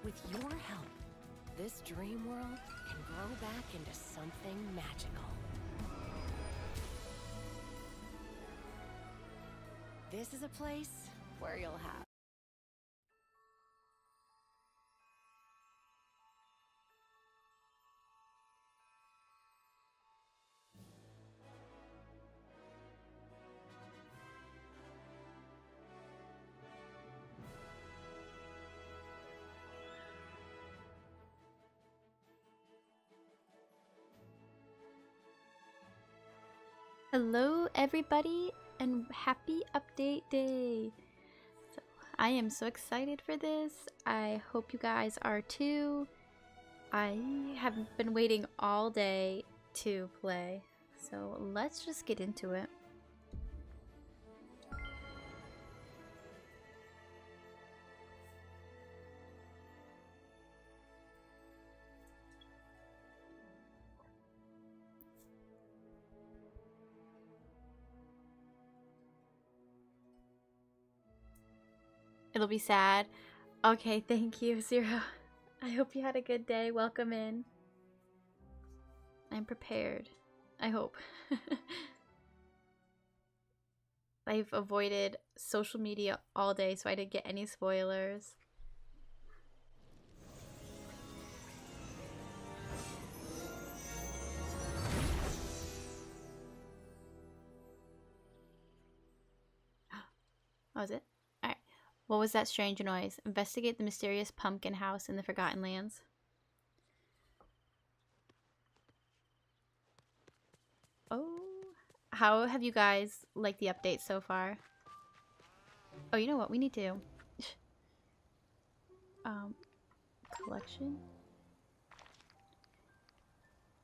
With your help, this dream world can grow back into something magical. This is a place where you'll have. Hello everybody and happy update day. So I am so excited for this. I hope you guys are too. I have been waiting all day to play. So let's just get into it. It'll be sad. Okay, thank you, Zero. I hope you had a good day. Welcome in. I'm prepared. I hope. I've avoided social media all day, so I didn't get any spoilers. Oh, is it? Alright. What was that strange noise? Investigate the mysterious pumpkin house in the Forgotten Lands. Oh. How have you guys liked the update so far? Oh, you know what? We need to... collection?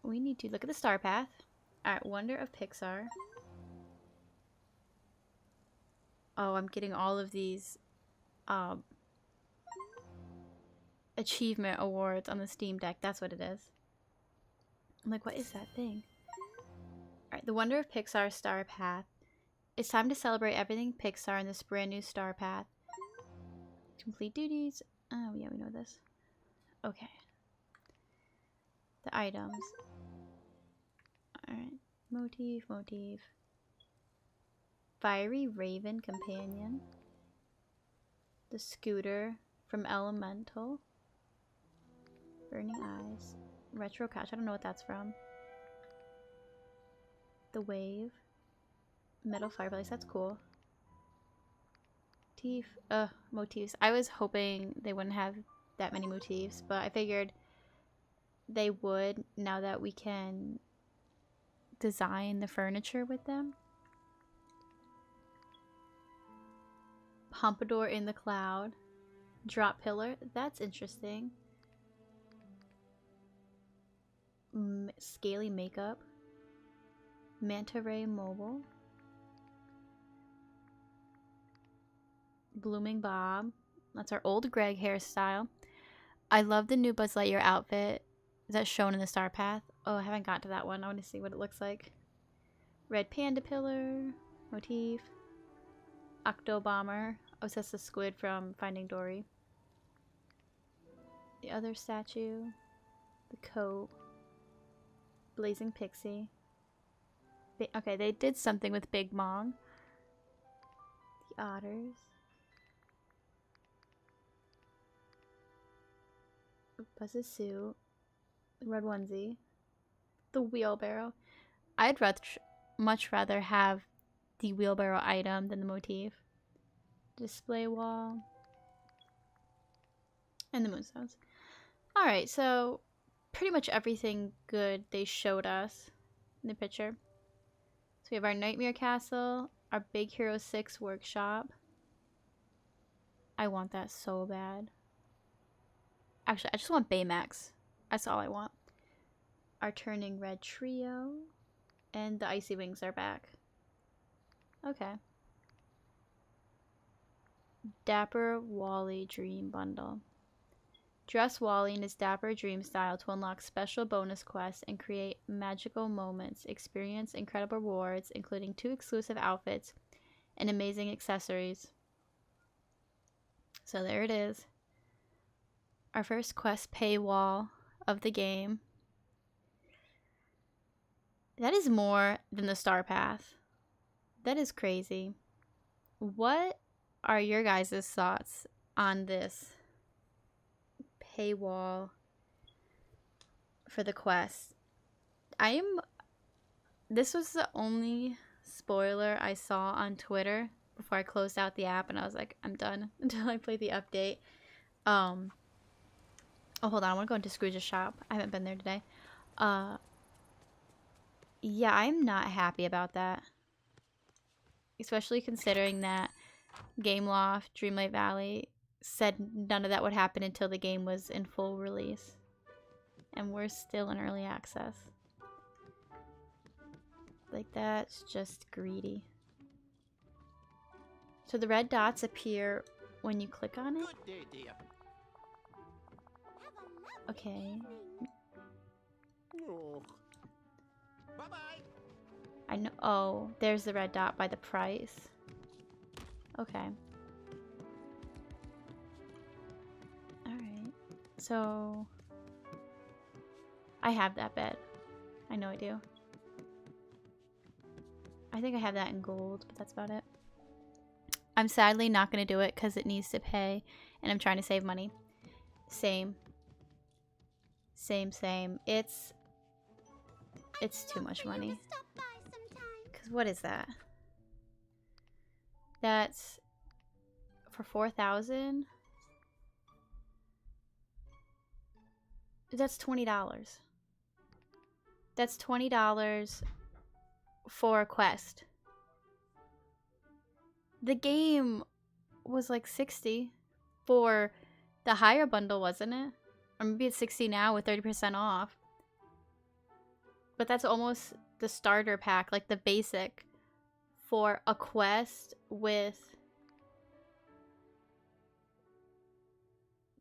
We need to look at the star path. Alright, Wonder of Pixar. Oh, I'm getting all of these achievement awards on the Steam Deck. That's what it is. I'm like, what is that thing? Alright, the Wonder of Pixar Star Path. It's time to celebrate everything Pixar in this brand new Star Path. Complete duties. Oh, yeah, we know this. Okay. The items. Alright. Motif. Fiery Raven Companion. The scooter from Elemental. Burning Eyes. Retro Couch. I don't know what that's from. The Wave. Metal Fireplace. That's cool. Motifs. I was hoping they wouldn't have that many motifs, but I figured they would now that we can design the furniture with them. Pompadour in the Cloud. Drop Pillar. That's interesting. Scaly Makeup. Manta Ray Mobile. Blooming Bob. That's our old Greg hairstyle. I love the new Buzz Lightyear outfit that's shown in the Star Path. Oh, I haven't got to that one. I want to see what it looks like. Red Panda Pillar. Motif. Octo Bomber. Oh, so that's the squid from Finding Dory. The other statue. The coat. Blazing Pixie. Okay, they did something with Big Mong. The otters. Buzz's suit. The red onesie. The wheelbarrow. I'd much rather have the wheelbarrow item than the motif. Display wall. And the moonstones. Alright, so pretty much everything good they showed us in the picture. So we have our Nightmare Castle, our Big Hero 6 workshop. I want that so bad. Actually, I just want Baymax. That's all I want. Our Turning Red Trio. And the Icy Wings are back. Okay. Dapper Wally Dream Bundle. Dress Wally in his dapper dream style to unlock special bonus quests and create magical moments. Experience incredible rewards, including 2 exclusive outfits and amazing accessories. So there it is. our first quest paywall of the game. That is more than the Star Path. That is crazy. What are your guys' thoughts on this paywall for the quest? This was the only spoiler I saw on Twitter before I closed out the app, and I was like, I'm done until I play the update. Oh, hold on, I want to go into Scrooge's shop. I haven't been there today. Yeah, I'm not happy about that. Especially considering that Gameloft, Dreamlight Valley said none of that would happen until the game was in full release. And we're still in early access. Like, that's just greedy. So the red dots appear when you click on it? Okay. Bye-bye. I know. Oh, there's the red dot by the price. Okay. Alright. So I have that bed. I know I do. I think I have that in gold, but that's about it. I'm sadly not going to do it because it needs to pay, and I'm trying to save money. Same. Same. It's too much money. Because what is that? That's for 4,000. That's $20. That's $20 for a quest. The game was like 60 for the higher bundle, wasn't it? Or maybe it's 60 now with 30% off. But that's almost the starter pack, like the basic, for a quest with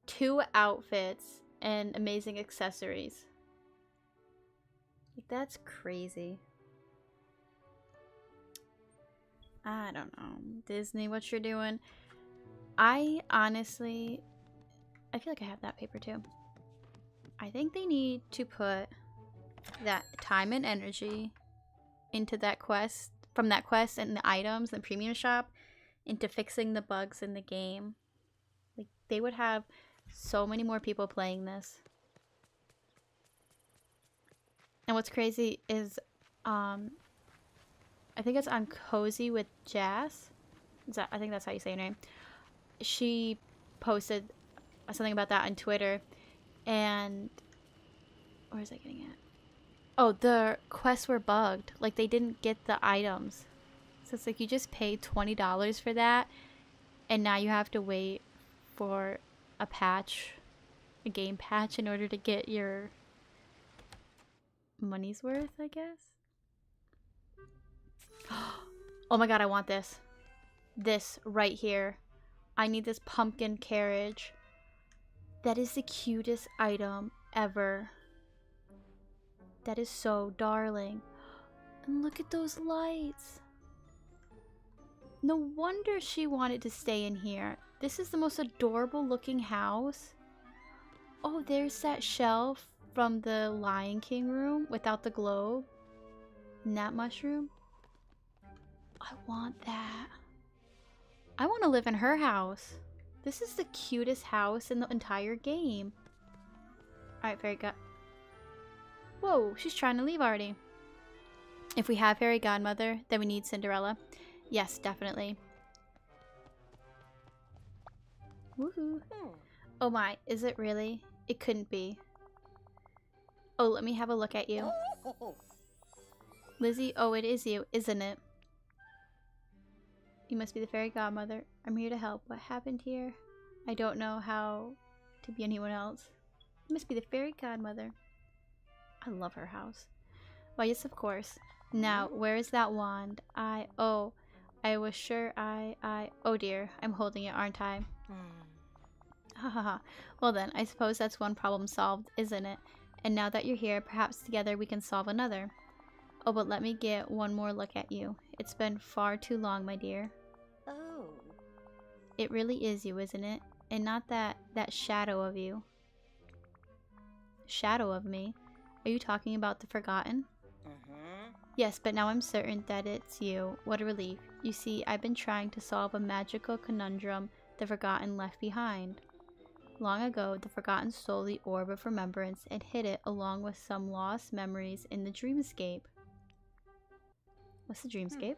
2 outfits and amazing accessories. Like, that's crazy. I don't know. Disney, what you're doing? I honestly, I feel like I have that paper too. I think they need to put that time and energy into that quest, from that quest and the items, the premium shop, into fixing the bugs in the game. Like, they would have so many more people playing this. And what's crazy is, I think it's on Cozy with Jazz. I think that's how you say her name. She posted something about that on Twitter. And where is I getting at? Oh, the quests were bugged. Like, they didn't get the items. So it's like you just paid $20 for that, and now you have to wait for a patch, a game patch, in order to get your money's worth, I guess. Oh my god, I want this. This right here. I need this pumpkin carriage. That is the cutest item ever. That is so darling. And look at those lights. No wonder she wanted to stay in here. This is the most adorable looking house. Oh, there's that shelf from the Lion King room without the globe. And that mushroom. I want that. I want to live in her house. This is the cutest house in the entire game. Alright, fairy god. Whoa, she's trying to leave already. If we have fairy godmother, then we need Cinderella. Yes, definitely. Woohoo. Oh my, is it really? It couldn't be. Oh, let me have a look at you. Lizzie, oh, it is you, isn't it? You must be the fairy godmother. I'm here to help. What happened here? I don't know how to be anyone else. You must be the fairy godmother. I love her house. Why, yes, of course. Now, where is that wand? I was sure oh dear, I'm holding it, aren't I? Ha ha ha. Well then, I suppose that's one problem solved, isn't it? And now that you're here, perhaps together we can solve another. Oh, but let me get one more look at you. It's been far too long, my dear. Oh. It really is you, isn't it? And not that shadow of you. shadow of me. Are you talking about the Forgotten? Mm-hmm. Yes, but now I'm certain that it's you. What a relief. You see, I've been trying to solve a magical conundrum the Forgotten left behind. Long ago, the Forgotten stole the Orb of Remembrance and hid it along with some lost memories in the Dreamscape. What's the Dreamscape?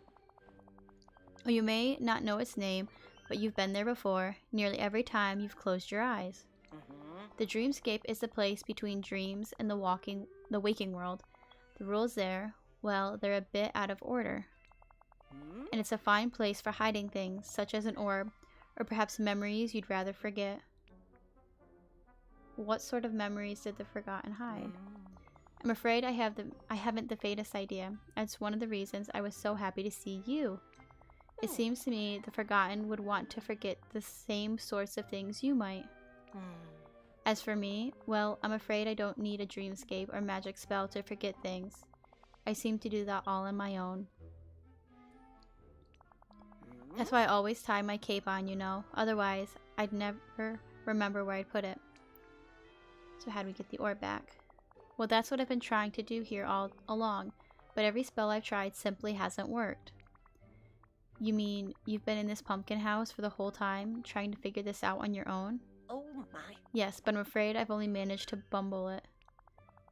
Oh, you may not know its name, but you've been there before, nearly every time you've closed your eyes. Mm-hmm. The Dreamscape is the place between dreams and the waking world. The rules there, well, they're a bit out of order. Mm-hmm. And it's a fine place for hiding things, such as an orb, or perhaps memories you'd rather forget. What sort of memories did the Forgotten hide? I'm afraid I haven't the faintest idea. That's one of the reasons I was so happy to see you. It seems to me the Forgotten would want to forget the same sorts of things you might. As for me, well, I'm afraid I don't need a dreamscape or magic spell to forget things. I seem to do that all on my own. That's why I always tie my cape on, you know. Otherwise, I'd never remember where I'd put it. So how do we get the orb back? Well, that's what I've been trying to do here all along, but every spell I've tried simply hasn't worked. You mean you've been in this pumpkin house for the whole time, trying to figure this out on your own? Oh my. Yes, but I'm afraid I've only managed to bumble it.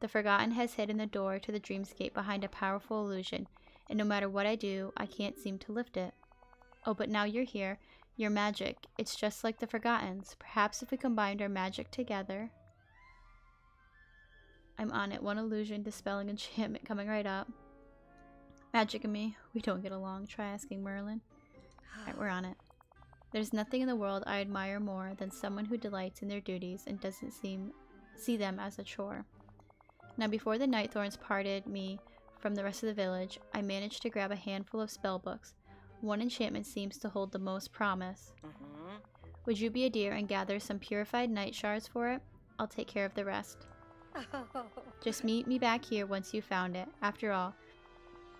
The Forgotten has hidden the door to the dreamscape behind a powerful illusion, and no matter what I do, I can't seem to lift it. Oh, but now you're here. You're magic. It's just like the Forgotten's. Perhaps if we combined our magic together... I'm on it. One illusion, dispelling enchantment coming right up. Magic and me, we don't get along. Try asking Merlin. Alright, we're on it. There's nothing in the world I admire more than someone who delights in their duties and doesn't see them as a chore. Now, before the night thorns parted me from the rest of the village, I managed to grab a handful of spell books. One enchantment seems to hold the most promise. Mm-hmm. Would you be a dear and gather some purified night shards for it? I'll take care of the rest. Just meet me back here once you've found it. After all,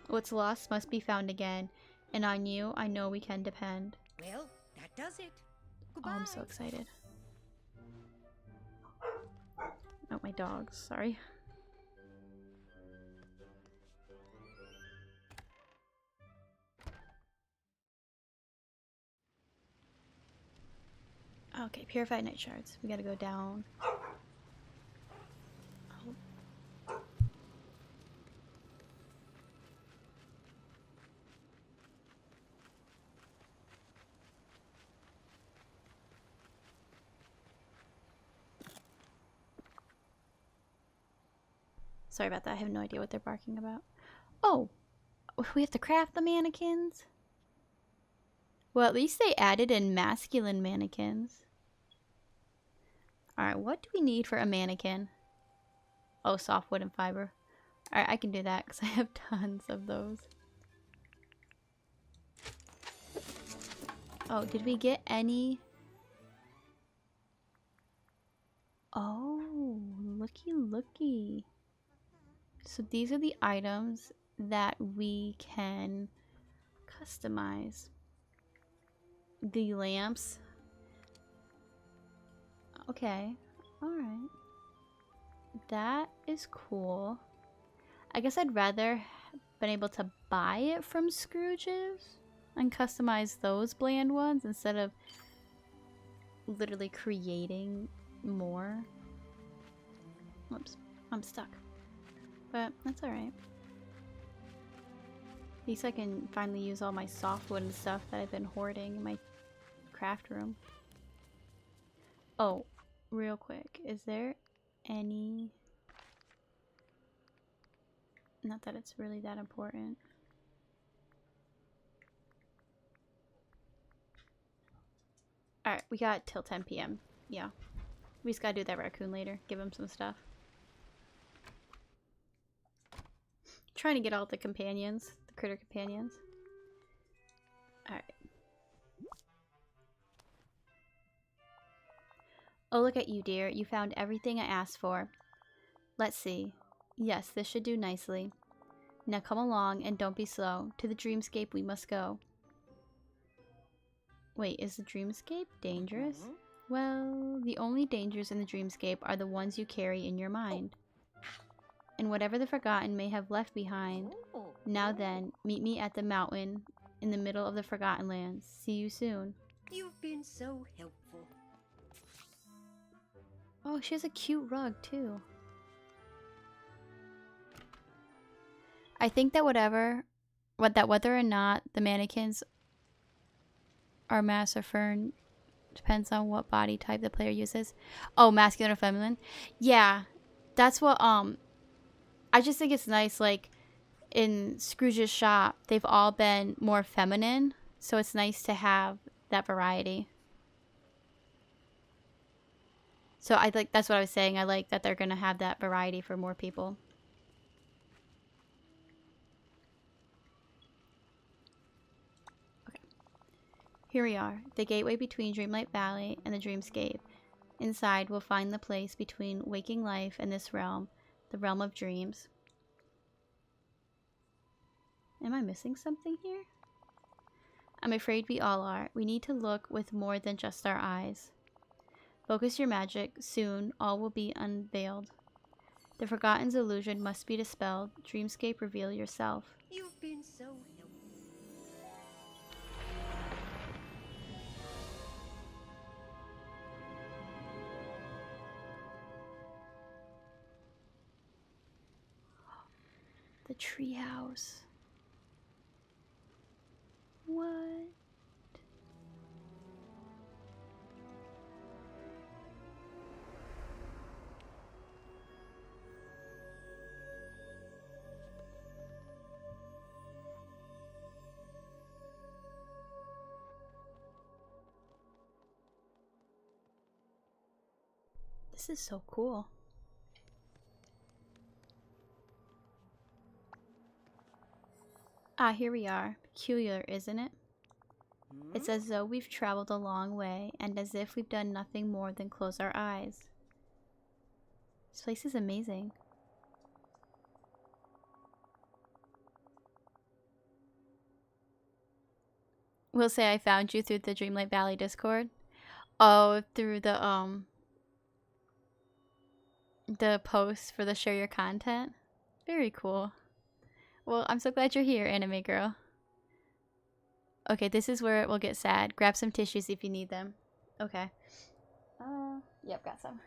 what's lost must be found again, and on you I know we can depend. Well, that does it. Oh, Goodbye. I'm so excited. Oh, my dogs. Sorry. Okay, purified night shards. We gotta go down. Oh. Sorry about that. I have no idea what they're barking about. Oh! We have to craft the mannequins? Well, at least they added in masculine mannequins. Alright, what do we need for a mannequin? Oh, soft wood and fiber. Alright, I can do that because I have tons of those. Oh, did we get any? Oh, looky looky. So these are the items that we can customize. The lamps. Okay, alright. That is cool. I guess I'd rather been able to buy it from Scrooge's and customize those bland ones instead of literally creating more. Whoops, I'm stuck. But that's alright. At least I can finally use all my softwood and stuff that I've been hoarding in my craft room. Oh, real quick, is there any... Not that it's really that important. Alright, we got till 10 p.m. Yeah. We just gotta do that raccoon later. Give him some stuff. Trying to get all the companions. The critter companions. Alright. Oh, look at you, dear. You found everything I asked for. Let's see. Yes, this should do nicely. Now come along and don't be slow. To the dreamscape we must go. Wait, is the dreamscape dangerous? Well, the only dangers in the dreamscape are the ones you carry in your mind. And whatever the forgotten may have left behind, Oh. now then, meet me at the mountain in the middle of the Forgotten Lands. See you soon. You've been so helpful. Oh, she has a cute rug, too. I think that whether or not the mannequins are mass or fern depends on what body type the player uses. Oh, masculine or feminine? Yeah, that's what, I just think it's nice, like, in Scrooge's shop, they've all been more feminine, so it's nice to have that variety. So that's what I was saying. I like that they're going to have that variety for more people. Okay. Here we are, the gateway between Dreamlight Valley and the Dreamscape. Inside, we'll find the place between waking life and this realm, the realm of dreams. Am I missing something here? I'm afraid we all are. We need to look with more than just our eyes. Focus your magic. Soon, all will be unveiled. The Forgotten's illusion must be dispelled. Dreamscape, reveal yourself. You've been so helpful. The treehouse. What? This is so cool. Ah, here we are. Peculiar, isn't it? It's as though we've traveled a long way, and as if we've done nothing more than close our eyes. This place is amazing. Will say I found you through the Dreamlight Valley Discord. Oh, through the post for the share your content. Very cool. Well, I'm so glad you're here, anime girl. Okay, this is where it will get sad. Grab some tissues if you need them. Okay. Yep, got some.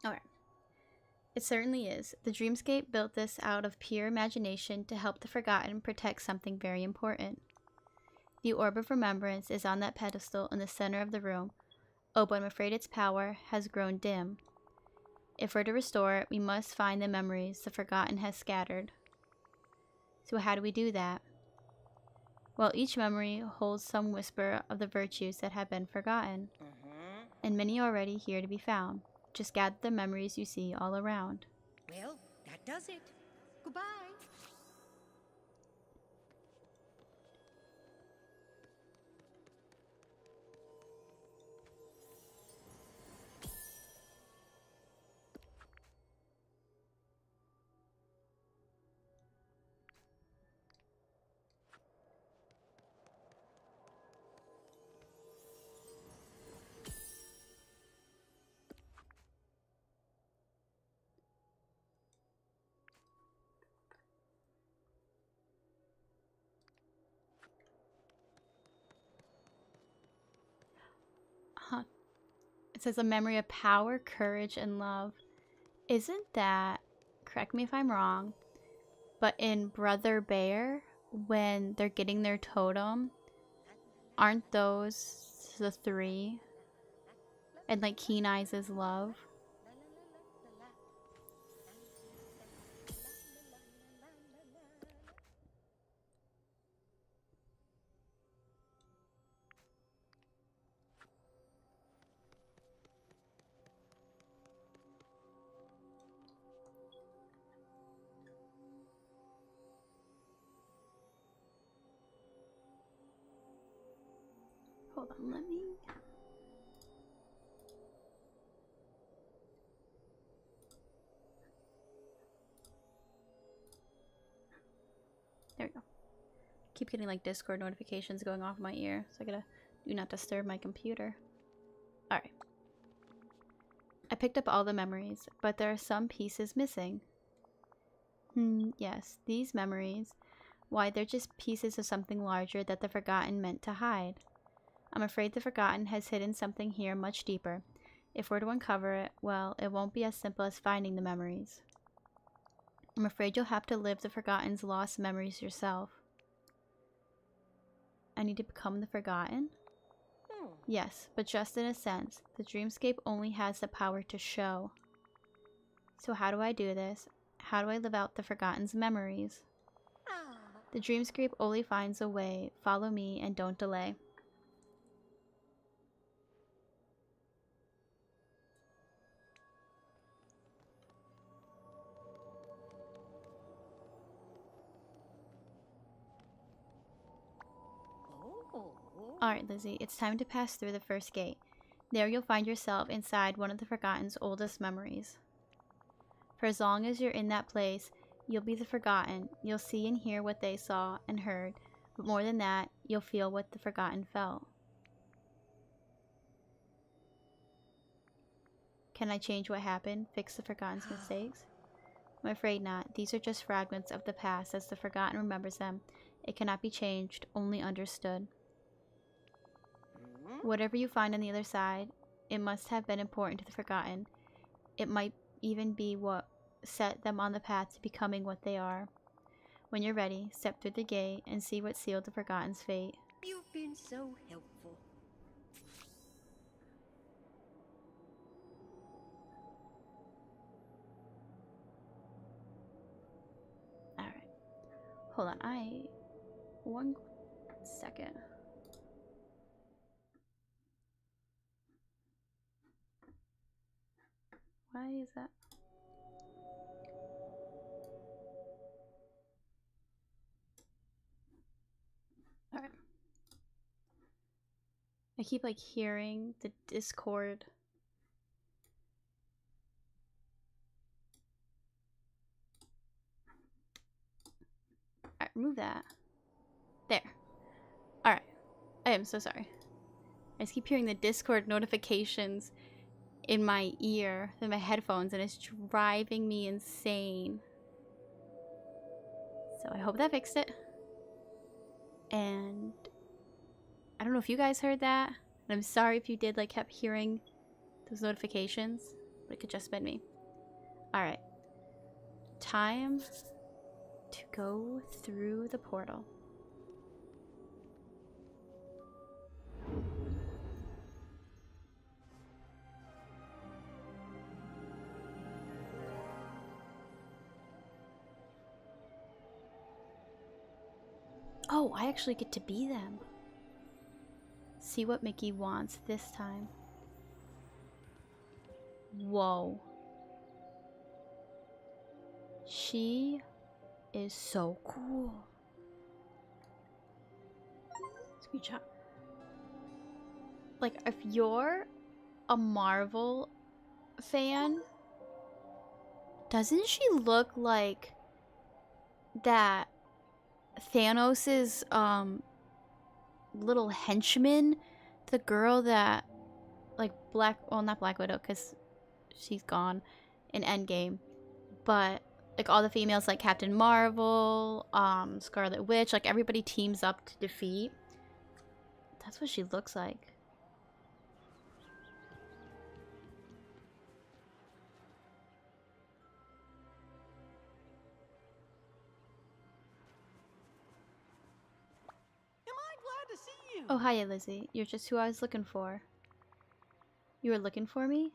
Alright. It certainly is. The Dreamscape built this out of pure imagination to help the Forgotten protect something very important. The Orb of Remembrance is on that pedestal in the center of the room. Oh, but I'm afraid its power has grown dim. If we're to restore it, we must find the memories the Forgotten has scattered. So how do we do that? Well, each memory holds some whisper of the virtues that have been forgotten, and many are already here to be found. Just gather the memories you see all around. Well, that does it. Goodbye. It says a memory of power, courage, and love. Isn't that, correct me if I'm wrong, but in Brother Bear, when they're getting their totem, aren't those the three? And like Keen Eyes is love? Hold on, let me... There we go. Keep getting like Discord notifications going off my ear, so I gotta Do not disturb my computer. Alright. I picked up all the memories, but there are some pieces missing. Yes, these memories. Why, they're just pieces of something larger that the Forgotten meant to hide. I'm afraid the Forgotten has hidden something here much deeper. If we're to uncover it, well, it won't be as simple as finding the memories. I'm afraid you'll have to live the Forgotten's lost memories yourself. I need to become the Forgotten? Yes, but just in a sense. The dreamscape only has the power to show. So how do I do this? How do I live out the Forgotten's memories? The dreamscape only finds a way. Follow me and don't delay. Alright, Lizzie, it's time to pass through the first gate. There you'll find yourself inside one of the Forgotten's oldest memories. For as long as you're in that place, you'll be the Forgotten. You'll see and hear what they saw and heard, but more than that, you'll feel what the Forgotten felt. Can I change what happened? Fix the Forgotten's mistakes? I'm afraid not. These are just fragments of the past as the Forgotten remembers them. It cannot be changed, only understood. Whatever you find on the other side, it must have been important to the Forgotten. It might even be what set them on the path to becoming what they are. When you're ready, step through the gate and see what sealed the Forgotten's fate. You've been so helpful. Alright. Hold on, one second. Why is that? Alright. I keep like hearing the Discord. Alright, remove that. There. Alright. I am so sorry. I just keep hearing the Discord notifications in my ear, in my headphones, and it's driving me insane. So I hope that fixed it. And I don't know if you guys heard that. And I'm sorry if you did, like, kept hearing those notifications. But it could just been me. Alright. Time to go through the portal. Oh, I actually get to be them. See what Mickey wants this time. Whoa. She is so cool. Screenshot. Like, if you're a Marvel fan, doesn't she look like that Thanos's little henchman, the girl that, like, not Black Widow, because she's gone in Endgame, but like all the females, like Captain Marvel, Scarlet Witch, like everybody teams up to defeat. That's what she looks like. Oh, hiya, Lizzie. You're just who I was looking for. You were looking for me?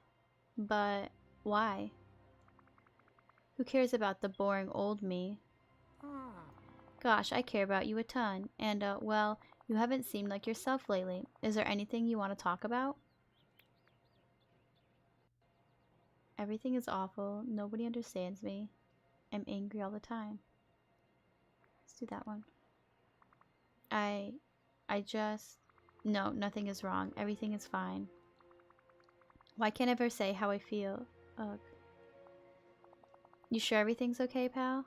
But why? Who cares about the boring old me? Gosh, I care about you a ton. And, well, you haven't seemed like yourself lately. Is there anything you want to talk about? Everything is awful. Nobody understands me. I'm angry all the time. Let's do that one. No, nothing is wrong. Everything is fine. Why can't I ever say how I feel? Ugh. You sure everything's okay, pal?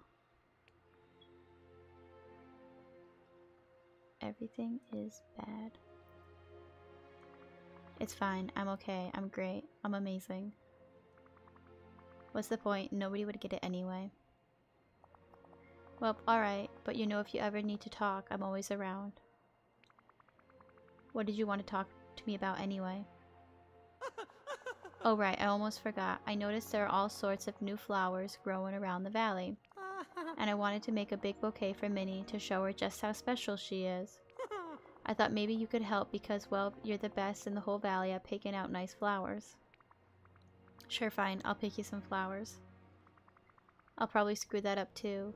Everything is bad. It's fine. I'm okay. I'm great. I'm amazing. What's the point? Nobody would get it anyway. Well, alright. But you know, if you ever need to talk, I'm always around. What did you want to talk to me about anyway? Oh right, I almost forgot. I noticed there are all sorts of new flowers growing around the valley. And I wanted to make a big bouquet for Minnie to show her just how special she is. I thought maybe you could help because, well, you're the best in the whole valley at picking out nice flowers. Sure, fine. I'll pick you some flowers. I'll probably screw that up too.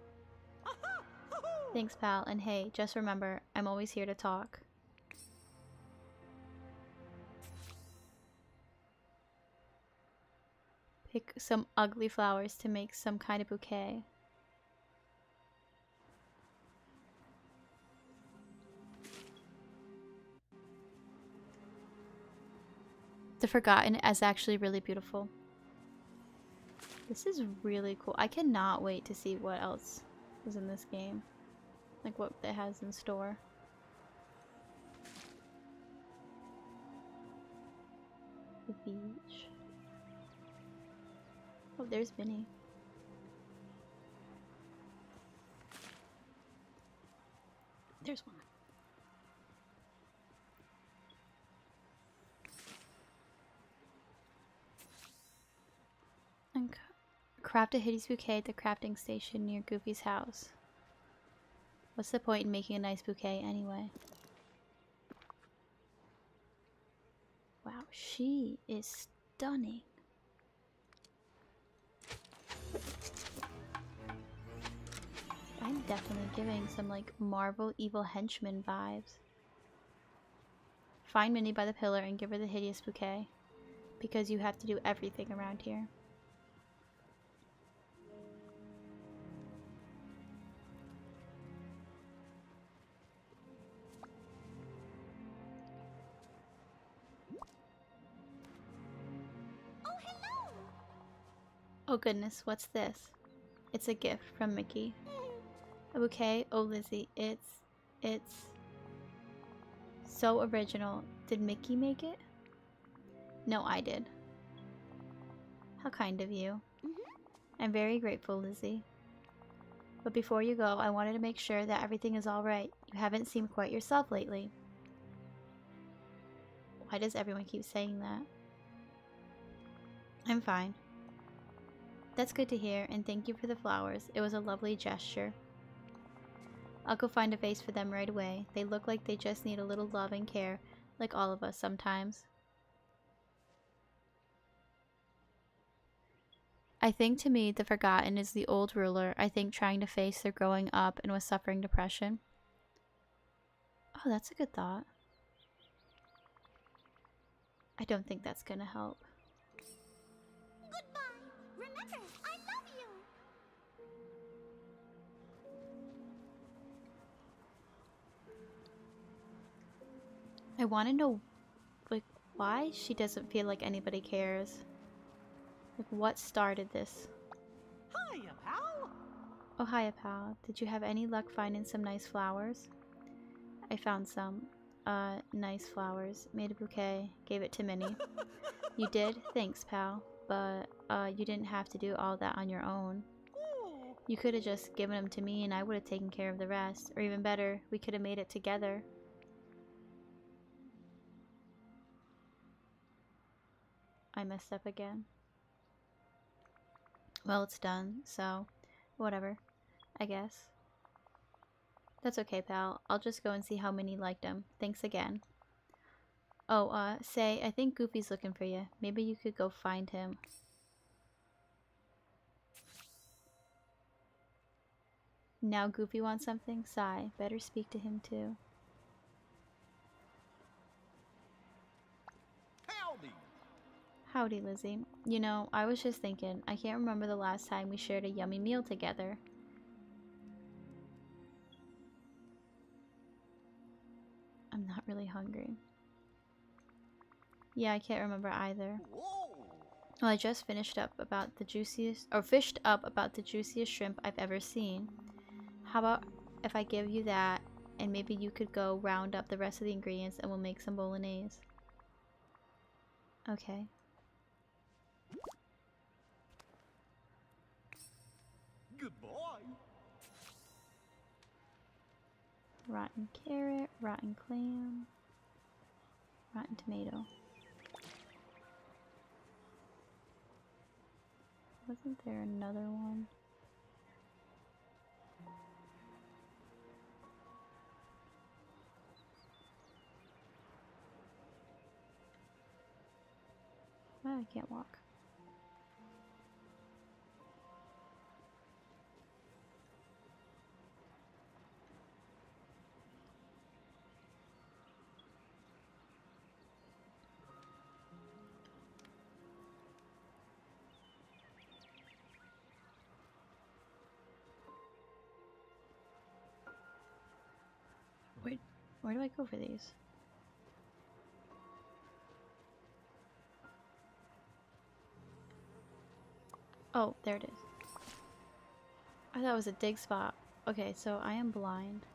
Thanks, pal. And hey, just remember, I'm always here to talk. Pick some ugly flowers to make some kind of bouquet. The Forgotten is actually really beautiful. This is really cool. I cannot wait to see what else is in this game. Like what it has in store. The beach. Oh, there's Minnie. There's one. And craft a hideous bouquet at the crafting station near Goofy's house. What's the point in making a nice bouquet anyway? Wow, she is stunning. I'm definitely giving some like Marvel evil henchman vibes. Find Minnie by the pillar and give her the hideous bouquet. Because you have to do everything around here. Oh, hello! Oh goodness, what's this? It's a gift from Mickey. A bouquet? Oh Lizzie, it's so original. Did Mickey make it? No, I did. How kind of you. I'm very grateful, Lizzie. But before you go, I wanted to make sure that everything is alright. You haven't seemed quite yourself lately. Why does everyone keep saying that? I'm fine. That's good to hear, and thank you for the flowers. It was a lovely gesture. I'll go find a vase for them right away. They look like they just need a little love and care, like all of us sometimes. I think to me, the Forgotten is the old ruler, I think trying to face their growing up and was suffering depression. Oh, that's a good thought. I don't think that's gonna help. Goodbye. Remember, I love you. I want to know, like, why she doesn't feel like anybody cares. Like, what started this? Hiya, pal. Oh, hiya, pal. Did you have any luck finding some nice flowers? I found some, nice flowers. Made a bouquet. Gave it to Minnie. You did? Thanks, pal. But, you didn't have to do all that on your own. You could have just given them to me and I would have taken care of the rest. Or even better, we could have made it together. I messed up again. Well, it's done, so whatever, I guess. That's okay, pal. I'll just go and see how Minnie liked them. Thanks again. Oh, say, I think Goofy's looking for you. Maybe you could go find him. Now Goofy wants something? Sigh. Better speak to him too. Howdy. Howdy, Lizzie. You know, I was just thinking, I can't remember the last time we shared a yummy meal together. I'm not really hungry. Yeah, I can't remember either. Whoa. Well, I just fished up about the juiciest shrimp I've ever seen. How about if I give you that, and maybe you could go round up the rest of the ingredients and we'll make some bolognese? Okay. Good boy. Rotten carrot, rotten clam, rotten tomato. Wasn't there another one? Why I can't walk? Wait, where do I go for these? Oh, there it is. I thought it was a dig spot. Okay, so I am blind.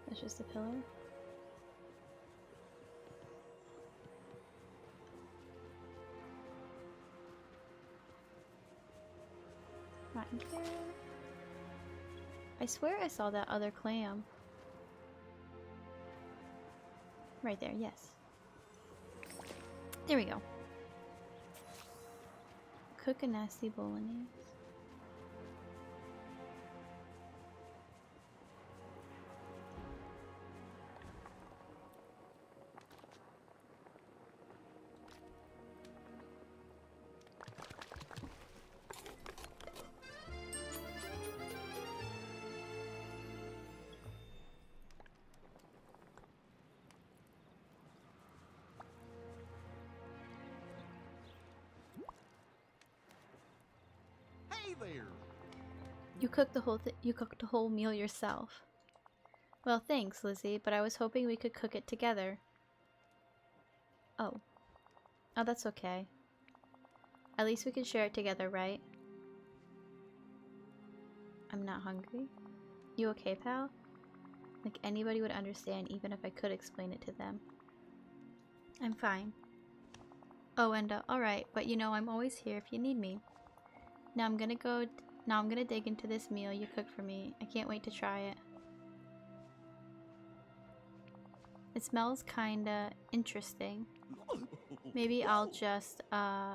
That's just a pillar. Rotten carrot. I swear I saw that other clam. Right there, yes. There we go. Cook a nasty bolognese. Hey there. You cooked the whole meal yourself. Well, thanks, Lizzie, but I was hoping we could cook it together. Oh. Oh, that's okay. At least we can share it together, right? I'm not hungry. You okay, pal? Like anybody would understand even if I could explain it to them. I'm fine. Oh, and alright, but you know I'm always here if you need me. Now I'm gonna dig into this meal you cooked for me. I can't wait to try it. It smells kinda interesting. Maybe I'll just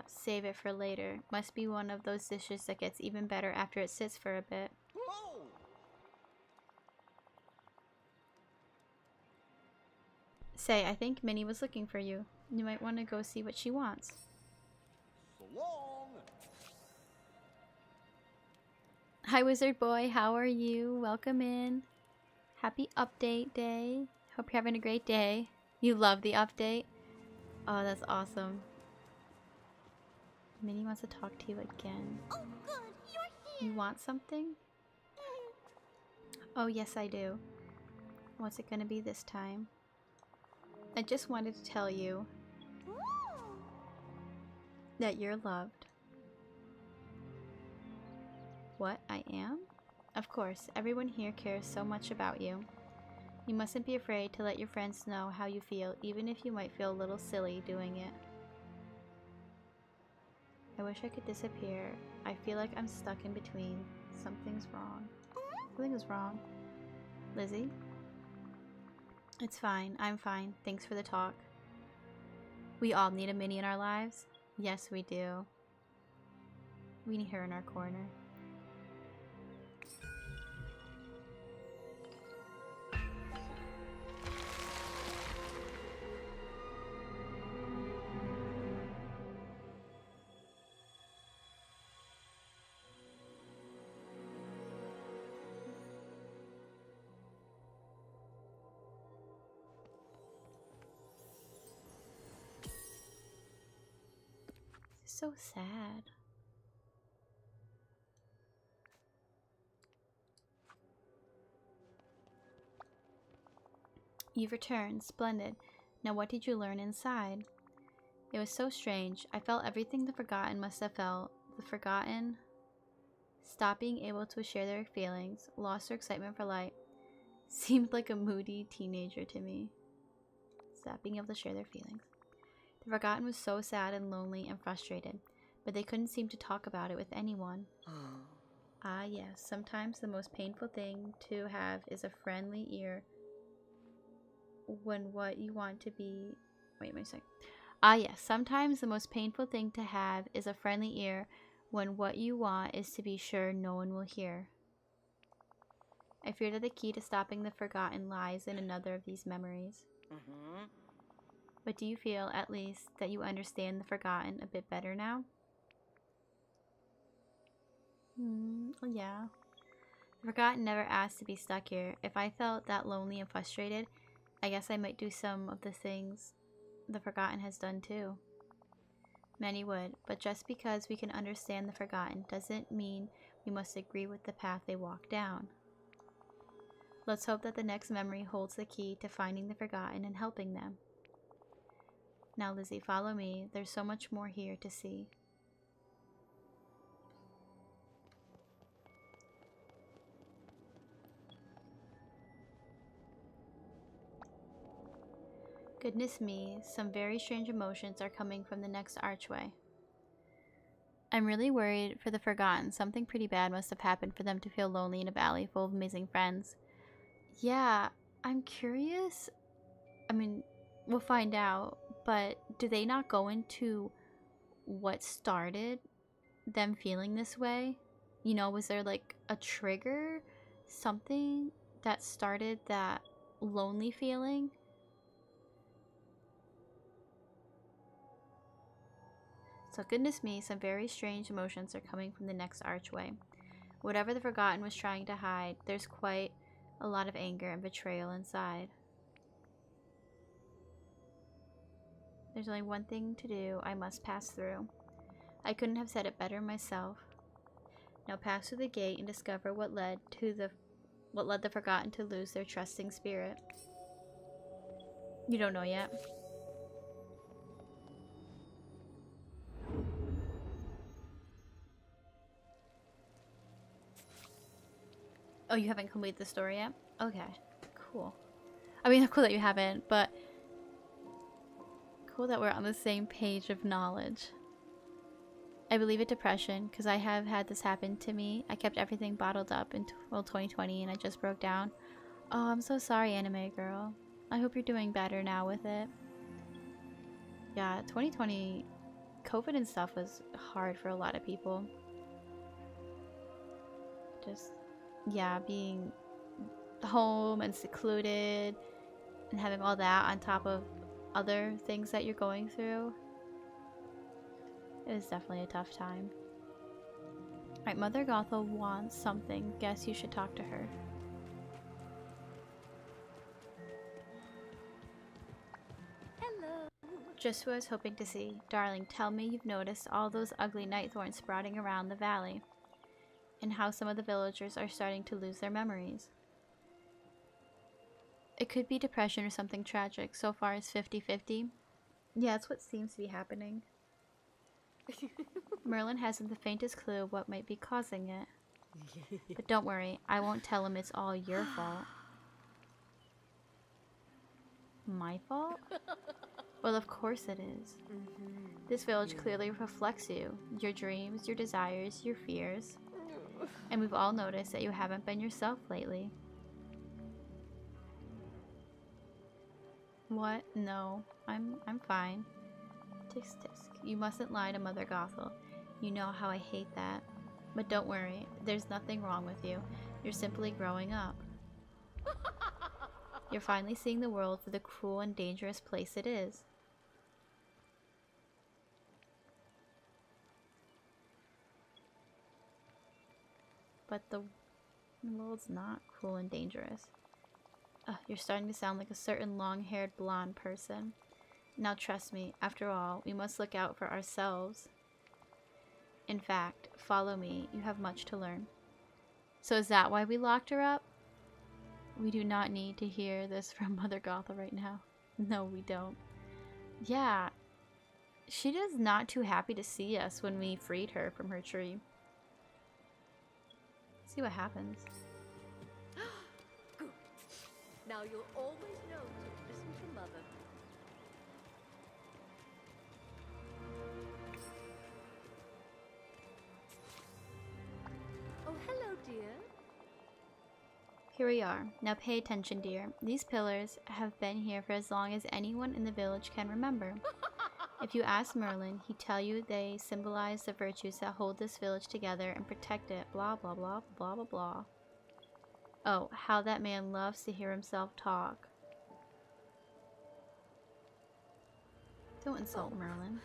save it for later. Must be one of those dishes that gets even better after it sits for a bit. Whoa. Say, I think Minnie was looking for you. You might want to go see what she wants. So long. Hi, Wizard Boy. How are you? Welcome in. Happy update day. Hope you're having a great day. You love the update? Oh, that's awesome. Minnie wants to talk to you again. Oh, good. You're here. You want something? Oh, yes, I do. What's it gonna be this time? I just wanted to tell you Ooh. that you're loved. What, I am? Of course, everyone here cares so much about you. You mustn't be afraid to let your friends know how you feel, even if you might feel a little silly doing it. I wish I could disappear. I feel like I'm stuck in between. Something's wrong. Something is wrong. Lizzie? It's fine. I'm fine. Thanks for the talk. We all need a Minnie in our lives. Yes, we do. We need her in our corner. So sad. You've returned. Splendid. Now what did you learn inside? It was so strange. I felt everything the Forgotten must have felt. The Forgotten stopped being able to share their feelings, lost their excitement for light. Seemed like a moody teenager to me. Stopped being able to share their feelings. The Forgotten was so sad and lonely and frustrated, but they couldn't seem to talk about it with anyone. Ah, yes. Sometimes the most painful thing to have is a friendly ear when what you want to be... Wait a second. Ah, yes. Sometimes the most painful thing to have is a friendly ear when what you want is to be sure no one will hear. I fear that the key to stopping the Forgotten lies in another of these memories. But do you feel, at least, that you understand the Forgotten a bit better now? Yeah. The Forgotten never asked to be stuck here. If I felt that lonely and frustrated, I guess I might do some of the things the Forgotten has done too. Many would, but just because we can understand the Forgotten doesn't mean we must agree with the path they walk down. Let's hope that the next memory holds the key to finding the Forgotten and helping them. Now, Lizzie, follow me. There's so much more here to see. Goodness me, some very strange emotions are coming from the next archway. I'm really worried for the Forgotten. Something pretty bad must have happened for them to feel lonely in a valley full of amazing friends. Yeah, I'm curious. I mean, we'll find out, but do they not go into what started them feeling this way? You know, was there like a trigger? Something that started that lonely feeling? So goodness me, some very strange emotions are coming from the next archway. Whatever the Forgotten was trying to hide, there's quite a lot of anger and betrayal inside. There's only one thing to do. I must pass through. I couldn't have said it better myself. Now pass through the gate and discover what led the Forgotten to lose their trusting spirit. You don't know yet. Oh, you haven't completed the story yet? Okay, cool. I mean, cool that you haven't, but cool that we're on the same page of knowledge. I believe it depression, because I have had this happen to me. I kept everything bottled up in 2020 and I just broke down. Oh, I'm so sorry, anime girl. I hope you're doing better now with it. Yeah, 2020, COVID and stuff was hard for a lot of people. Just, yeah, being home and secluded and having all that on top of other things that you're going through. It was definitely a tough time. Alright, Mother Gothel wants something. Guess you should talk to her. Hello. Just who I was hoping to see. Darling, tell me you've noticed all those ugly night thorns sprouting around the valley, and how some of the villagers are starting to lose their memories. It could be depression or something tragic. So far it's 50-50. Yeah, that's what seems to be happening. Merlin hasn't the faintest clue what might be causing it. But don't worry, I won't tell him it's all your fault. My fault? Well, of course it is. This village clearly reflects you. Your dreams, your desires, your fears. And we've all noticed that you haven't been yourself lately. What? No. I'm fine. Tisk tisk. You mustn't lie to Mother Gothel. You know how I hate that. But don't worry, there's nothing wrong with you. You're simply growing up. You're finally seeing the world for the cruel and dangerous place it is. But the world's not cruel and dangerous. You're starting to sound like a certain long-haired blonde person. Now trust me, after all, we must look out for ourselves. In fact, follow me. You have much to learn. So is that why we locked her up? We do not need to hear this from Mother Gothel right now. No, we don't. Yeah, she is not too happy to see us when we freed her from her tree. See what happens. Good. Now you'll always know to listen to Mother. Oh, hello, dear. Here we are. Now pay attention, dear. These pillars have been here for as long as anyone in the village can remember. If you ask Merlin, he'd tell you they symbolize the virtues that hold this village together and protect it, blah blah blah blah blah blah. Oh, how that man loves to hear himself talk. Don't insult Merlin.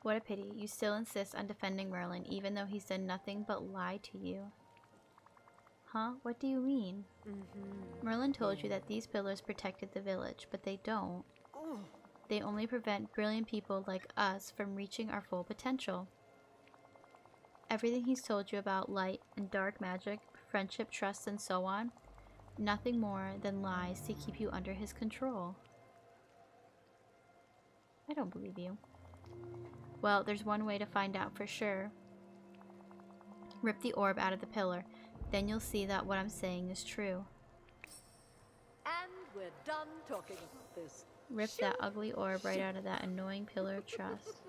What a pity, you still insist on defending Merlin even though he's done nothing but lie to you. Huh? What do you mean? Merlin told you that these pillars protected the village, but they don't. They only prevent brilliant people like us from reaching our full potential. Everything he's told you about light and dark magic, friendship, trust, and so on, nothing more than lies to keep you under his control. I don't believe you. Well, there's one way to find out for sure. Rip the orb out of the pillar. Then you'll see that what I'm saying is true. And we're done talking about this. Rip that ugly orb right out of that annoying pillar of trust.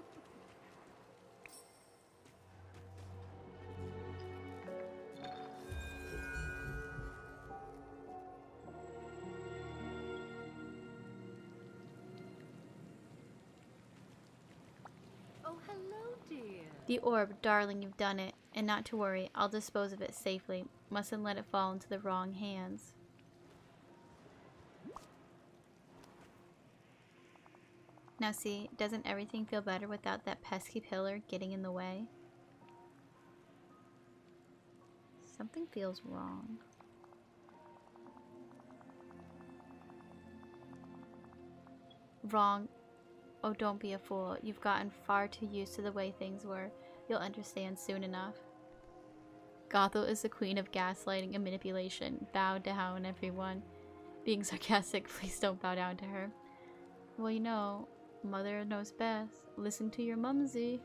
Oh, hello, dear. The orb, darling, you've done it. And not to worry, I'll dispose of it safely. Mustn't let it fall into the wrong hands. Now see, doesn't everything feel better without that pesky pillar getting in the way? Something feels wrong. Wrong. Oh, don't be a fool. You've gotten far too used to the way things were. You'll understand soon enough. Gothel is the queen of gaslighting and manipulation. Bow down, everyone. Being sarcastic, please don't bow down to her. Well, you know, Mother knows best. Listen to your mumsy.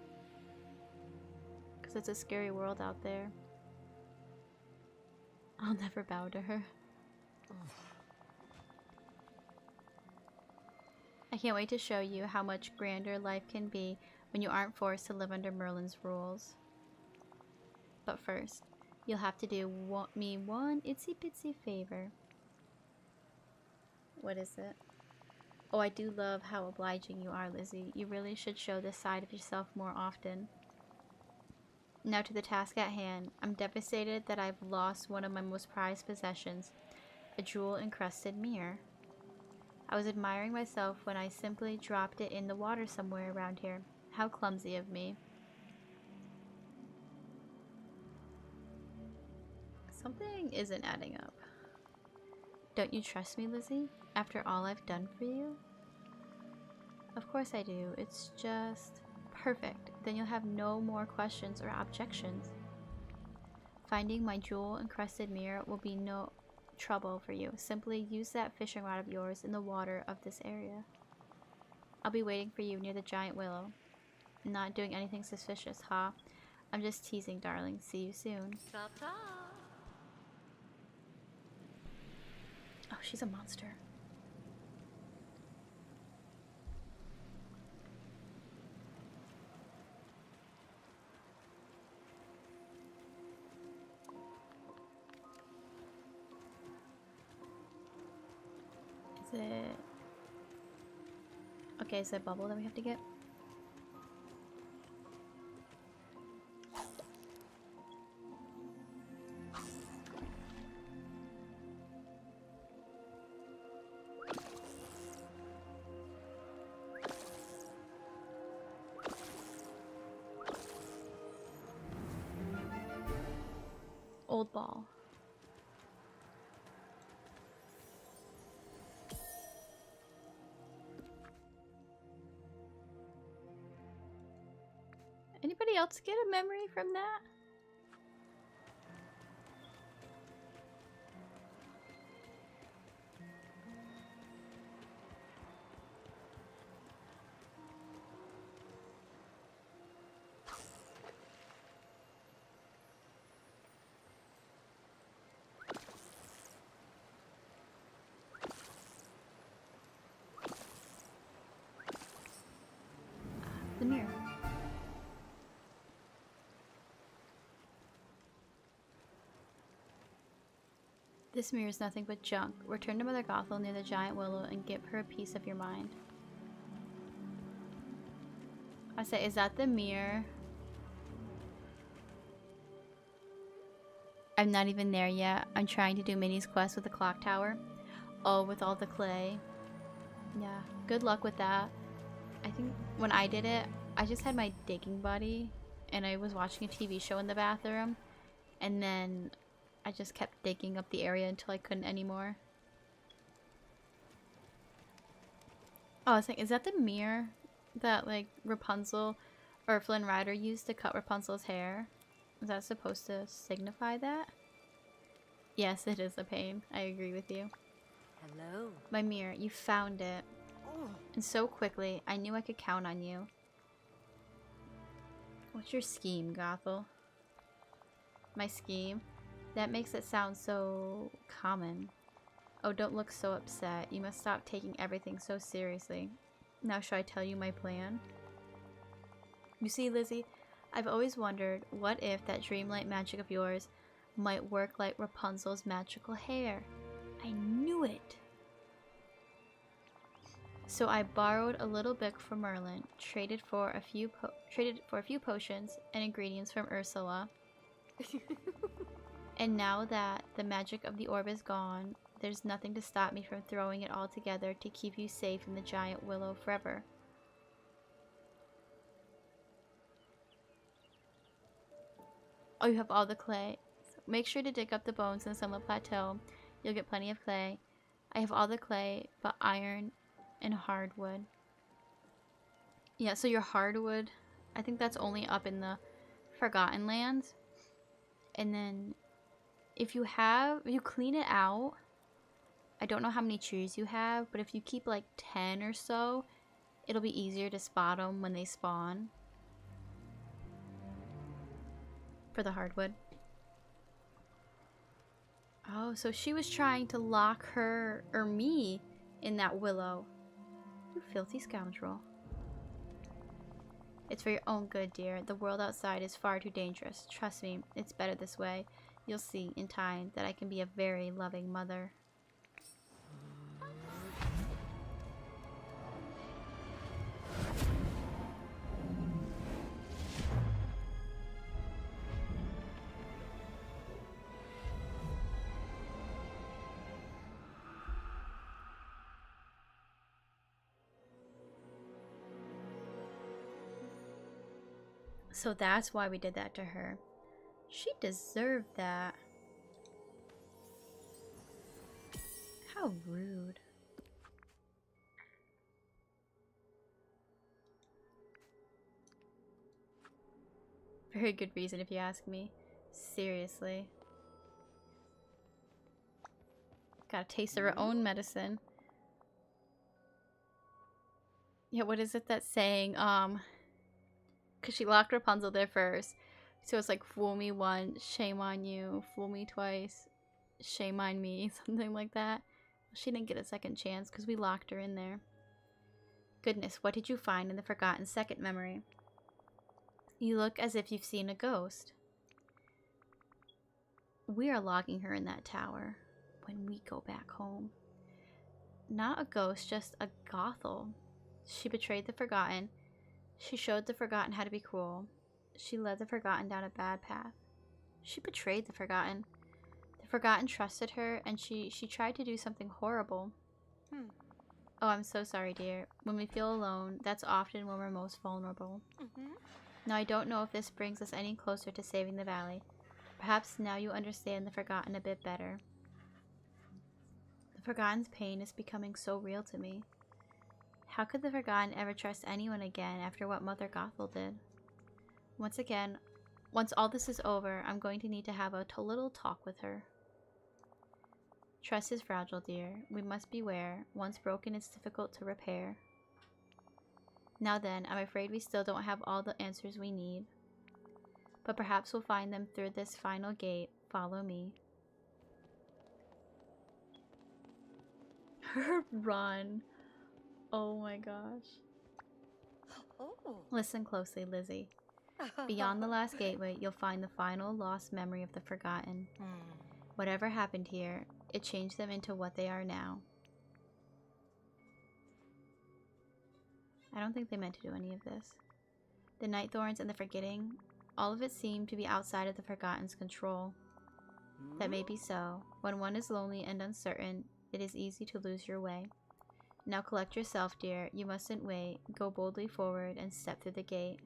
Because it's a scary world out there. I'll never bow to her. I can't wait to show you how much grander life can be when you aren't forced to live under Merlin's rules. But first, you'll have to do me one itsy bitsy favor. What is it? Oh, I do love how obliging you are, Lizzie. You really should show this side of yourself more often. Now to the task at hand. I'm devastated that I've lost one of my most prized possessions, a jewel-encrusted mirror. I was admiring myself when I simply dropped it in the water somewhere around here. How clumsy of me. Something isn't adding up. Don't you trust me, Lizzie? After all I've done for you? Of course I do. It's just perfect. Then you'll have no more questions or objections. Finding my jewel-encrusted mirror will be no trouble for you. Simply use that fishing rod of yours in the water of this area. I'll be waiting for you near the giant willow. Not doing anything suspicious, huh? I'm just teasing, darling. See you soon. Ta-ta. Oh, she's a monster. Is it... Okay, is that bubble that we have to get? Old ball. Anybody else get a memory from that? This mirror is nothing but junk. Return to Mother Gothel near the giant willow and give her a piece of your mind. I say, is that the mirror? I'm not even there yet. I'm trying to do Minnie's quest with the clock tower. Oh, with all the clay. Yeah, good luck with that. I think when I did it, I just had my digging buddy and I was watching a TV show in the bathroom, and then I just kept digging up the area until I couldn't anymore. Oh, I was like, is that the mirror that like Rapunzel or Flynn Rider used to cut Rapunzel's hair? Is that supposed to signify that? Yes, it is a pain. I agree with you. Hello. My mirror, you found it. Oh, And so quickly, I knew I could count on you. What's your scheme, Gothel? My scheme? That makes it sound so common. Oh, don't look so upset. You must stop taking everything so seriously. Now, shall I tell you my plan? You see, Lizzie, I've always wondered, what if that dreamlight magic of yours might work like Rapunzel's magical hair? I knew it! So I borrowed a little book from Merlin, traded for a few potions and ingredients from Ursula. And now that the magic of the orb is gone, there's nothing to stop me from throwing it all together to keep you safe in the giant willow forever. Oh, you have all the clay. So make sure to dig up the bones in the Summit Plateau. You'll get plenty of clay. I have all the clay, but iron and hardwood. Yeah, so your hardwood, I think that's only up in the Forgotten Lands. And then if you clean it out, I don't know how many trees you have, but if you keep like 10 or so, it'll be easier to spot them when they spawn. For the hardwood. Oh, so she was trying to lock her or me in that willow. You filthy scoundrel. It's for your own good, dear. The world outside is far too dangerous. Trust me, it's better this way. You'll see in time that I can be a very loving mother. So that's why we did that to her. She deserved that. How rude. Very good reason if you ask me. Seriously. Got a taste of her own medicine. Yeah, what is it that's saying? Because she locked Rapunzel there first. So it's like, fool me once, shame on you. Fool me twice, shame on me. Something like that. She didn't get a second chance because we locked her in there. Goodness, what did you find in the forgotten second memory? You look as if you've seen a ghost. We are locking her in that tower when we go back home. Not a ghost, just a Gothel. She betrayed the Forgotten. She showed the Forgotten how to be cruel. She led the Forgotten down a bad path. She betrayed the Forgotten. The Forgotten trusted her, and she tried to do something horrible. Oh, I'm so sorry, dear. When we feel alone, that's often when we're most vulnerable. Now, I don't know if this brings us any closer to saving the valley. Perhaps now you understand the Forgotten a bit better. The Forgotten's pain is becoming so real to me. How could the Forgotten ever trust anyone again after what Mother Gothel did? Once all this is over, I'm going to need to have a little talk with her. Trust is fragile, dear. We must beware. Once broken, it's difficult to repair. Now then, I'm afraid we still don't have all the answers we need. But perhaps we'll find them through this final gate. Follow me. Her run. Oh my gosh. Oh. Listen closely, Lizzie. Beyond the last gateway, you'll find the final lost memory of the Forgotten. Whatever happened here, it changed them into what they are now. I don't think they meant to do any of this. The Night Thorns and the Forgetting, all of it seemed to be outside of the Forgotten's control. That may be so. When one is lonely and uncertain, it is easy to lose your way. Now collect yourself, dear. You mustn't wait. Go boldly forward and step through the gate.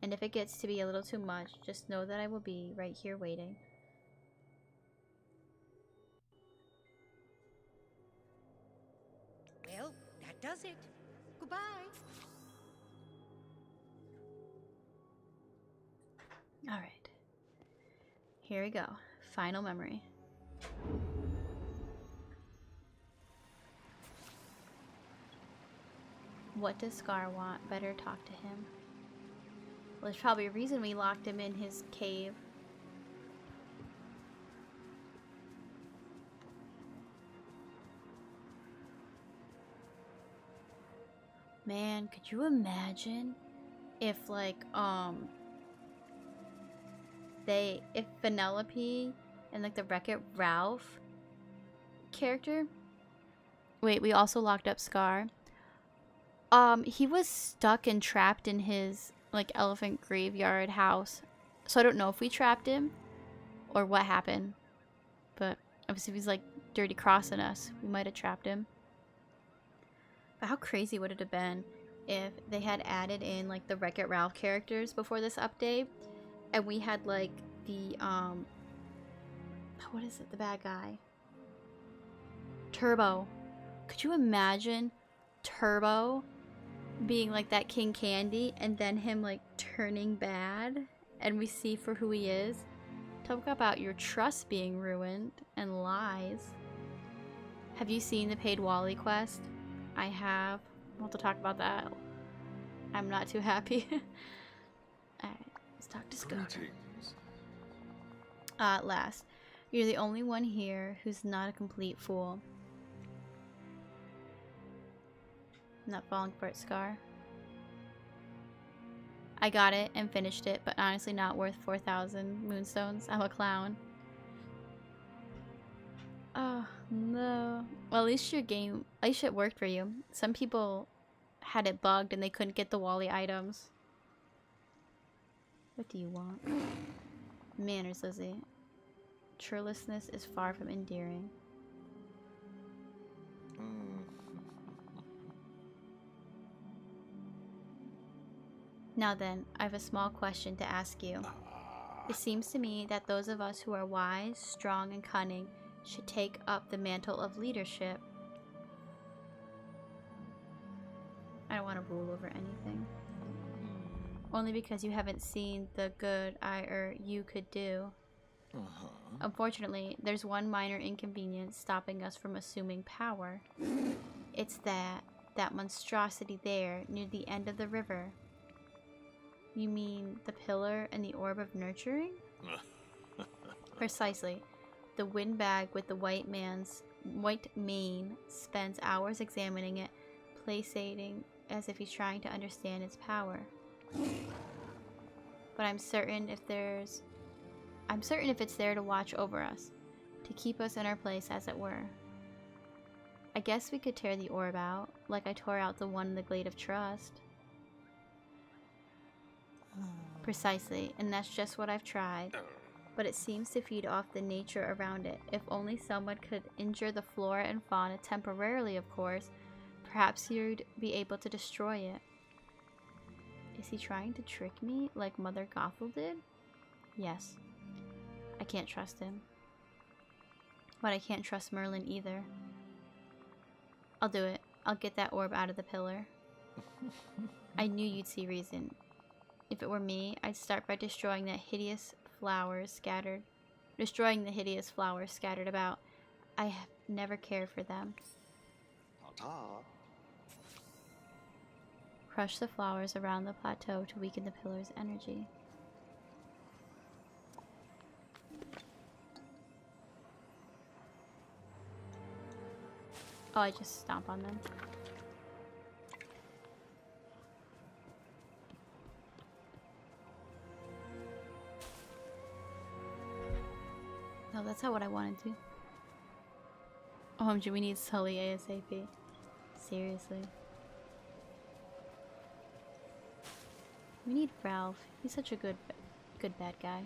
And if it gets to be a little too much, just know that I will be right here waiting. Well, that does it. Goodbye. Alright. Here we go. Final memory. What does Scar want? Better talk to him. Well, there's probably a reason we locked him in his cave. Man, could you imagine if like if Penelope and like the Wreck-It Ralph character. Wait, we also locked up Scar. He was stuck and trapped in his like elephant graveyard house. So I don't know if we trapped him or what happened. But obviously if he's like dirty crossing us, we might have trapped him. But how crazy would it have been if they had added in like the Wreck-It Ralph characters before this update, and we had like the what is it? The bad guy, Turbo. Could you imagine Turbo being like that King Candy and then him like turning bad and we see for who he is? Talk about your trust being ruined and lies. Have you seen the paid Wally quest? I have. We'll have to talk about that. I'm not too happy. Alright, let's talk to Scooter. Last. You're the only one here who's not a complete fool. I'm not falling for it, Scar. I got it and finished it, but honestly not worth 4,000 moonstones. I'm a clown. Oh, no. Well, at least it worked for you. Some people had it bugged and they couldn't get the Wally items. What do you want? Manners, Lizzie. Churlessness is far from endearing. Now then, I have a small question to ask you. It seems to me that those of us who are wise, strong, and cunning should take up the mantle of leadership. I don't want to rule over anything. Only because you haven't seen the good you could do. Unfortunately, there's one minor inconvenience stopping us from assuming power. It's that monstrosity there near the end of the river. You mean the pillar and the orb of nurturing? Precisely. The windbag with the white mane spends hours examining it, placating as if he's trying to understand its power. But I'm certain if it's there to watch over us, to keep us in our place, as it were. I guess we could tear the orb out, like I tore out the one in the Glade of Trust. Precisely, and that's just what I've tried. But it seems to feed off the nature around it. If only someone could injure the flora and fauna temporarily, of course, perhaps you'd be able to destroy it. Is he trying to trick me like Mother Gothel did? Yes. I can't trust him. But I can't trust Merlin either. I'll do it. I'll get that orb out of the pillar. I knew you'd see reason. If it were me, I'd start by destroying the hideous flowers scattered about. I have never cared for them. Crush the flowers around the plateau to weaken the pillar's energy. Oh, I just stomp on them. No, that's not what I wanted to. OMG, we need Sully ASAP. Seriously. We need Ralph. He's such a good bad guy.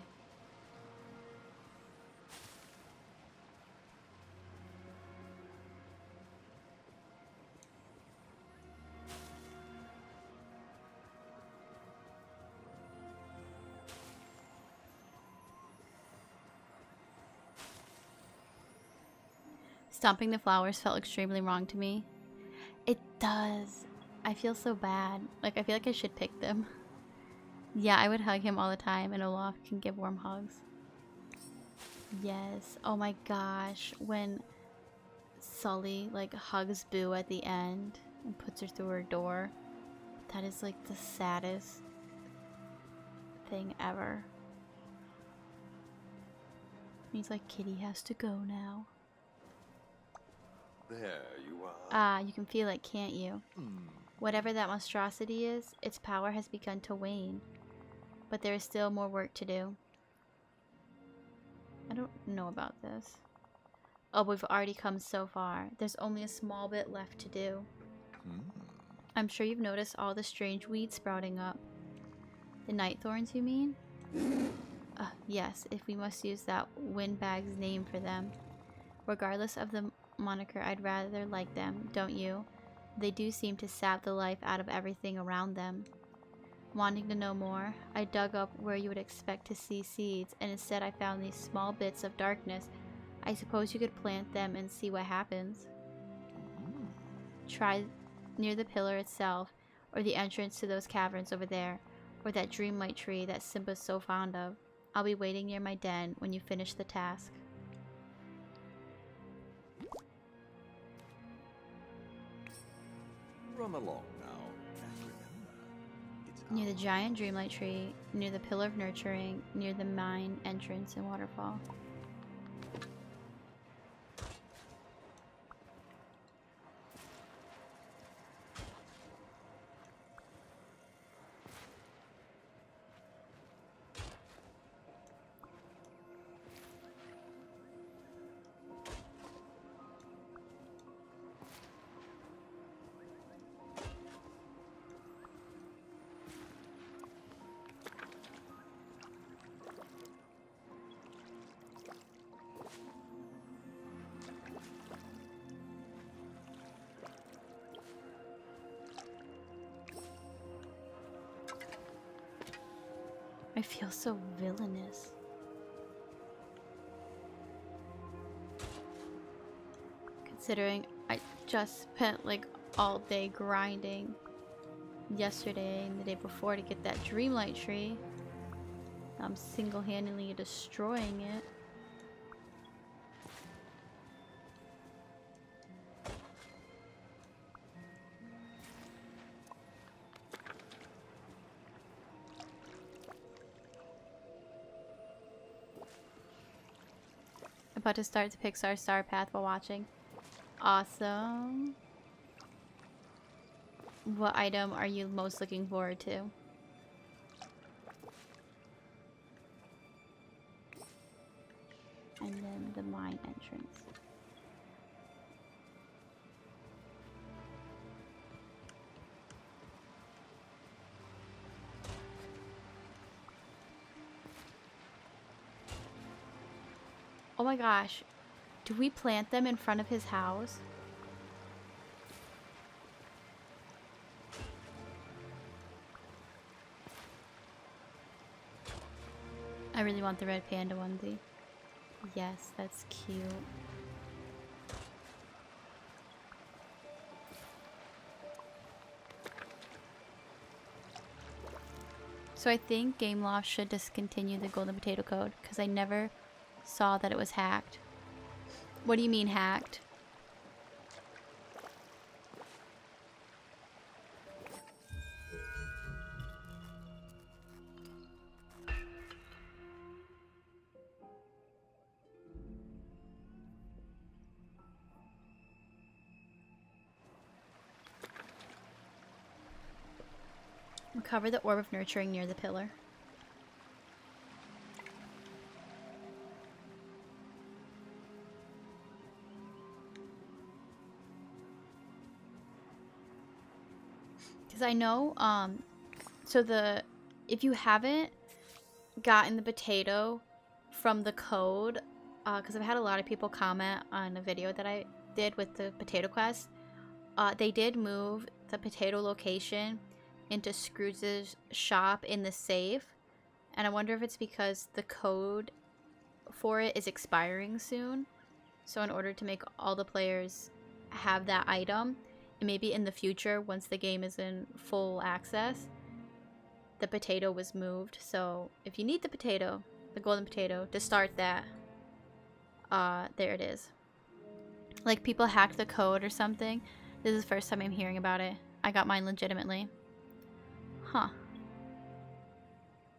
Stomping the flowers felt extremely wrong to me. It does. I feel so bad. Like, I feel like I should pick them. Yeah, I would hug him all the time, and Olaf can give warm hugs. Yes. Oh my gosh. When Sully, like, hugs Boo at the end and puts her through her door, that is, like, the saddest thing ever. He's like, Kitty has to go now. There you are. Ah, you can feel it, can't you? Whatever that monstrosity is, its power has begun to wane. But there is still more work to do. I don't know about this. Oh, we've already come so far. There's only a small bit left to do. I'm sure you've noticed all the strange weeds sprouting up. The night thorns, you mean? Yes, if we must use that windbag's name for them. Regardless of the moniker, I'd rather like them, don't you? They do seem to sap the life out of everything around them. Wanting to know more, I dug up where you would expect to see seeds, and instead I found these small bits of darkness. I suppose you could plant them and see what happens. Try near the pillar itself, or the entrance to those caverns over there, or that dreamlight tree that Simba's so fond of. I'll be waiting near my den when you finish the task. Run along now, and remember, it's Near the our giant dreamlight tree, near the pillar of nurturing, near the mine entrance and waterfall. I feel so villainous. Considering I just spent like all day grinding yesterday and the day before to get that dreamlight tree. I'm single-handedly destroying it. About to start the Pixar Star Path while watching. Awesome. What item are you most looking forward to? And then the mine entrance. Oh my gosh. Do we plant them in front of his house? I really want the red panda onesie. Yes, that's cute. So I think Gameloft should discontinue the golden potato code because I never saw that it was hacked. What do you mean hacked? Recover the orb of nurturing near the pillar. Because I know, so if you haven't gotten the potato from the code, because I've had a lot of people comment on a video that I did with the potato quest, they did move the potato location into Scrooge's shop in the safe, and I wonder if it's because the code for it is expiring soon. So in order to make all the players have that item, and maybe in the future once the game is in full access, the potato was moved. So if you need the potato, the golden potato, to start that, there it is. Like people hacked the code or something. This is the first time I'm hearing about it. I got mine legitimately. Huh.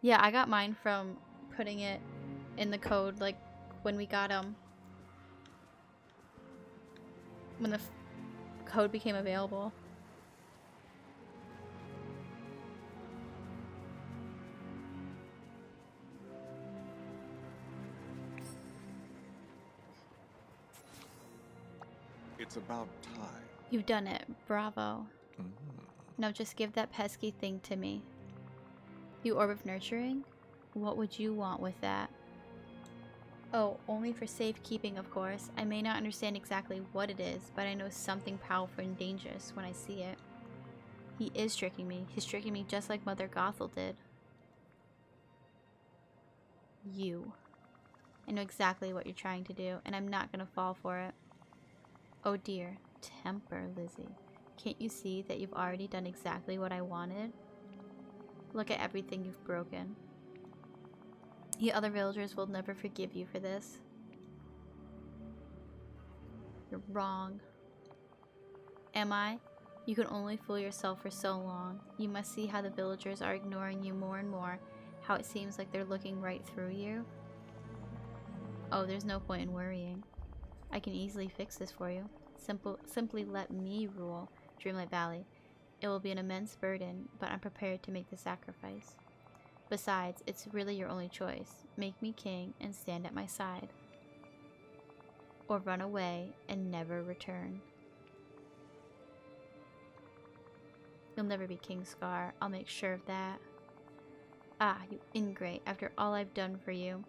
Yeah, I got mine from putting it in the code, like when we got when the code became available. It's about time. You've done it. Bravo. Mm. Now just give that pesky thing to me. The orb of nurturing? What would you want with that? Oh, only for safekeeping, of course. I may not understand exactly what it is, but I know something powerful and dangerous when I see it. He is tricking me. He's tricking me just like Mother Gothel did. You. I know exactly what you're trying to do, and I'm not gonna fall for it. Oh dear. Temper, Lizzie. Can't you see that you've already done exactly what I wanted? Look at everything you've broken. The other villagers will never forgive you for this. You're wrong. Am I? You can only fool yourself for so long. You must see how the villagers are ignoring you more and more. How it seems like they're looking right through you. Oh, there's no point in worrying. I can easily fix this for you. Simply let me rule Dreamlight Valley. It will be an immense burden, but I'm prepared to make the sacrifice. Besides, it's really your only choice. Make me king and stand at my side. Or run away and never return. You'll never be King Scar. I'll make sure of that. Ah, you ingrate, after all I've done for you.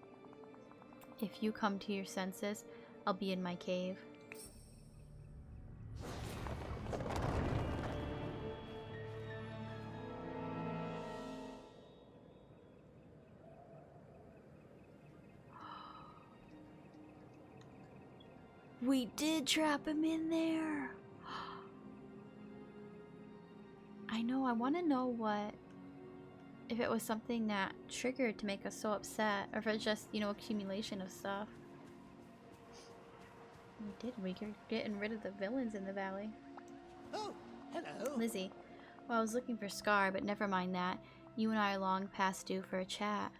If you come to your senses, I'll be in my cave. We did trap him in there. I know, I want to know if it was something that triggered to make us so upset, or if it's just, you know, accumulation of stuff. We're getting rid of the villains in the valley. Oh, hello. Lizzie, well, I was looking for Scar, but never mind that. You and I are long past due for a chat.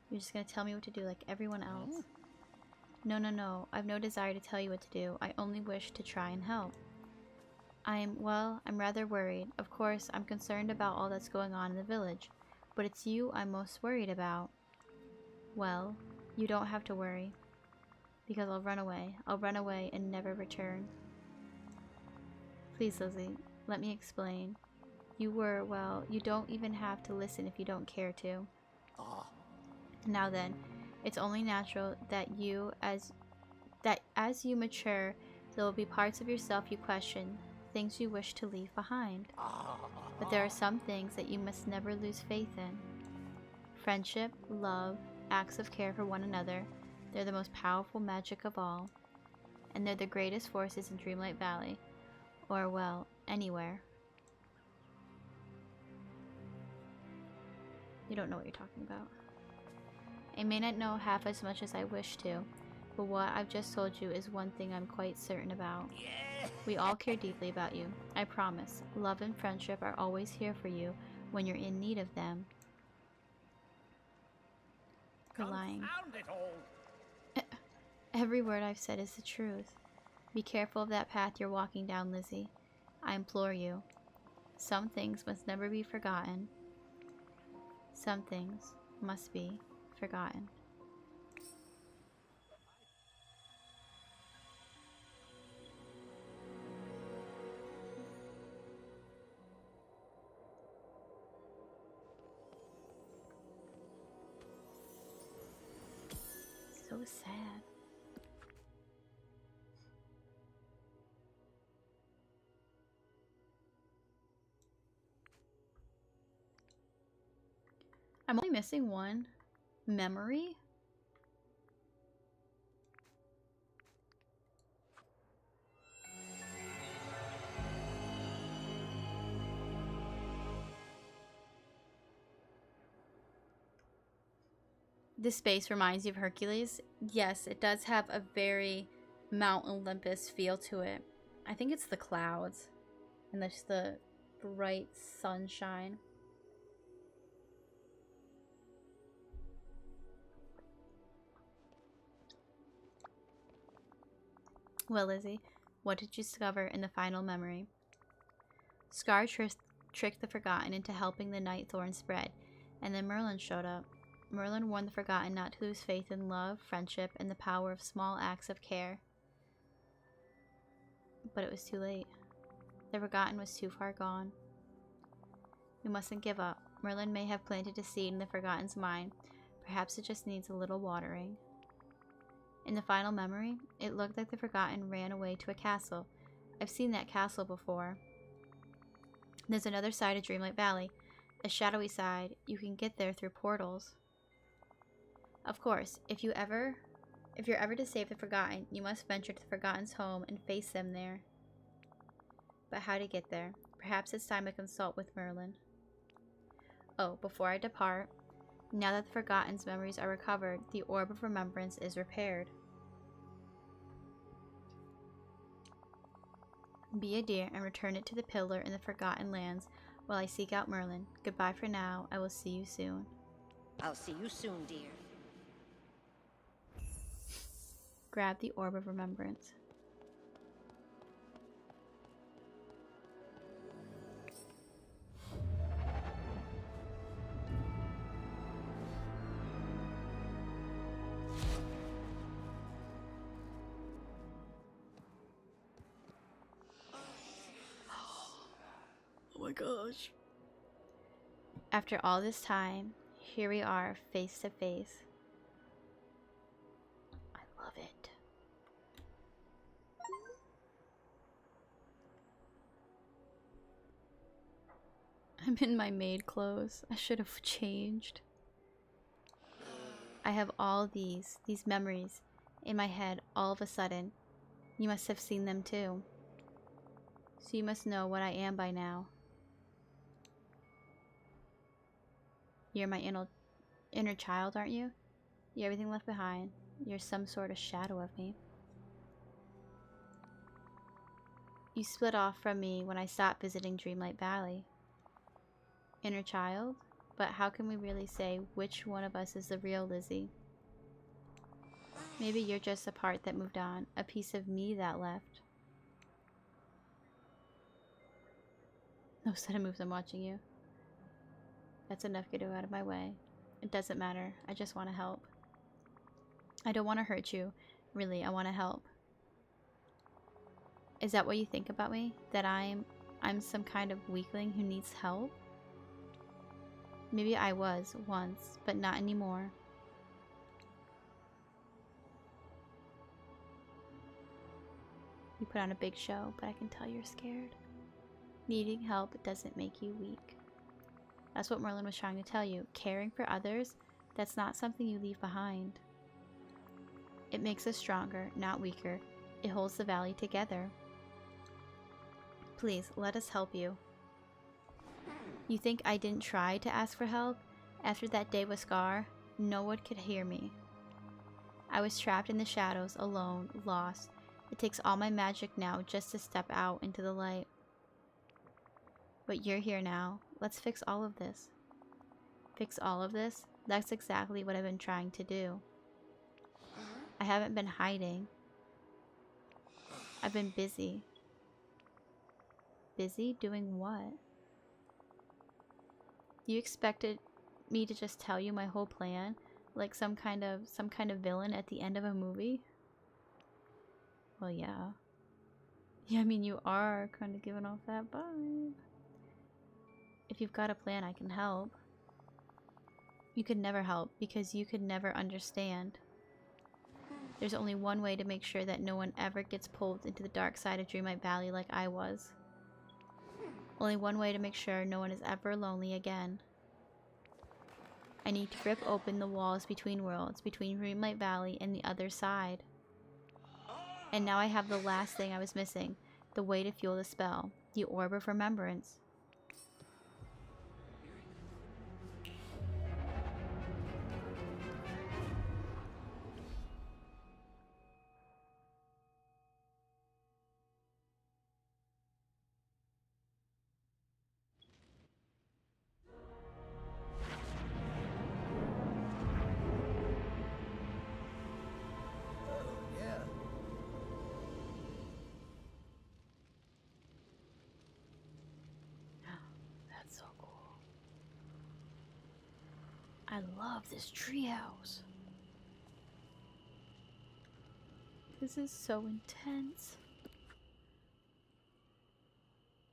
You're just gonna tell me what to do like everyone else. No. I've no desire to tell you what to do. I only wish to try and help. I'm rather worried. Of course, I'm concerned about all that's going on in the village. But it's you I'm most worried about. Well, you don't have to worry. Because I'll run away. I'll run away and never return. Please, Lizzie, let me explain. You don't even have to listen if you don't care to. Now then, it's only natural that as you mature, there will be parts of yourself you question, things you wish to leave behind. But there are some things that you must never lose faith in. Friendship, love, acts of care for one another, they're the most powerful magic of all. And they're the greatest forces in Dreamlight Valley. Or, well, anywhere. You don't know what you're talking about. I may not know half as much as I wish to, but what I've just told you is one thing I'm quite certain about. We all care deeply about you. I promise. Love and friendship are always here for you when you're in need of them. You're lying. Every word I've said is the truth. Be careful of that path you're walking down, Lizzie. I implore you. Some things must never be forgotten. Some things must be forgotten. So sad. I'm only missing one memory. This space reminds you of Hercules. Yes, it does have a very Mount Olympus feel to it. I think it's the clouds and just the bright sunshine. Well, Lizzie, what did you discover in the final memory? Scar tricked the Forgotten into helping the night Thorns spread, and then Merlin showed up. Merlin warned the Forgotten not to lose faith in love, friendship, and the power of small acts of care. But it was too late. The Forgotten was too far gone. We mustn't give up. Merlin may have planted a seed in the Forgotten's mind. Perhaps it just needs a little watering. In the final memory, it looked like the Forgotten ran away to a castle. I've seen that castle before. There's another side of Dreamlight Valley, a shadowy side. You can get there through portals. Of course, if you're ever to save the Forgotten, you must venture to the Forgotten's home and face them there. But how to get there? Perhaps it's time to consult with Merlin. Oh, before I depart, now that the Forgotten's memories are recovered, the Orb of Remembrance is repaired. Be a dear and return it to the pillar in the Forgotten Lands while I seek out Merlin. Goodbye for now. I will see you soon. I'll see you soon, dear. Grab the Orb of Remembrance. Oh my gosh. After all this time, here we are face to face. I love it. I'm in my maid clothes. I should have changed. I have all these memories in my head all of a sudden. You must have seen them too. So you must know what I am by now. You're my inner child, aren't you? You're everything left behind. You're some sort of shadow of me. You split off from me when I stopped visiting Dreamlight Valley. Inner child? But how can we really say which one of us is the real Lizzie? Maybe you're just a part that moved on, a piece of me that left. No sudden moves, I'm watching you. That's enough, get out of my way. It doesn't matter, I just want to help. I don't want to hurt you, really, I want to help. Is that what you think about me? That I'm some kind of weakling who needs help? Maybe I was once, but not anymore. You put on a big show, but I can tell you're scared. Needing help doesn't make you weak. That's what Merlin was trying to tell you. Caring for others, that's not something you leave behind. It makes us stronger, not weaker. It holds the valley together. Please, let us help you. You think I didn't try to ask for help? After that day with Scar, no one could hear me. I was trapped in the shadows, alone, lost. It takes all my magic now just to step out into the light. But you're here now. Let's fix all of this. Fix all of this? That's exactly what I've been trying to do. I haven't been hiding. I've been busy. Busy? Doing what? You expected me to just tell you my whole plan? Like some kind of villain at the end of a movie? Well, yeah. Yeah, I mean, you are kind of giving off that vibe. If you've got a plan, I can help. You could never help because you could never understand. There's only one way to make sure that no one ever gets pulled into the dark side of Dreamlight Valley like I was. Only one way to make sure no one is ever lonely again. I need to rip open the walls between worlds, between Dreamlight Valley and the other side. And now I have the last thing I was missing, the way to fuel the spell, the Orb of Remembrance. Yeah. That's so cool. I love this treehouse. This is so intense.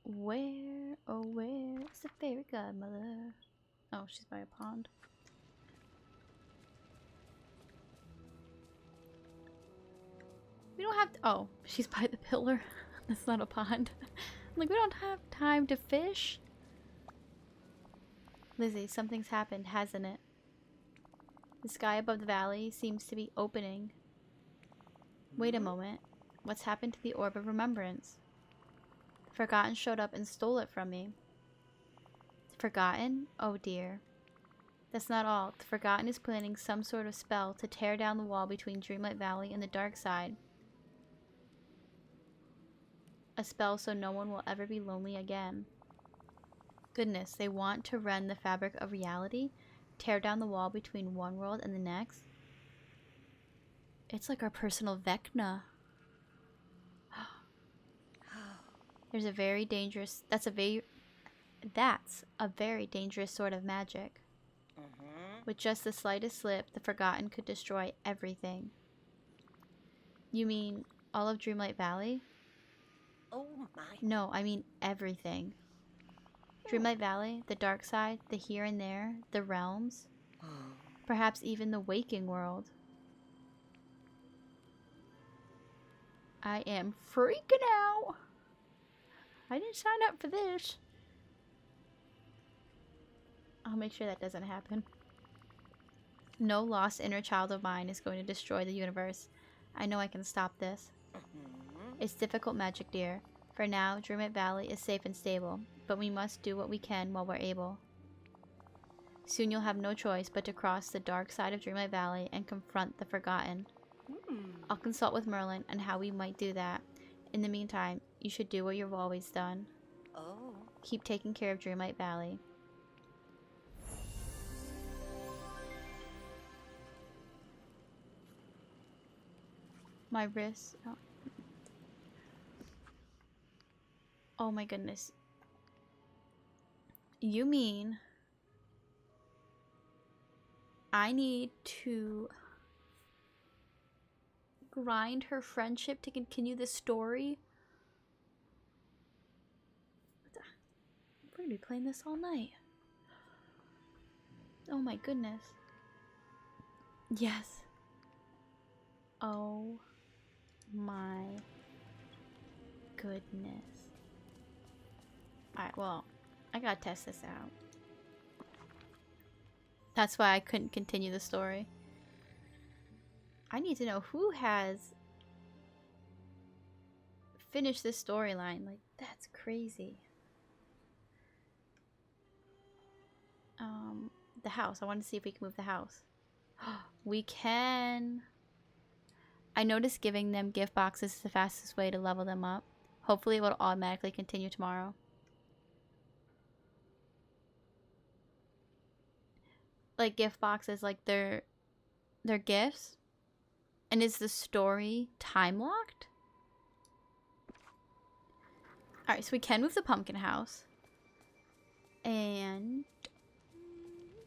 Where, oh where is the fairy godmother? Oh, she's by a pond. We don't have to, oh, she's by the pillar. That's not a pond. Like, we don't have time to fish. Lizzie, something's happened, hasn't it? The sky above the valley seems to be opening. Wait a moment. What's happened to the Orb of Remembrance? The Forgotten showed up and stole it from me. The Forgotten? Oh dear. That's not all. The Forgotten is planning some sort of spell to tear down the wall between Dreamlight Valley and the dark side. A spell so no one will ever be lonely again. Goodness, they want to rend the fabric of reality? Tear down the wall between one world and the next? It's like our personal Vecna. There's a very dangerous... That's a very dangerous sort of magic. With just the slightest slip, the Forgotten could destroy everything. You mean all of Dreamlight Valley? Oh my. No, I mean everything. Dreamlight Valley, the dark side, the here and there, the realms. Perhaps even the waking world. I am freaking out. I didn't sign up for this. I'll make sure that doesn't happen. No lost inner child of mine is going to destroy the universe. I know I can stop this. It's difficult magic, dear. For now, Dreamlight Valley is safe and stable, but we must do what we can while we're able. Soon you'll have no choice but to cross the dark side of Dreamlight Valley and confront the Forgotten. I'll consult with Merlin on how we might do that. In the meantime, you should do what you've always done. Oh. Keep taking care of Dreamlight Valley. My wrist. Oh. Oh my goodness. You mean I need to grind her friendship to continue the story? We're gonna be playing this all night. Oh my goodness. Yes. Oh my goodness. Alright, well, I gotta test this out. That's why I couldn't continue the story. I need to know who has finished this storyline. Like, that's crazy. The house. I want to see if we can move the house. We can. I noticed giving them gift boxes is the fastest way to level them up. Hopefully it will automatically continue tomorrow. Like gift boxes, like they're gifts. And is the story time locked? Alright, so we can move the pumpkin house.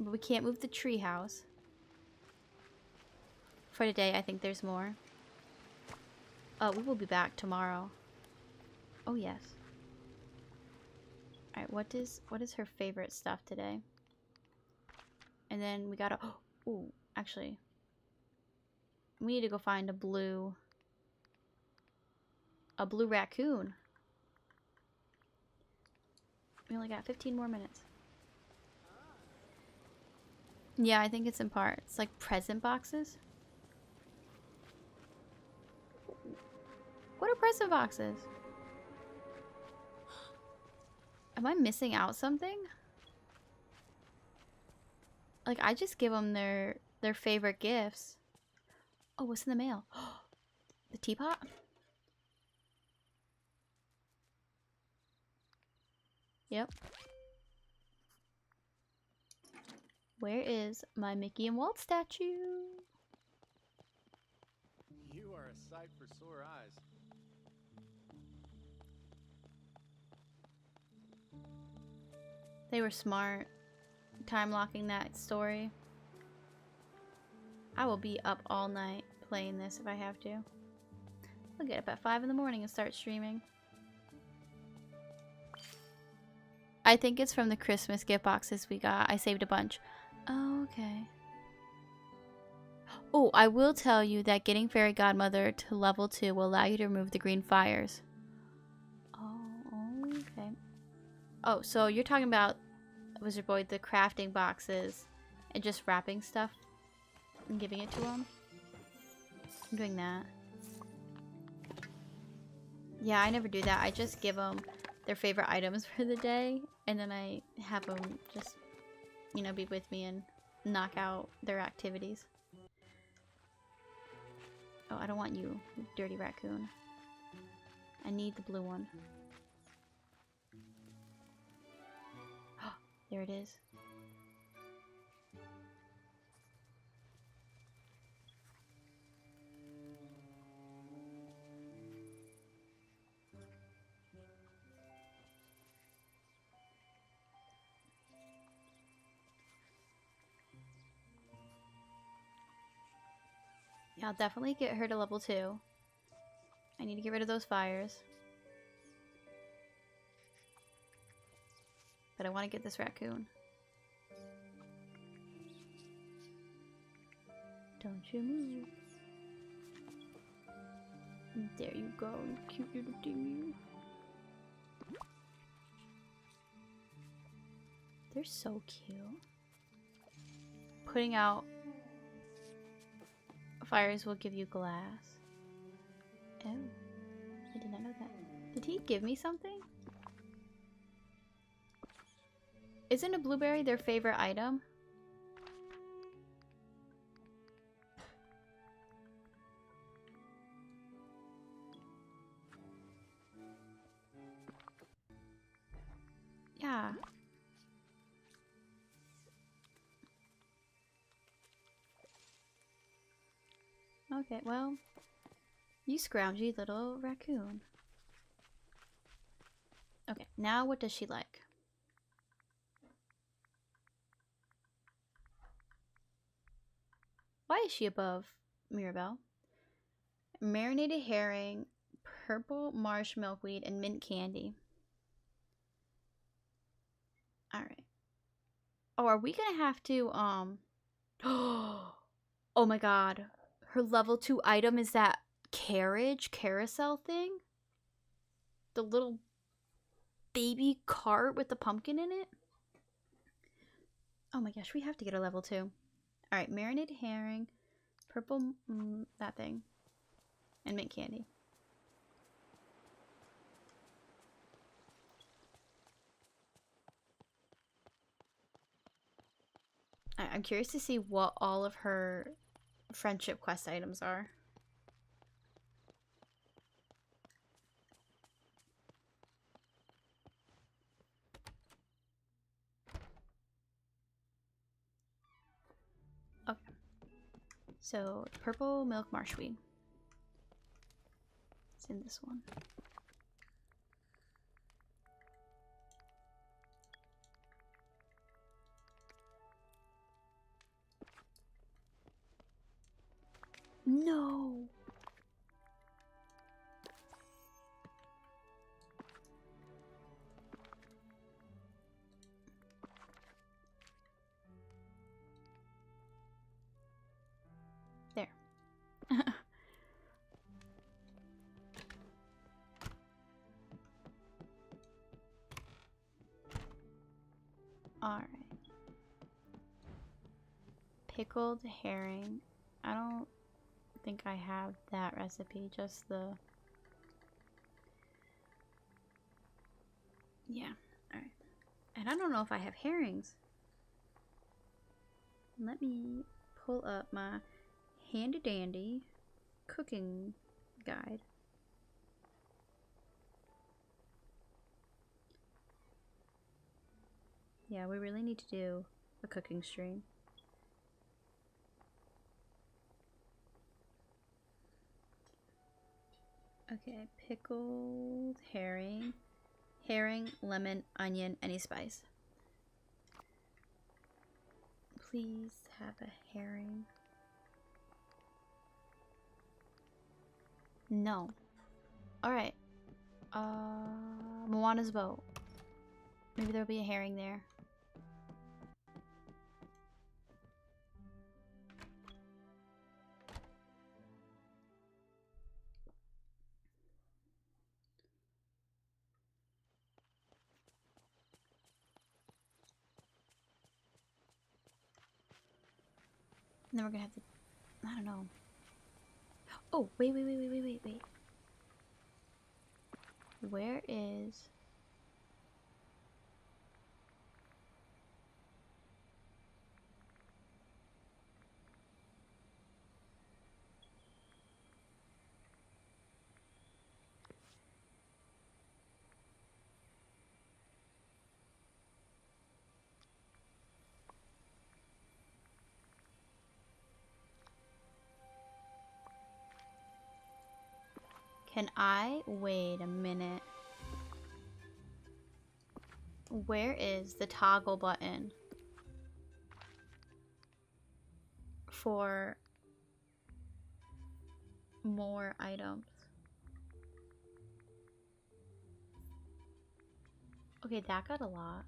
But we can't move the tree house. For today, I think there's more. We will be back tomorrow. Oh, yes. Alright, what is her favorite stuff today? And then we gotta... Oh, actually. We need to go find a blue raccoon. We only got 15 more minutes. Yeah, I think it's in parts. Like present boxes. What are present boxes? Am I missing out something? Like, I just give them their favorite gifts. Oh, what's in the mail? The teapot? Yep. Where is my Mickey and Walt statue? You are a sight for sore eyes. They were smart. Time locking that story. I will be up all night playing this if I have to. I'll get up at 5 in the morning and start streaming. I think it's from the Christmas gift boxes we got. I saved a bunch. Oh, okay. Oh, I will tell you that getting Fairy Godmother to level 2 will allow you to remove the green fires. Oh, okay. Oh, so you're talking about, Wizard Boy, the crafting boxes and just wrapping stuff and giving it to them? I'm doing that. Yeah, I never do that. I just give them their favorite items for the day, and then I have them just, you know, be with me and knock out their activities. Oh, I don't want you, you dirty raccoon. I need the blue one. There it is. Yeah, I'll definitely get her to level 2. I need to get rid of those fires. But I want to get this raccoon. Don't you move. There you go, you cute little thing. They're so cute. Putting out fires will give you glass. Oh, I did not know that. Did he give me something? Isn't a blueberry their favorite item? Yeah. Okay, well, you scroungy little raccoon. Okay, now what does she like? Why is she above Mirabelle? Marinated herring, purple marsh milkweed, and mint candy. Alright. Oh, are we gonna have to, oh my god. Her level 2 item is that carousel thing? The little baby cart with the pumpkin in it? Oh my gosh, we have to get a level 2. Alright, marinated herring, purple, that thing, and mint candy. I'm curious to see what all of her friendship quest items are. Okay. So, purple milk marshweed. It's in this one. No! There. pickled herring. I don't think I have that recipe, just the... Yeah, alright. And I don't know if I have herrings. Let me pull up my handy dandy cooking guide. Yeah, we really need to do a cooking stream. Okay, pickled herring. Herring, lemon, onion, any spice. Please have a herring. No. Alright. Moana's boat. Maybe there'll be a herring there. And then we're gonna have to, I don't know. Oh, wait. Where is... Can I wait a minute? Where is the toggle button for more items? Okay, that got a lot.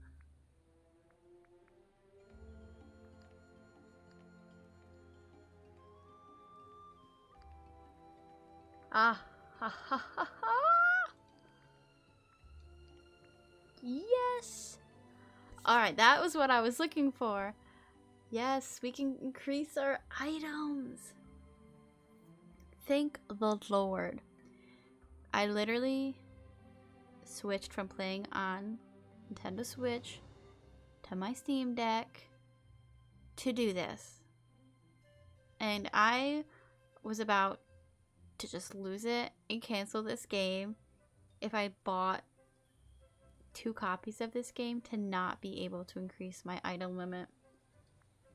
Ah, ha ha ha ha! Yes! Alright, that was what I was looking for. Yes, we can increase our items. Thank the Lord. I literally switched from playing on Nintendo Switch to my Steam Deck to do this. And I was about to just lose it and cancel this game if I bought 2 copies of this game to not be able to increase my item limit.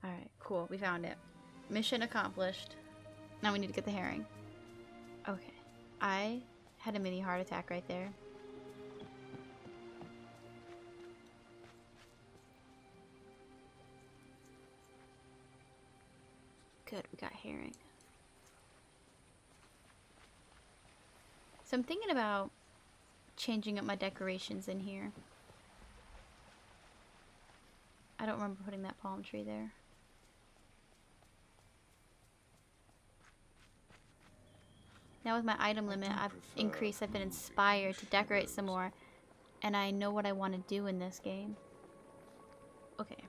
Alright, cool. We found it. Mission accomplished. Now we need to get the herring. Okay. I had a mini heart attack right there. Good, we got herring. So I'm thinking about changing up my decorations in here. I don't remember putting that palm tree there. Now with my item limit, I've increased, I've been inspired to decorate some more. And I know what I want to do in this game. Okay.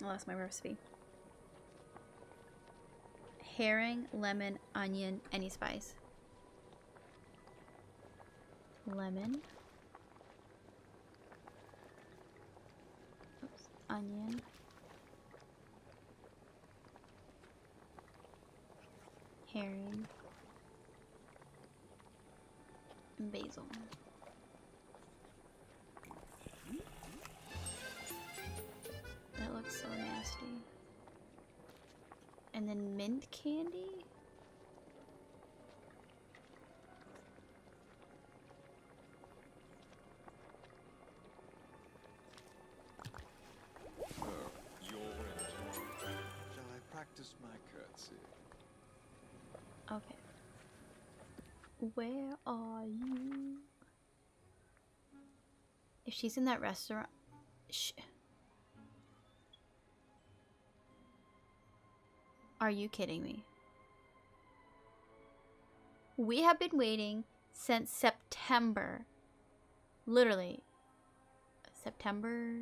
I lost my recipe. Herring, lemon, onion, any spice. Lemon. Oops. Onion. Herring. And basil. That looks so nasty. And then mint candy? Shall I practice my curtsy? Okay. Where are you? If she's in that restaurant... Are you kidding me? We have been waiting since September. Literally. September...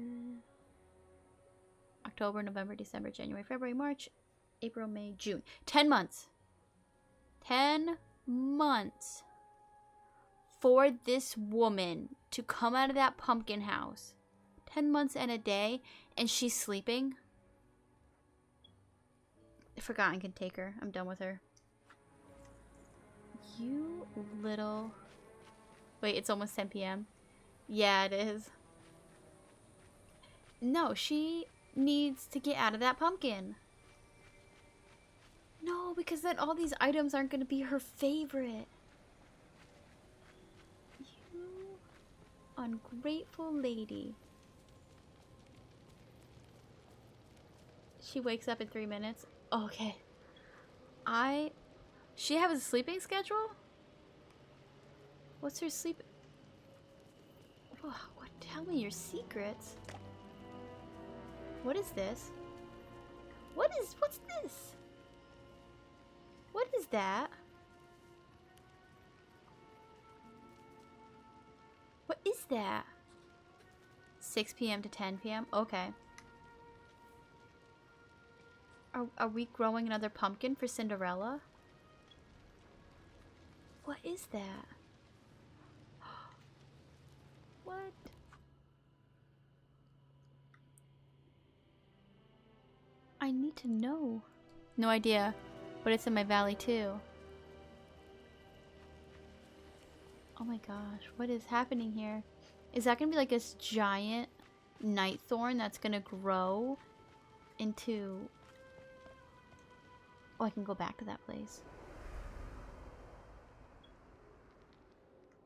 October, November, December, January, February, March, April, May, June. 10 months. 10 months for this woman to come out of that pumpkin house. 10 months and a day, and she's sleeping. Forgotten can take her. I'm done with her. You little... Wait, it's almost 10 p.m. Yeah, it is. No, she needs to get out of that pumpkin. No, because then all these items aren't going to be her favorite. You ungrateful lady. She wakes up in 3 minutes. Okay. She has a sleeping schedule? What's her sleep? Whoa, what? Tell me your secrets. What is this? What's this? What is that? What is that? 6 p.m. to 10 p.m.? Okay. Are we growing another pumpkin for Cinderella? What is that? What? I need to know. No idea, but it's in my valley too. Oh my gosh, what is happening here? Is that gonna be like this giant night thorn that's gonna grow into... Oh, I can go back to that place.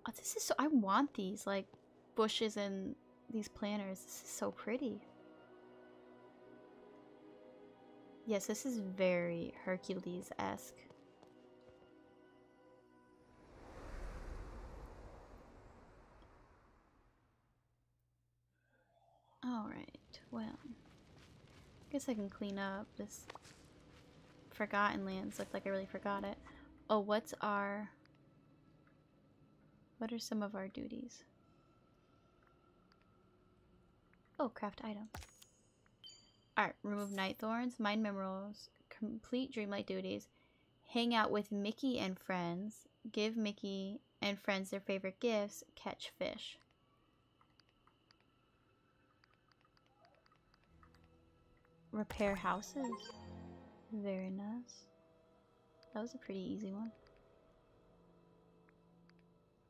Oh, this is so... I want these, like, bushes and these planters. This is so pretty. Yes, this is very Hercules-esque. Alright, well. Guess I can clean up this Forgotten Lands. Looks like I really forgot it. Oh, what are some of our duties? Oh, craft item. Alright, remove night thorns, mine minerals, complete dreamlight duties, hang out with Mickey and friends, give Mickey and friends their favorite gifts, catch fish. Repair houses. Very nice. That was a pretty easy one.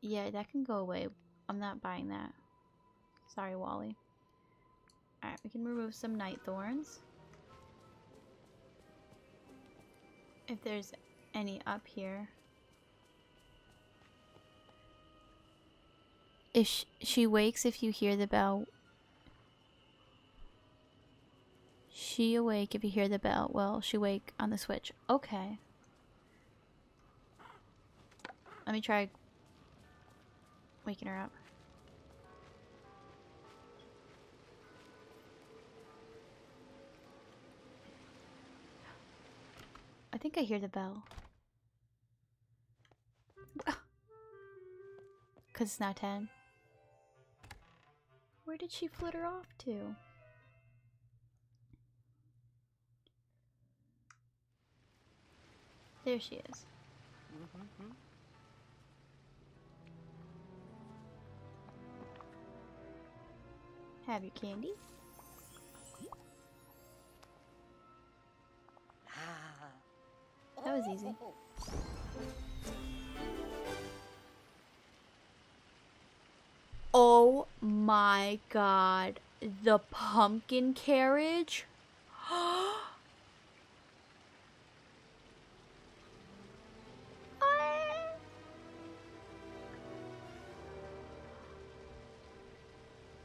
Yeah, that can go away. I'm not buying that. Sorry, Wally. Alright, we can remove some night thorns. If there's any up here. If she wakes if you hear the bell. She awake if you hear the bell. Well, she wake on the switch. Okay. Let me try waking her up. I think I hear the bell. Because it's not 10. Where did she flitter off to? There she is. Have your candy. That was easy. Oh my god. The pumpkin carriage?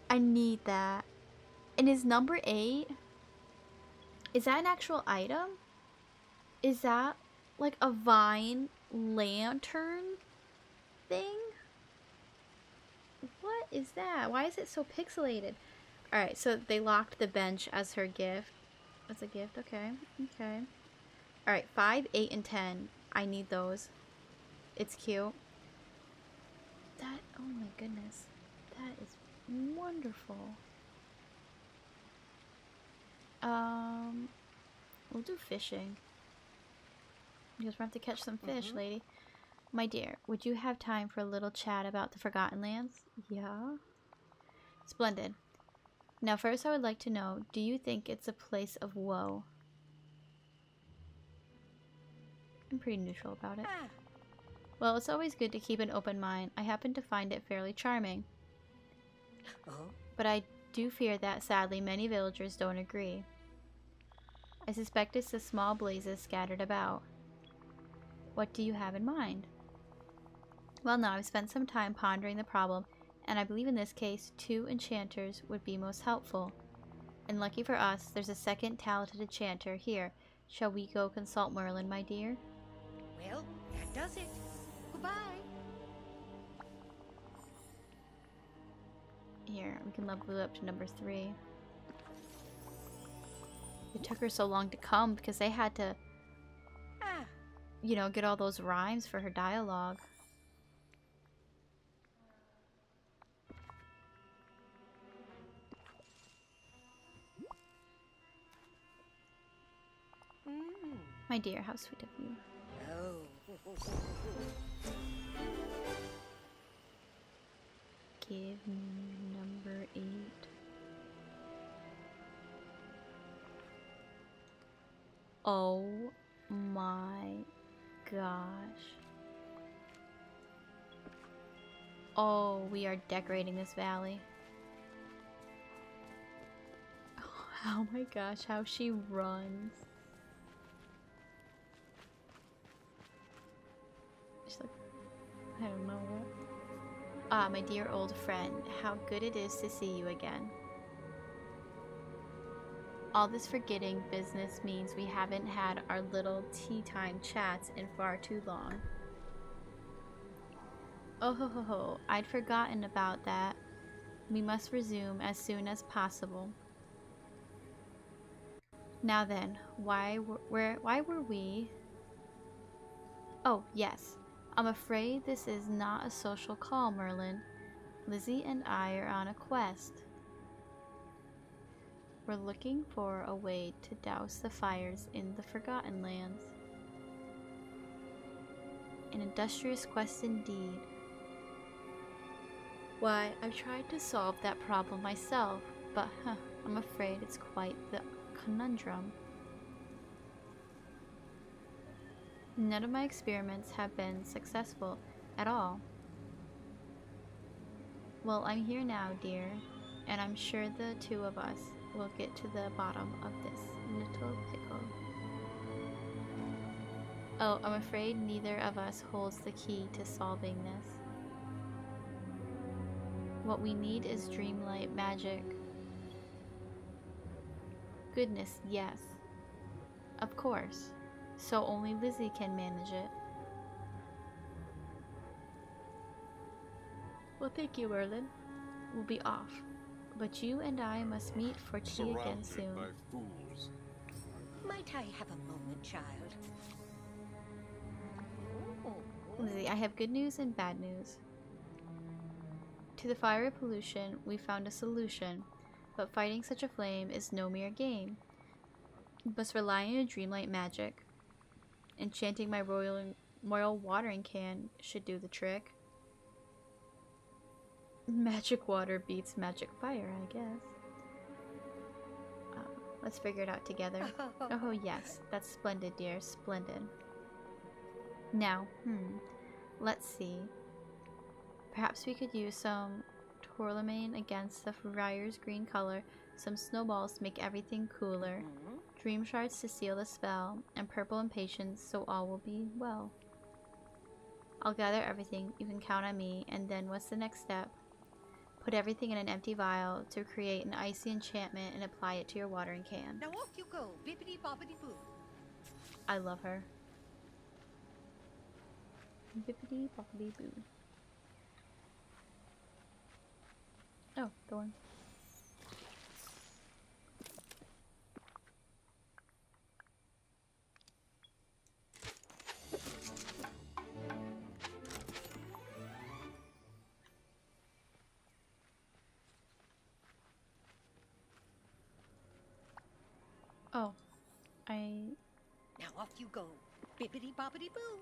I need that. And is number 8? Is that an actual item? Is that like a vine lantern thing? What is that? Why is it so pixelated? Alright, so they locked the bench as her gift. As a gift, okay. Okay. Alright, 5, 8, and 10. I need those. It's cute. That, oh my goodness. That is wonderful. We'll do fishing. Because we're going to have to catch some fish, lady. My dear, would you have time for a little chat about the Forgotten Lands? Yeah. Splendid. Now first I would like to know, do you think it's a place of woe? I'm pretty neutral about it. Well, it's always good to keep an open mind. I happen to find it fairly charming. But I do fear that, sadly, many villagers don't agree. I suspect it's the small blazes scattered about. What do you have in mind? Well, now, I've spent some time pondering the problem, and I believe in this case, 2 enchanters would be most helpful. And lucky for us, there's a second talented enchanter here. Shall we go consult Merlin, my dear? Well, that does it. Goodbye. Here, we can level it up to number 3. It took her so long to come because they had to, you know, get all those rhymes for her dialogue. My dear, how sweet of you. Give me number 8. Oh my gosh. Oh, we are decorating this valley. Oh my gosh, how she runs. She's like, I don't know what. Ah, my dear old friend, how good it is to see you again. All this forgetting business means we haven't had our little tea time chats in far too long. Oh ho ho ho, I'd forgotten about that. We must resume as soon as possible. Now then, why were we? Oh, yes. I'm afraid this is not a social call, Merlin. Lizzie and I are on a quest. We're looking for a way to douse the fires in the Forgotten Lands. An industrious quest indeed. Why, I've tried to solve that problem myself, but I'm afraid it's quite the conundrum. None of my experiments have been successful at all. Well, I'm here now, dear, and I'm sure the 2 of us will get to the bottom of this little pickle. Oh, I'm afraid neither of us holds the key to solving this. What we need is dreamlight magic. Goodness, yes. Of course. So only Lizzie can manage it. Well, thank you, Merlin. We'll be off. But you and I must meet for tea again soon. By fools. Might I have a moment, child? Lizzie, I have good news and bad news. To the fire pollution, we found a solution, but fighting such a flame is no mere game. You must rely on your dreamlight magic. Enchanting my royal watering can should do the trick. Magic water beats magic fire, I guess. Let's figure it out together. Oh yes, that's splendid, dear, splendid. Now, let's see. Perhaps we could use some tourmaline against the friar's green color, some snowballs to make everything cooler, dream shards to seal the spell, and purple impatience so all will be well. I'll gather everything, you can count on me, and then what's the next step? Put everything in an empty vial to create an icy enchantment and apply it to your watering can. Now off you go, bippity boppity boo. I love her. Bippity boppity boo. Oh, Thorns. Now off you go. Bibbidi bobbidi boo.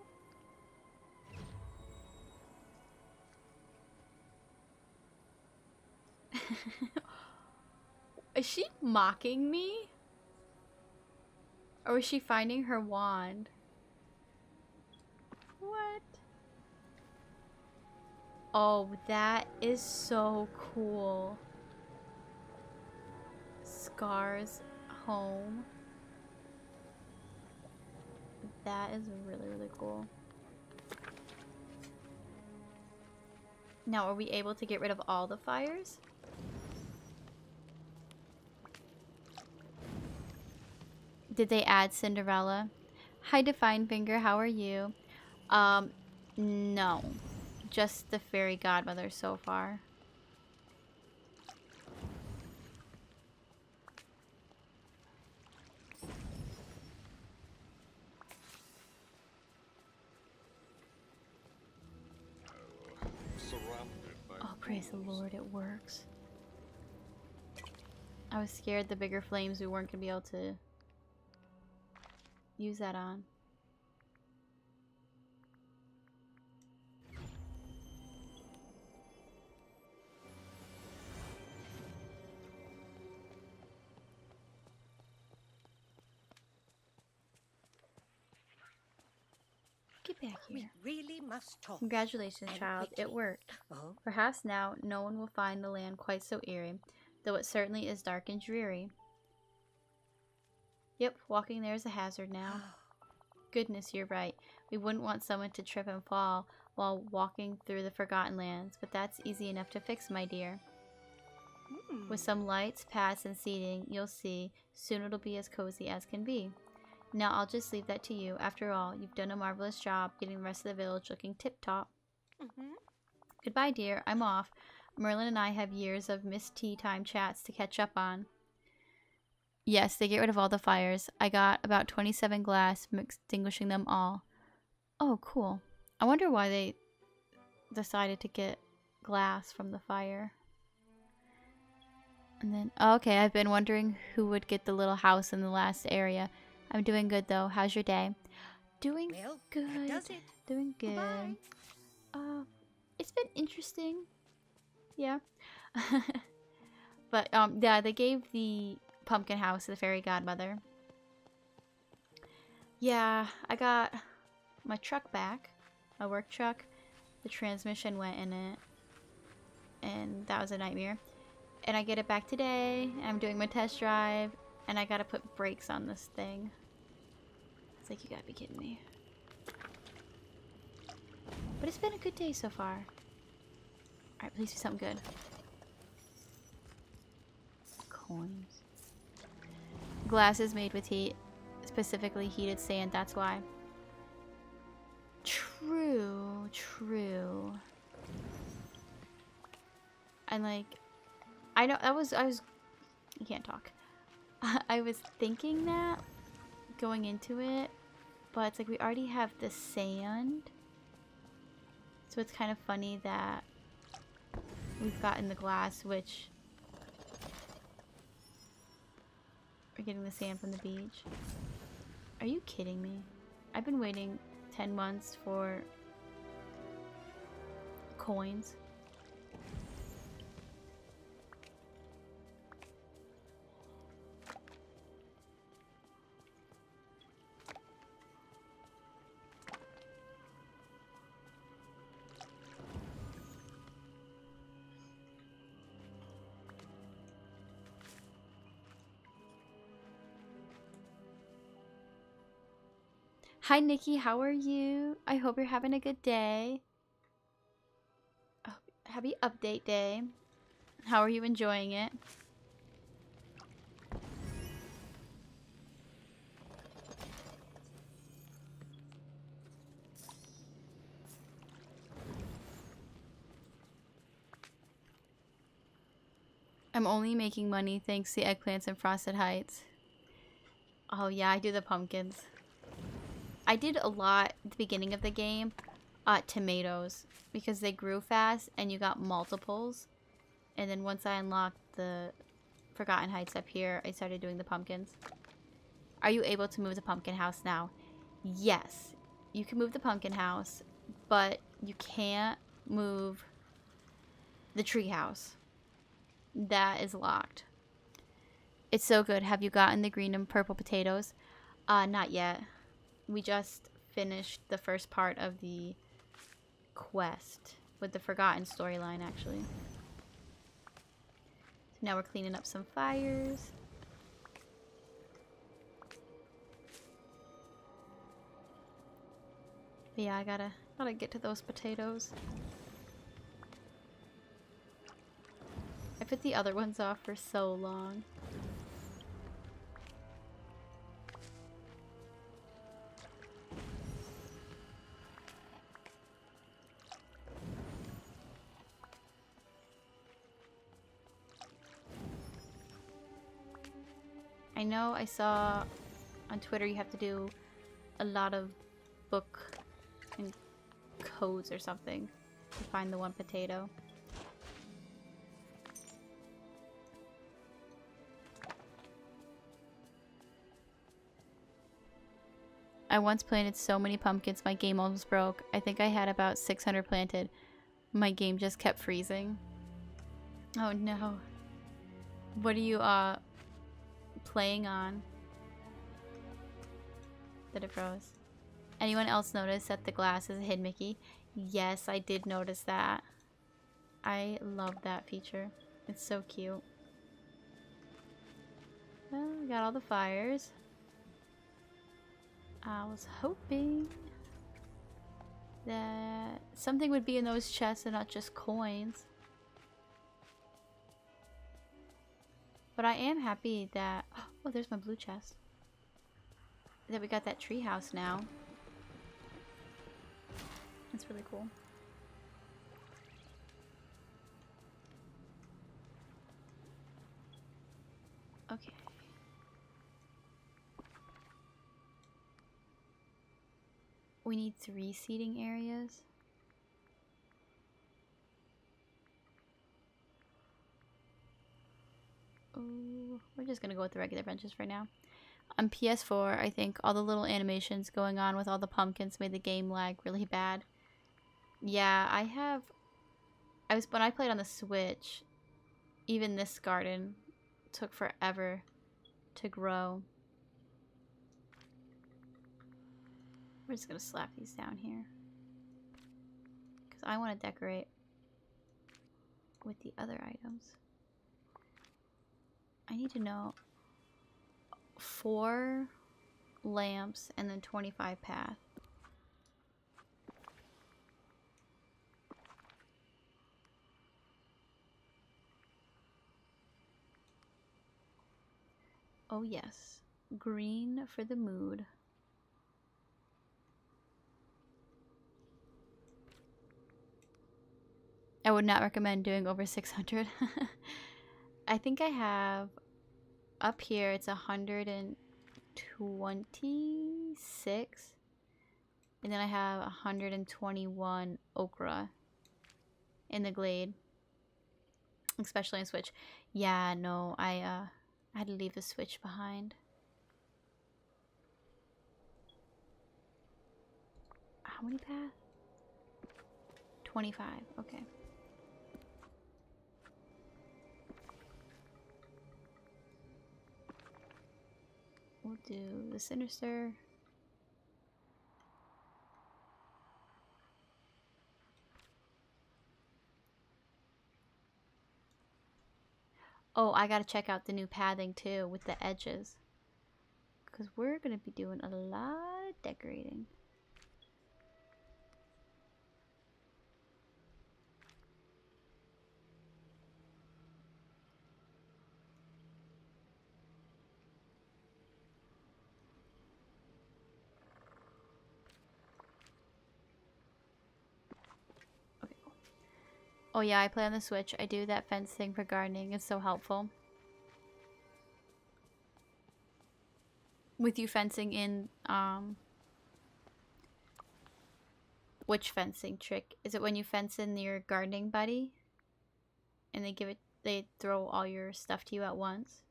Is she mocking me? Or is she finding her wand? What? Oh, that is so cool. Scar's home. That is really, really cool. Now, are we able to get rid of all the fires? Did they add Cinderella? Hi, Define Finger, how are you? No. Just the fairy godmother so far. Oh, praise the Lord, it works. I was scared the bigger flames we weren't gonna be able to use that on. Get back here. We really must talk. Congratulations, And child. quickly. It worked. Oh, Perhaps now no one will find the land quite so eerie, though it certainly is dark and dreary. Yep, walking there is a hazard now. Goodness, you're right. We wouldn't want someone to trip and fall while walking through the Forgotten Lands, but that's easy enough to fix, my dear. With some lights, paths, and seating, you'll see, soon it'll be as cozy as can be. Now I'll just leave that to you. After all, you've done a marvelous job getting the rest of the village looking tip-top. Goodbye, dear. I'm off. Merlin and I have years of missed tea time chats to catch up on. Yes, they get rid of all the fires. I got about 27 glass, extinguishing them all. Oh, cool. I wonder why they decided to get glass from the fire. And then, oh, okay, I've been wondering who would get the little house in the last area. I'm doing good, though. How's your day? Doing well, good. that does it. Doing good. Bye-bye. It's been interesting. Yeah. But, yeah, they gave the pumpkin house to the fairy godmother. Yeah, I got my truck back. My work truck. The transmission went in it. And that was a nightmare. And I get it back today. I'm doing my test drive. And I gotta put brakes on this thing. It's like, you gotta be kidding me. But it's been a good day so far. Alright, please do something good. Coins. Glass is made with heat. Specifically heated sand, that's why. True, true. And like, I know, I was, you can't talk. I was thinking that going into it, but it's like we already have the sand. So it's kind of funny that we've gotten the glass, which we're getting the sand from the beach. Are you kidding me? I've been waiting 10 months for coins. Hi, Nikki. How are you? I hope you're having a good day. Oh, happy update day. How are you enjoying it? I'm only making money thanks to eggplants and frosted heights. Oh yeah, I do the pumpkins. I did a lot at the beginning of the game, tomatoes, because they grew fast and you got multiples. And then once I unlocked the Forgotten Heights up here, I started doing the pumpkins. Are you able to move the pumpkin house now? Yes. You can move the pumpkin house, but you can't move the tree house. That is locked. It's so good. Have you gotten the green and purple potatoes? Not yet. We just finished the first part of the quest with the Forgotten storyline, actually. So now we're cleaning up some fires. But yeah, I gotta get to those potatoes. I put the other ones off for so long. I know I saw on Twitter you have to do a lot of book and codes or something to find the one potato. I once planted so many pumpkins my game almost broke. I think I had about 600 planted. My game just kept freezing. Oh no. What are you playing on that it froze? Anyone else notice that the glass is a hidden Mickey? Yes, I did notice that. I love that feature. It's so cute. Well, we got all the fires. I was hoping that something would be in those chests and not just coins. But I am happy that... Oh, there's my blue chest. That we got that tree house now. That's really cool. Okay. We need 3 seating areas. Oh, we're just gonna go with the regular benches for now. On PS4, I think all the little animations going on with all the pumpkins made the game lag really bad. Yeah, when I played on the Switch, even this garden took forever to grow. We're just gonna slap these down here because I want to decorate with the other items. I need to know 4 lamps and then 25 path. Oh yes, green for the mood. I would not recommend doing over 600. I think I have up here it's 126 and then I have 121 okra in the glade, especially on Switch. Yeah, no, I had to leave the Switch behind. How many paths? 25, okay. We'll do the Sinister. Oh, I gotta check out the new pathing too with the edges. Because we're gonna be doing a lot of decorating. Oh yeah, I play on the Switch. I do that fence thing for gardening. It's so helpful. With you fencing in, which fencing trick? Is it when you fence in your gardening buddy? And they throw all your stuff to you at once?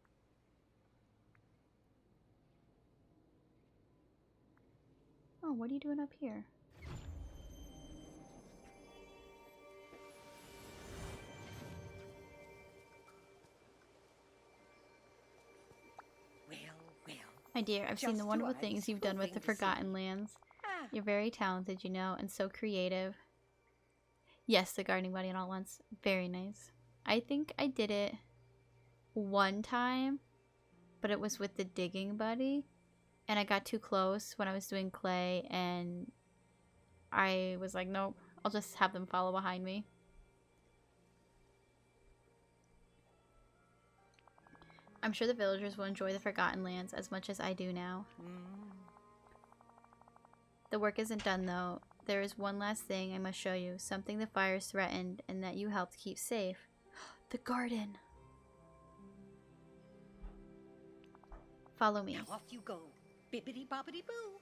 Oh, what are you doing up here? Well, well. My dear, I've seen Just the two wonderful eyes, things you've done with the hoping to see. Forgotten Lands. Ah, You're very talented, you know, and so creative. Yes, the gardening buddy and all once. Very nice. I think I did it one time, but it was with the digging buddy. And I got too close when I was doing clay, and I was like, nope, I'll just have them follow behind me. I'm sure the villagers will enjoy the Forgotten Lands as much as I do now. The work isn't done though. There is one last thing I must show you. Something the fires threatened and that you helped keep safe. The garden! Follow me. now off you go. Bibbidi bobbidi boo.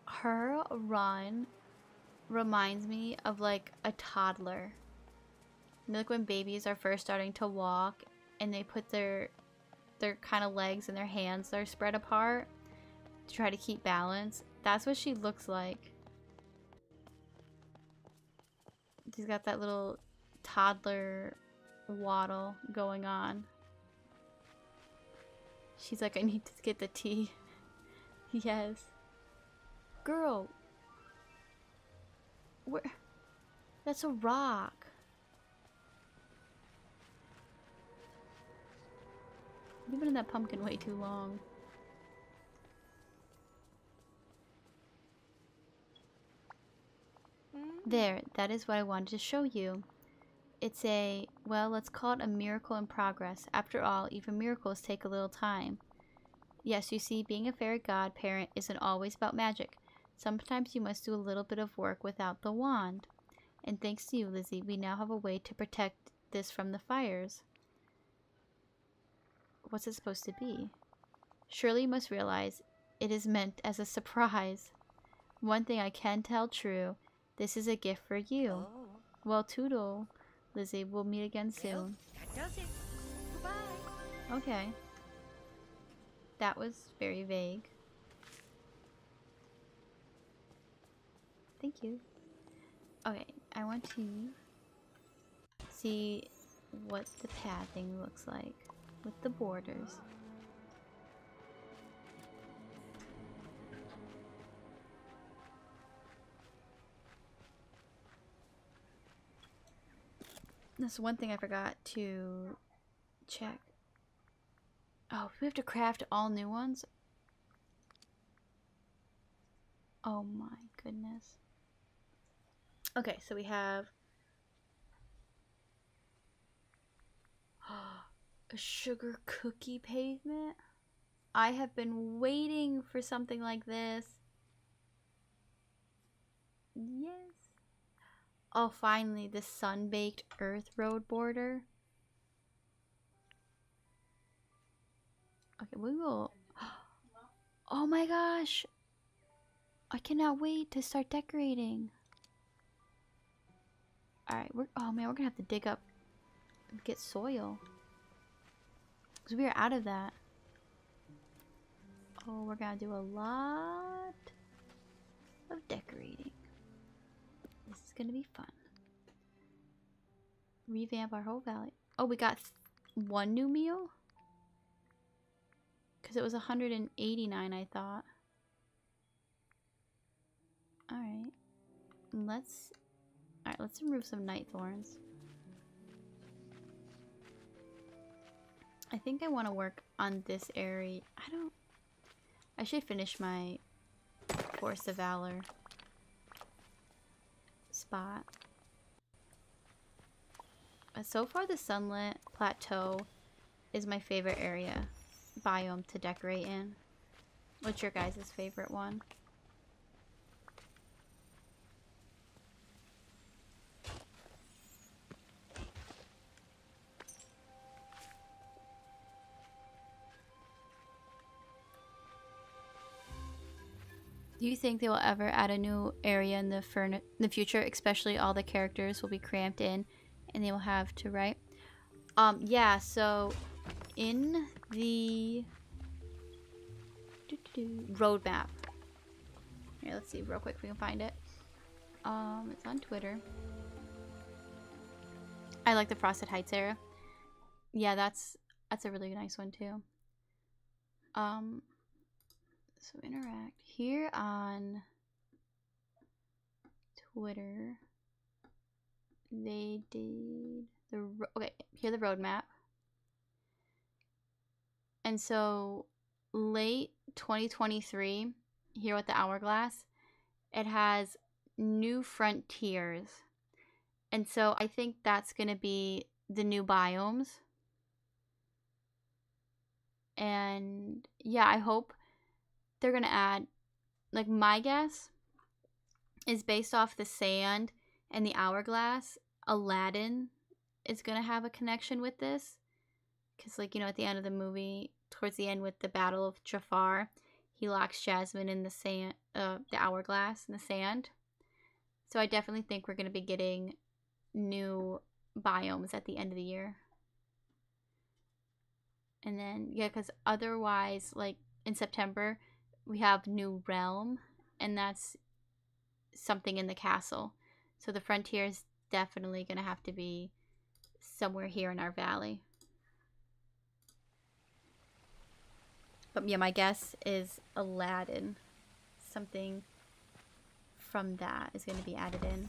Her run reminds me of like a toddler. You know, like when babies are first starting to walk and they put their kind of legs and their hands are spread apart to try to keep balance. That's what she looks like. She's got that little toddler waddle going on. She's like, I need to get the tea. Yes. Girl. Where? That's a rock. You've been in that pumpkin way too long. There, that is what I wanted to show you. It's a, well, let's call it a miracle in progress. After all, even miracles take a little time. Yes, you see, being a fairy godparent isn't always about magic. Sometimes you must do a little bit of work without the wand. And thanks to you, Lizzie, we now have a way to protect this from the fires. What's it supposed to be? Surely you must realize it is meant as a surprise. One thing I can tell true, this is a gift for you. Oh, Well, toodle, Lizzie. We'll meet again well, soon. that does it. Goodbye. Okay. That was very vague. Thank you. Okay, I want to see what the pathing looks like with the borders. That's one thing I forgot to check. Oh, we have to craft all new ones? Oh my goodness. Okay, so we have a sugar cookie pavement. I have been waiting for something like this. Yes. Oh, finally, the sun-baked earth road border. Okay, we will. Oh my gosh! I cannot wait to start decorating. Alright, oh man, we're gonna have to dig up and get soil. Because we are out of that. Oh, we're gonna do a lot of decorating. This is gonna be fun. Revamp our whole valley. Oh, we got one new meal? Because it was 189, I thought. Alright. Let's remove some night thorns. I think I want to work on this area. I should finish my Force of Valor spot. So far, the Sunlit Plateau is my favorite area, biome to decorate in. What's your guys' favorite one? Do you think they will ever add a new area in the future, especially all the characters will be cramped in And they will have to write. Yeah, so in the roadmap. Here, let's see real quick if we can find it. It's on Twitter. I like the Frosted Heights era. Yeah, that's a really nice one too. So interact here on Twitter. They did okay. Here the roadmap. And so late 2023, here with the hourglass, it has new frontiers. And so I think that's going to be the new biomes. And yeah, I hope they're going to add, like, my guess is based off the sand and the hourglass, Aladdin is going to have a connection with this. Because, like, you know, at the end of the movie, towards the end with the Battle of Jafar, he locks Jasmine in the sand, the hourglass in the sand. So I definitely think we're going to be getting new biomes at the end of the year. And then, yeah, because otherwise, like, in September, we have New Realm, and that's something in the castle. So the frontier is definitely going to have to be somewhere here in our valley. But yeah, my guess is Aladdin. Something from that is going to be added in.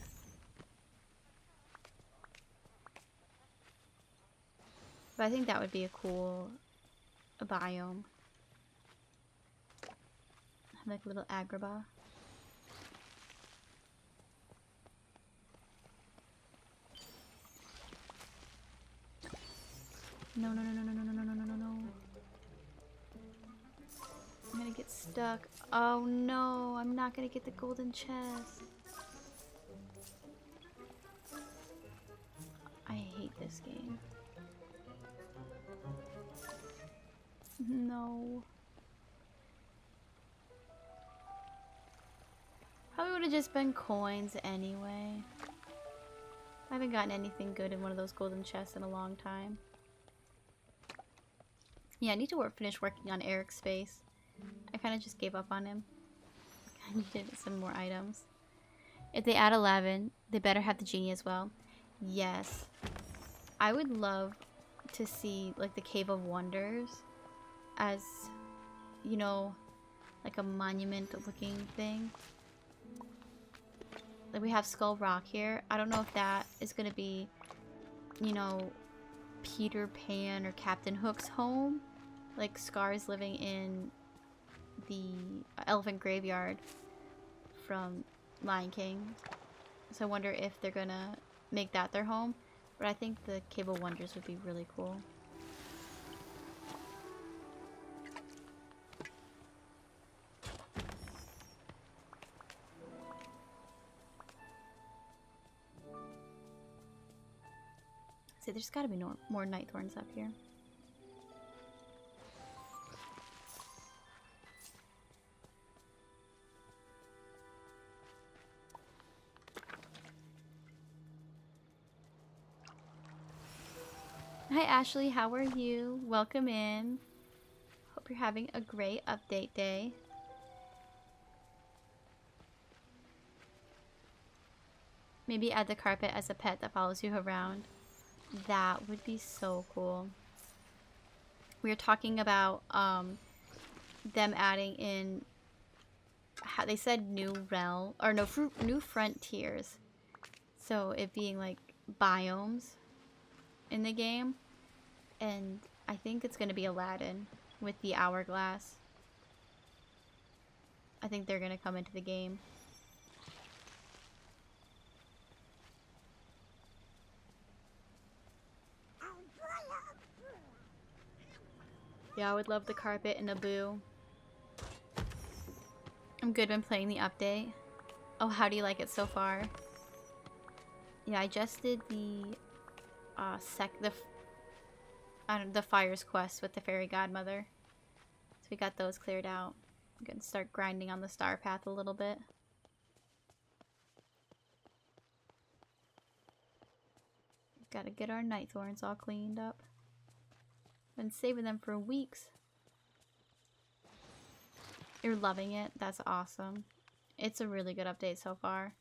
But I think that would be a cool biome. Like a little Agrabah. No, no, no, no, no, no, no, no, no, no, no. I'm gonna get stuck. Oh no, I'm not gonna get the golden chest. I hate this game. No. Probably would have just been coins anyway. I haven't gotten anything good in one of those golden chests in a long time. Yeah, I need to finish working on Eric's face. I kind of just gave up on him. I needed some more items. If they add 11, they better have the genie as well. Yes. I would love to see, like, the Cave of Wonders as, you know, like a monument-looking thing. Like, we have Skull Rock here. I don't know if that is going to be, you know, Peter Pan or Captain Hook's home. Like, Scar's living in the elephant graveyard from Lion King. So I wonder if they're going to make that their home. But I think the Cave of Wonders would be really cool. See, there's got to be more night thorns up here. Hi Ashley, how are you? Welcome in. Hope you're having a great update day. Maybe add the carpet as a pet that follows you around. That would be so cool. We were talking about them adding in, how they said new realm, or no, new frontiers. So it being like biomes in the game. And I think it's going to be Aladdin with the hourglass. I think they're going to come into the game. Yeah, I would love the carpet and Naboo. I'm good when playing the update. Oh, how do you like it so far? Yeah, I just did the the Fires quest with the fairy godmother. So we got those cleared out. I'm gonna start grinding on the star path a little bit. Gotta get our night thorns all cleaned up. Been saving them for weeks. You're loving it. That's awesome. It's a really good update so far.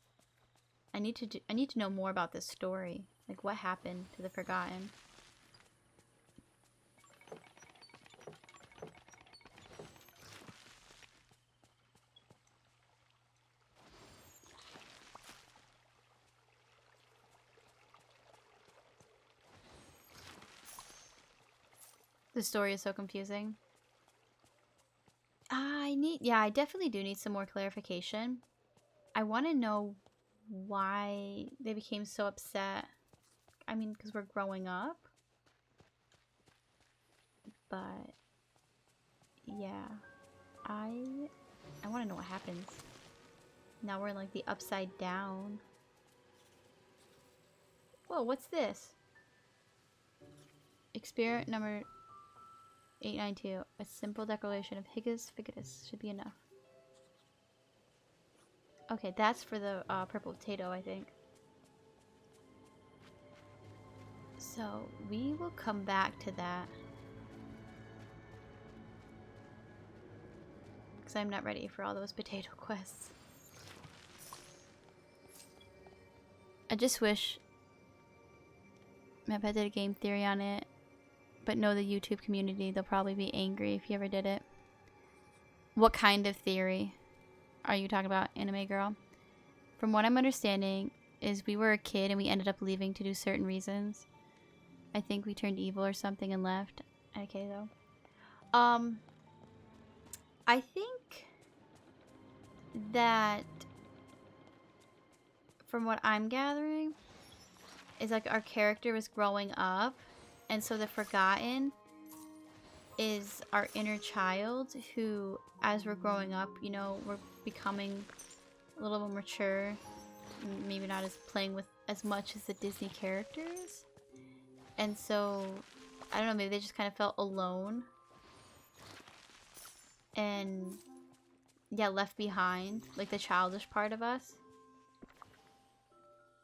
I need to know more about this story. Like, what happened to the Forgotten? The story is so confusing. I definitely do need some more clarification. I want to know why they became so upset. I mean, because we're growing up. But yeah, I want to know what happens. Now we're in like the upside down. Whoa, what's this? Experiment number 892. A simple declaration of Higgis Figitus should be enough. Okay, that's for the purple potato, I think. So we will come back to that. Because I'm not ready for all those potato quests. I just wish Map did a game theory on it. But know the YouTube community, they'll probably be angry if you ever did it. What kind of theory are you talking about, anime girl? From what I'm understanding is we were a kid and we ended up leaving to do certain reasons. I think we turned evil or something and left. Okay though. I think that from what I'm gathering is like our character was growing up. And so the Forgotten is our inner child who, as we're growing up, you know, we're becoming a little more mature. Maybe not as playing with as much as the Disney characters. And so, I don't know, maybe they just kind of felt alone. And, yeah, left behind. Like the childish part of us.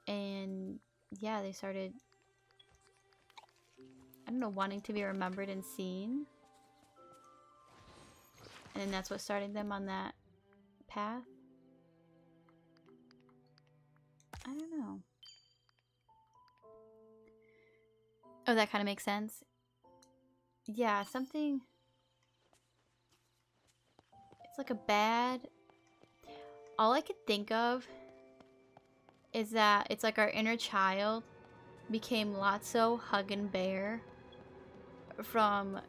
And, yeah, they started... I don't know, wanting to be remembered and seen. And then that's what started them on that path. I don't know. Oh, that kind of makes sense. Yeah, something... It's like a bad... All I could think of is that it's like our inner child became Lotso, Hug, and Bear from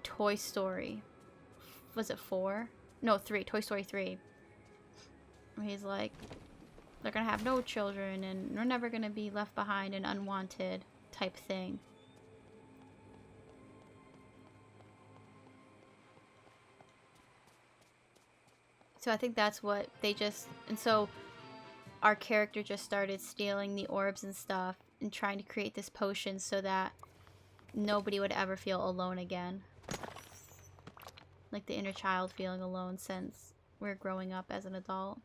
Toy Story. Was it 4? No, 3. Toy Story 3. Where he's like, they're gonna have no children and they're never gonna be left behind and unwanted type thing. So I think that's what they just... And so our character just started stealing the orbs and stuff and trying to create this potion so that nobody would ever feel alone again. Like the inner child feeling alone since we're growing up as an adult.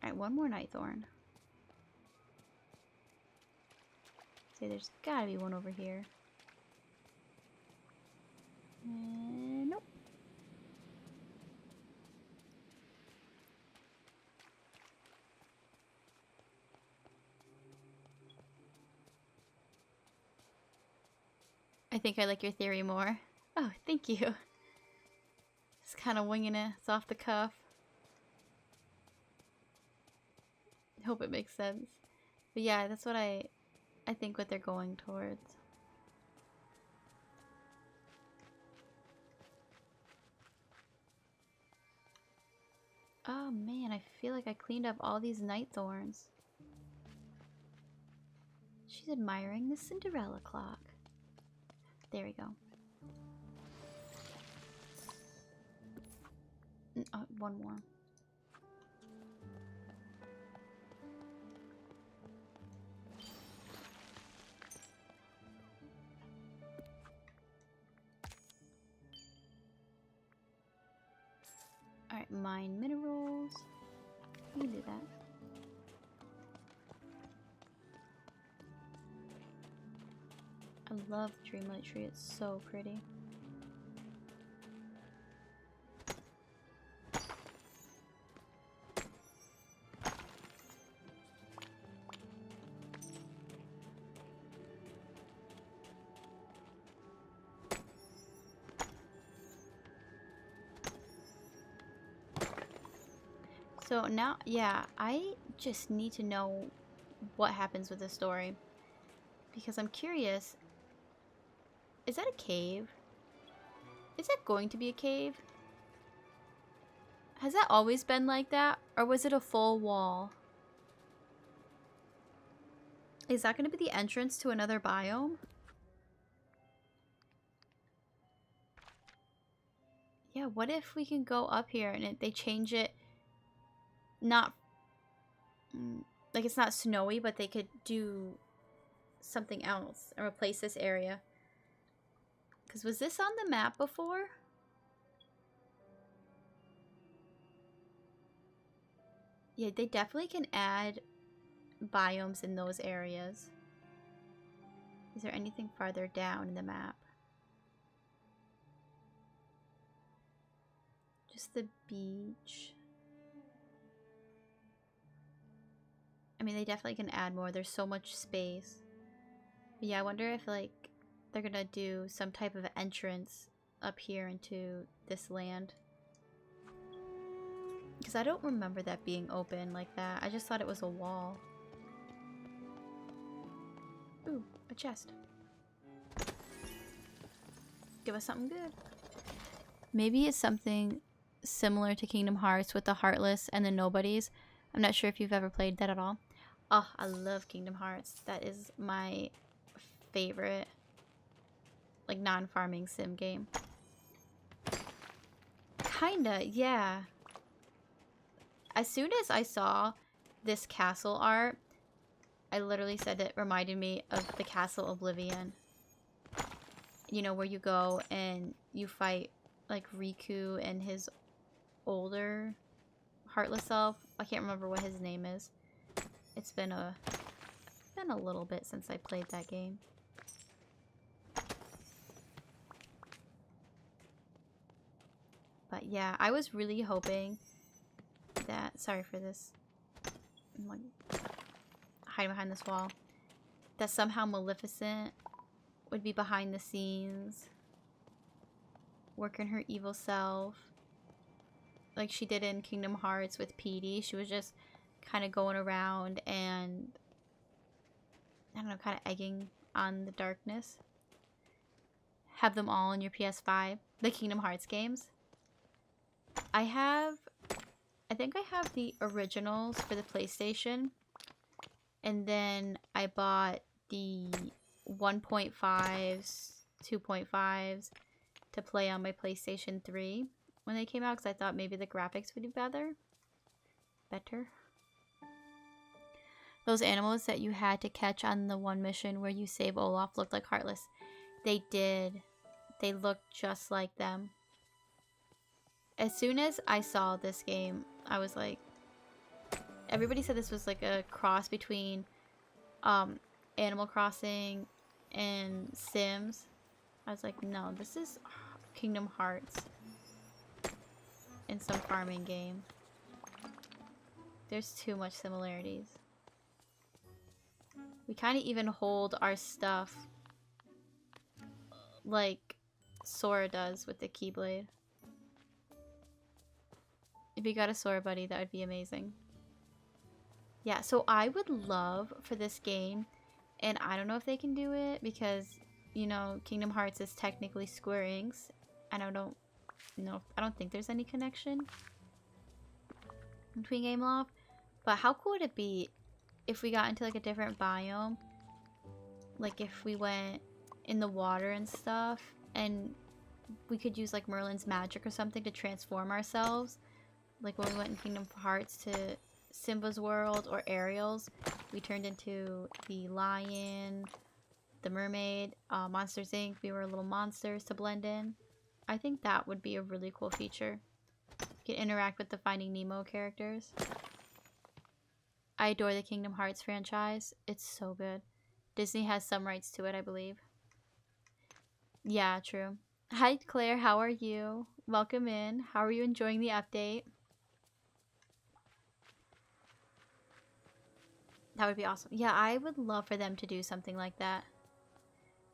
Alright, one more Nightthorn. See, there's gotta be one over here. Nope. I think I like your theory more. Oh, thank you. Just kind of winging it. It's off the cuff. I hope it makes sense. But yeah, that's what I think what they're going towards. Oh man, I feel like I cleaned up all these Nightthorns. She's admiring the Cinderella clock. There we go. Oh, one more. Alright, mine minerals. We can do that. I love the Dreamlight tree, it's so pretty. So now, yeah, I just need to know what happens with the story. Because I'm curious. Is that a cave? Is that going to be a cave? Has that always been like that? Or was it a full wall? Is that going to be the entrance to another biome? Yeah, what if we can go up here and they change it? Not like it's not snowy, but they could do something else and replace this area. Because was this on the map before? Yeah, they definitely can add biomes in those areas. Is there anything farther down in the map? Just the beach. I mean, they definitely can add more. There's so much space. But yeah, I wonder if, like, they're gonna do some type of entrance up here into this land. Because I don't remember that being open like that. I just thought it was a wall. Ooh, a chest. Give us something good. Maybe it's something similar to Kingdom Hearts with the Heartless and the Nobodies. I'm not sure if you've ever played that at all. Oh, I love Kingdom Hearts. That is my favorite, like, non-farming sim game. Kinda, yeah. As soon as I saw this castle art, I literally said it reminded me of the Castle Oblivion. You know, where you go and you fight, like, Riku and his older Heartless self. I can't remember what his name is. It's been a little bit since I played that game. But yeah, I was really hoping that, sorry for this, I'm like hiding behind this wall, that somehow Maleficent would be behind the scenes, working her evil self, like she did in Kingdom Hearts with Petey. She was just kind of going around and, I don't know, kind of egging on the darkness. Have them all on your PS5, the Kingdom Hearts games. I think I have the originals for the PlayStation, and then I bought the 1.5s, 2.5s to play on my PlayStation 3 when they came out, because I thought maybe the graphics would be better. Those animals that you had to catch on the one mission where you save Olaf looked like Heartless. They did. They looked just like them. As soon as I saw this game, I was like, everybody said this was like a cross between Animal Crossing and Sims. I was like, no, this is Kingdom Hearts in some farming game. There's too much similarities. We kind of even hold our stuff like Sora does with the Keyblade. If you got a Sora buddy, that would be amazing. Yeah, so I would love for this game, and I don't know if they can do it because, you know, Kingdom Hearts is technically Square Enix, and I don't think there's any connection between Gameloft. But how cool would it be if we got into like a different biome? Like if we went in the water and stuff, and we could use like Merlin's magic or something to transform ourselves. Like when we went in Kingdom Hearts to Simba's world or Ariel's, we turned into the lion, the mermaid, Monsters Inc. We were little monsters to blend in. I think that would be a really cool feature You can interact with the Finding Nemo characters. I adore the Kingdom Hearts franchise. It's so good. Disney has some rights to it, I believe. Yeah, true. Hi, Claire. How are you? Welcome in. How are you enjoying the update? That would be awesome. Yeah, I would love for them to do something like that.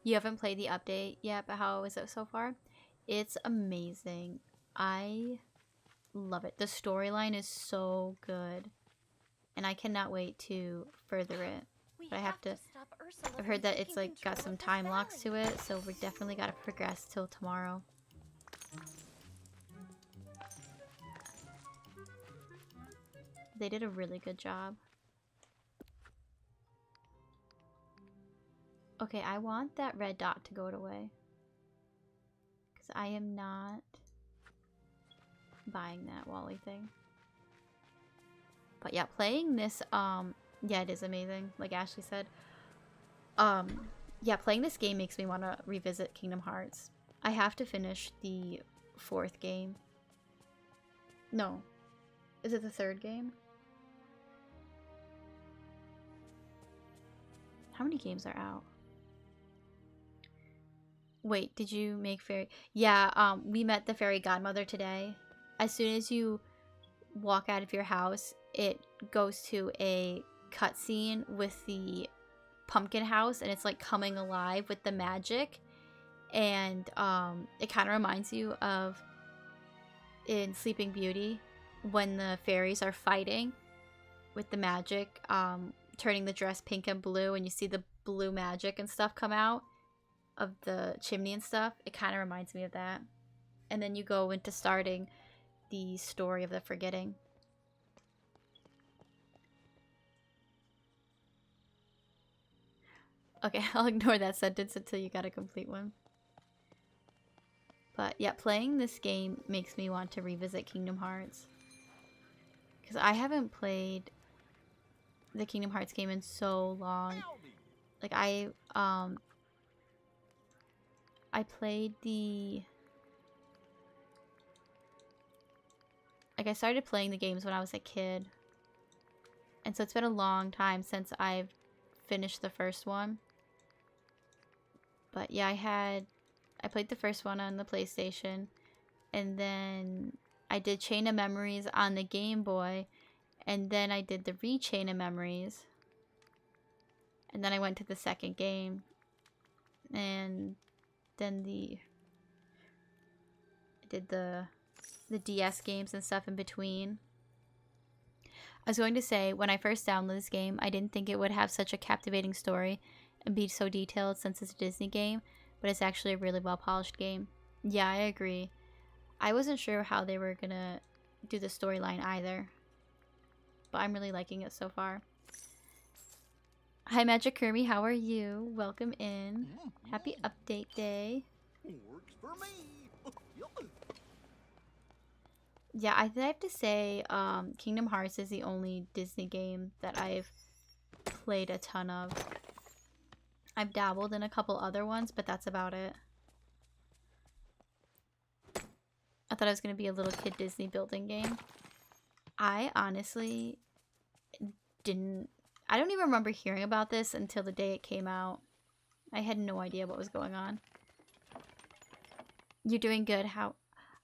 You haven't played the update yet, but how is it so far? It's amazing. I love it. The storyline is so good. And I cannot wait to further it. But I have to stop Ursula I've heard from that it's taking like got control some of this time locks to valley. it, so we definitely gotta progress till tomorrow. They did a really good job. Okay, I want that red dot to go away. Because I am not buying that Wally thing. But yeah, playing this, yeah, it is amazing, like Ashley said. Yeah, playing this game makes me want to revisit Kingdom Hearts. I have to finish the 4th game. No. Is it the 3rd game? How many games are out? Wait, did you make fairy? Yeah, we met the fairy godmother today. As soon as you walk out of your house, it goes to a cutscene with the pumpkin house, and it's like coming alive with the magic. And it kind of reminds you of in Sleeping Beauty when the fairies are fighting with the magic, turning the dress pink and blue, and you see the blue magic and stuff come out of the chimney and stuff. It kind of reminds me of that. And then you go into starting the story of the forgetting. Okay, I'll ignore that sentence until you got a complete one. But yeah, playing this game makes me want to revisit Kingdom Hearts. Because I haven't played the Kingdom Hearts game in so long. Like I played the... Like I started playing the games when I was a kid. And so it's been a long time since I've finished the first one. But yeah, I played the first one on the PlayStation, and then I did Chain of Memories on the Game Boy, and then I did the Re-Chain of Memories, and then I went to the second game, and then I did the DS games and stuff in between. I was going to say, when I first downloaded this game, I didn't think it would have such a captivating story and be so detailed since it's a Disney game, but it's actually a really well polished game. Yeah, I agree. I wasn't sure how they were gonna do the storyline either, but I'm really liking it so far. Hi Magic Kirby, how are you? Welcome in. Happy update day. Works for me. Yeah, I have to say, Kingdom Hearts is the only Disney game that I've played a ton of. I've dabbled in a couple other ones, but that's about it. I thought it was going to be a little kid Disney building game. I honestly didn't... I don't even remember hearing about this until the day it came out. I had no idea what was going on. You're doing good. How...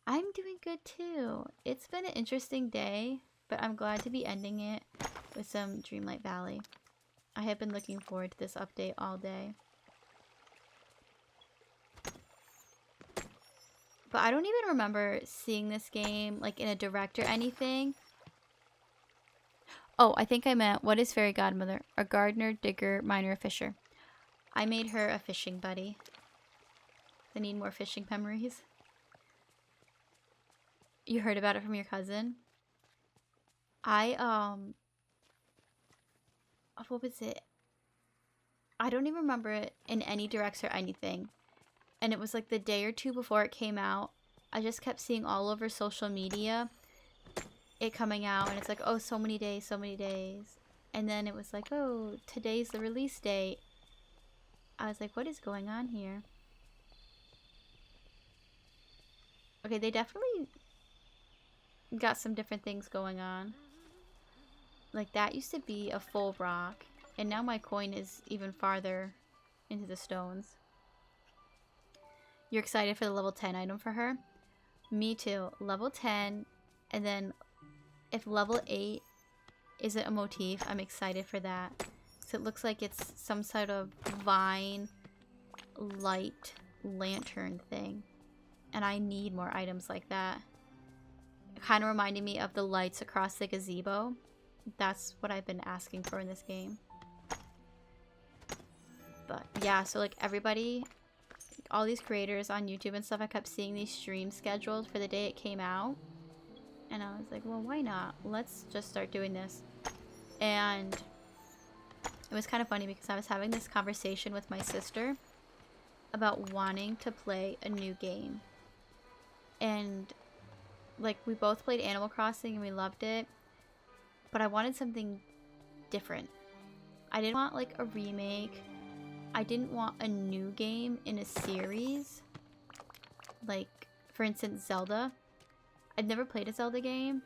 I'm doing good too. It's been an interesting day, but I'm glad to be ending it with some Dreamlight Valley. I have been looking forward to this update all day. But I don't even remember seeing this game like in a direct or anything. Oh, I think I meant, what is Fairy Godmother? A gardener, digger, miner, a fisher. I made her a fishing buddy. I need more fishing memories. You heard about it from your cousin? What was it? I don't even remember it in any directs or anything. And it was like the day or two before it came out. I just kept seeing all over social media it coming out, and it's like, oh, so many days, so many days. And then it was like, oh, today's the release date. I was like, what is going on here? Okay, they definitely got some different things going on. Like, that used to be a full rock, and now my coin is even farther into the stones. You're excited for the level 10 item for her? Me too. Level 10, and then if level 8 isn't a motif, I'm excited for that. So it looks like it's some sort of vine light lantern thing. And I need more items like that. Kind of reminding me of the lights across the gazebo. That's what I've been asking for in this game. But yeah, so like everybody, all these creators on YouTube and stuff, I kept seeing these streams scheduled for the day it came out. And I was like, well, why not? Let's just start doing this. And it was kind of funny because I was having this conversation with my sister about wanting to play a new game. And like, we both played Animal Crossing and we loved it, but I wanted something different. I didn't want like a remake. I didn't want a new game in a series. Like, for instance, Zelda. I've never played a Zelda game,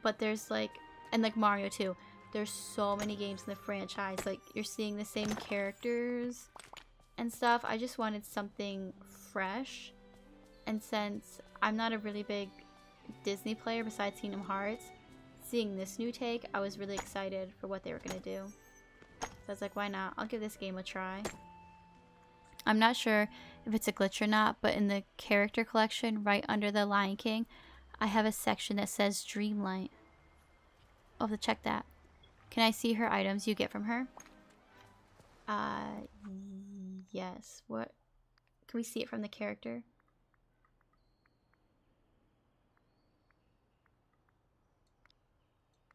but there's like, and like Mario too, there's so many games in the franchise. Like, you're seeing the same characters and stuff. I just wanted something fresh. And since I'm not a really big Disney player besides Kingdom Hearts, seeing this new take, I was really excited for what they were going to do. So I was like, why not? I'll give this game a try. I'm not sure if it's a glitch or not, but in the character collection right under the Lion King, I have a section that says Dreamlight. I'll have to check that. Can I see her items you get from her? Yes. What? Can we see it from the character?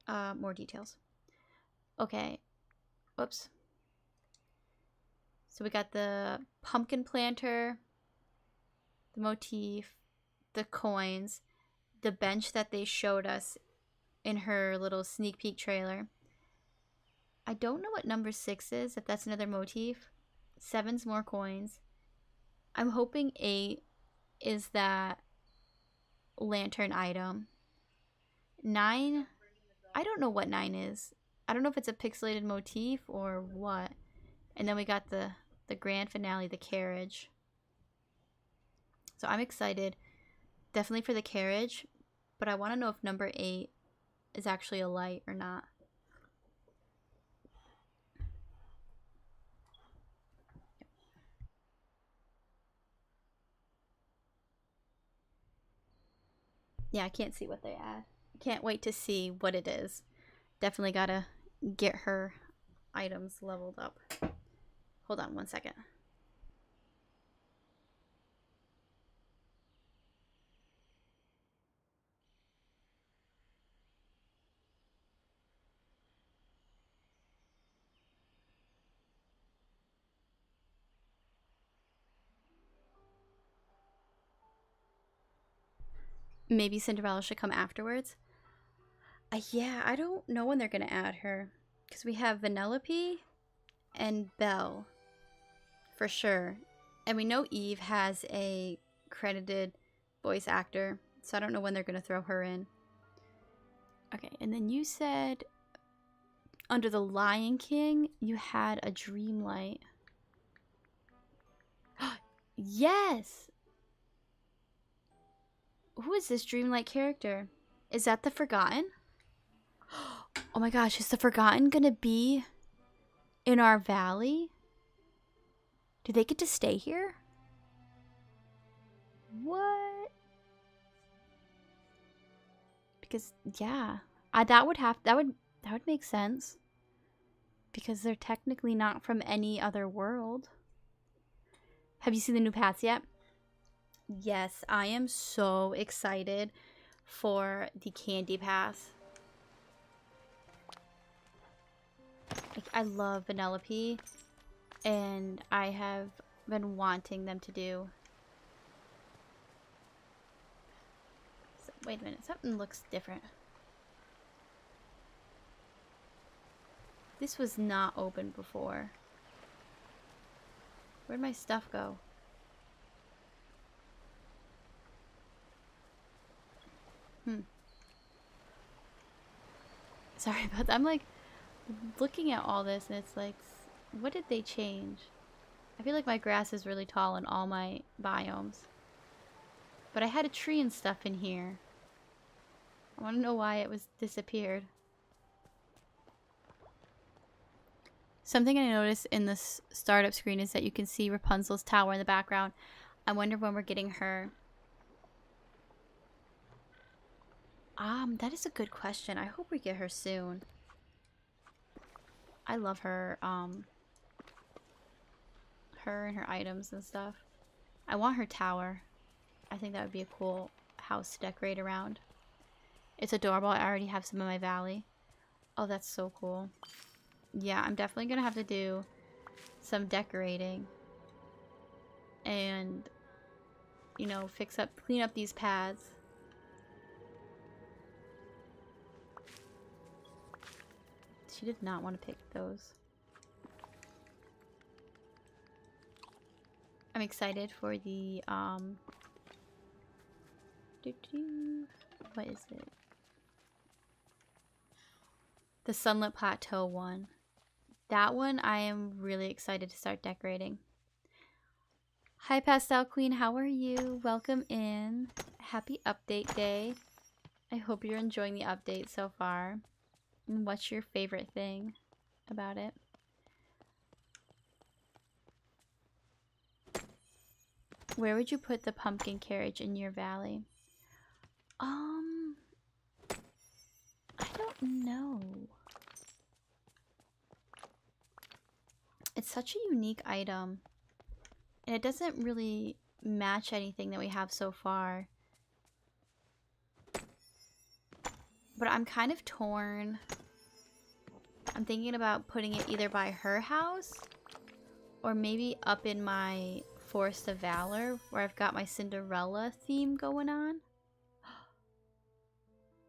More details. Okay. Whoops. So we got the pumpkin planter, the motif, the coins, the bench that they showed us in her little sneak peek trailer. I don't know what number 6 is, if that's another motif. 7's more coins. I'm hoping 8 is that lantern item. 9, I don't know what 9 is. I don't know if it's a pixelated motif or what. And then we got the grand finale, the carriage. So I'm excited. Definitely for the carriage. But I want to know if number 8 is actually a light or not. Yeah, I can't see what they add. Can't wait to see what it is. Definitely gotta get her items leveled up. Hold on one second. Maybe Cinderella should come afterwards. Yeah, I don't know when they're gonna add her. Because we have Vanellope and Belle. For sure. And we know Eve has a credited voice actor. So I don't know when they're gonna throw her in. Okay, and then you said under the Lion King, you had a Dreamlight. Yes! Who is this Dreamlight character? Is that the Forgotten? Oh my gosh, is the Forgotten gonna be in our valley? Do they get to stay here? What? Because yeah, that would make sense. Because they're technically not from any other world. Have you seen the new paths yet? Yes, I am so excited for the candy path. Like, I love Vanellope, and I have been wanting them to do. So, wait a minute, something looks different. This was not open before. Where'd my stuff go? Sorry about that. I'm like looking at all this and it's like, what did they change? I feel like my grass is really tall in all my biomes. But I had a tree and stuff in here. I want to know why it was disappeared. Something I noticed in this startup screen is that you can see Rapunzel's tower in the background. I wonder when we're getting her. That is a good question. I hope we get her soon. I love her, her and her items and stuff. I want her tower. I think that would be a cool house to decorate around. It's adorable. I already have some in my valley. Oh, that's so cool. Yeah, I'm definitely gonna have to do some decorating. And, you know, clean up these paths. She did not want to pick those. I'm excited for the, what is it? The Sunlit Plateau one. That one I am really excited to start decorating. Hi Pastel Queen, how are you? Welcome in. Happy update day. I hope you're enjoying the update so far. And what's your favorite thing about it? Where would you put the pumpkin carriage in your valley? I don't know. It's such a unique item. And it doesn't really match anything that we have so far. But I'm kind of torn. I'm thinking about putting it either by her house or maybe up in my Forest of Valor where I've got my Cinderella theme going on.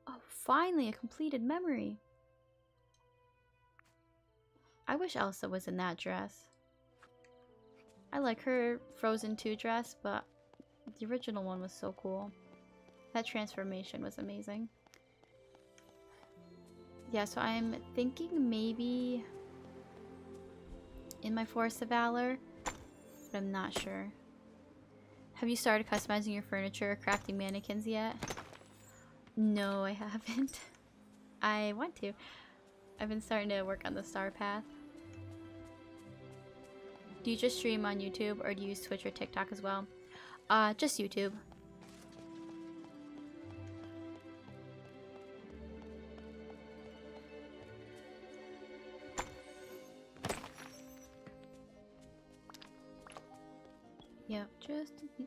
Oh, finally a completed memory. I wish Elsa was in that dress. I like her Frozen 2 dress, but the original one was so cool. That transformation was amazing. Yeah, so I'm thinking maybe in my Forest of Valor, but I'm not sure. Have you started customizing your furniture or crafting mannequins yet? No, I haven't. I want to. I've been starting to work on the star path. Do you just stream on YouTube or do you use Twitch or TikTok as well? Just YouTube. Yep,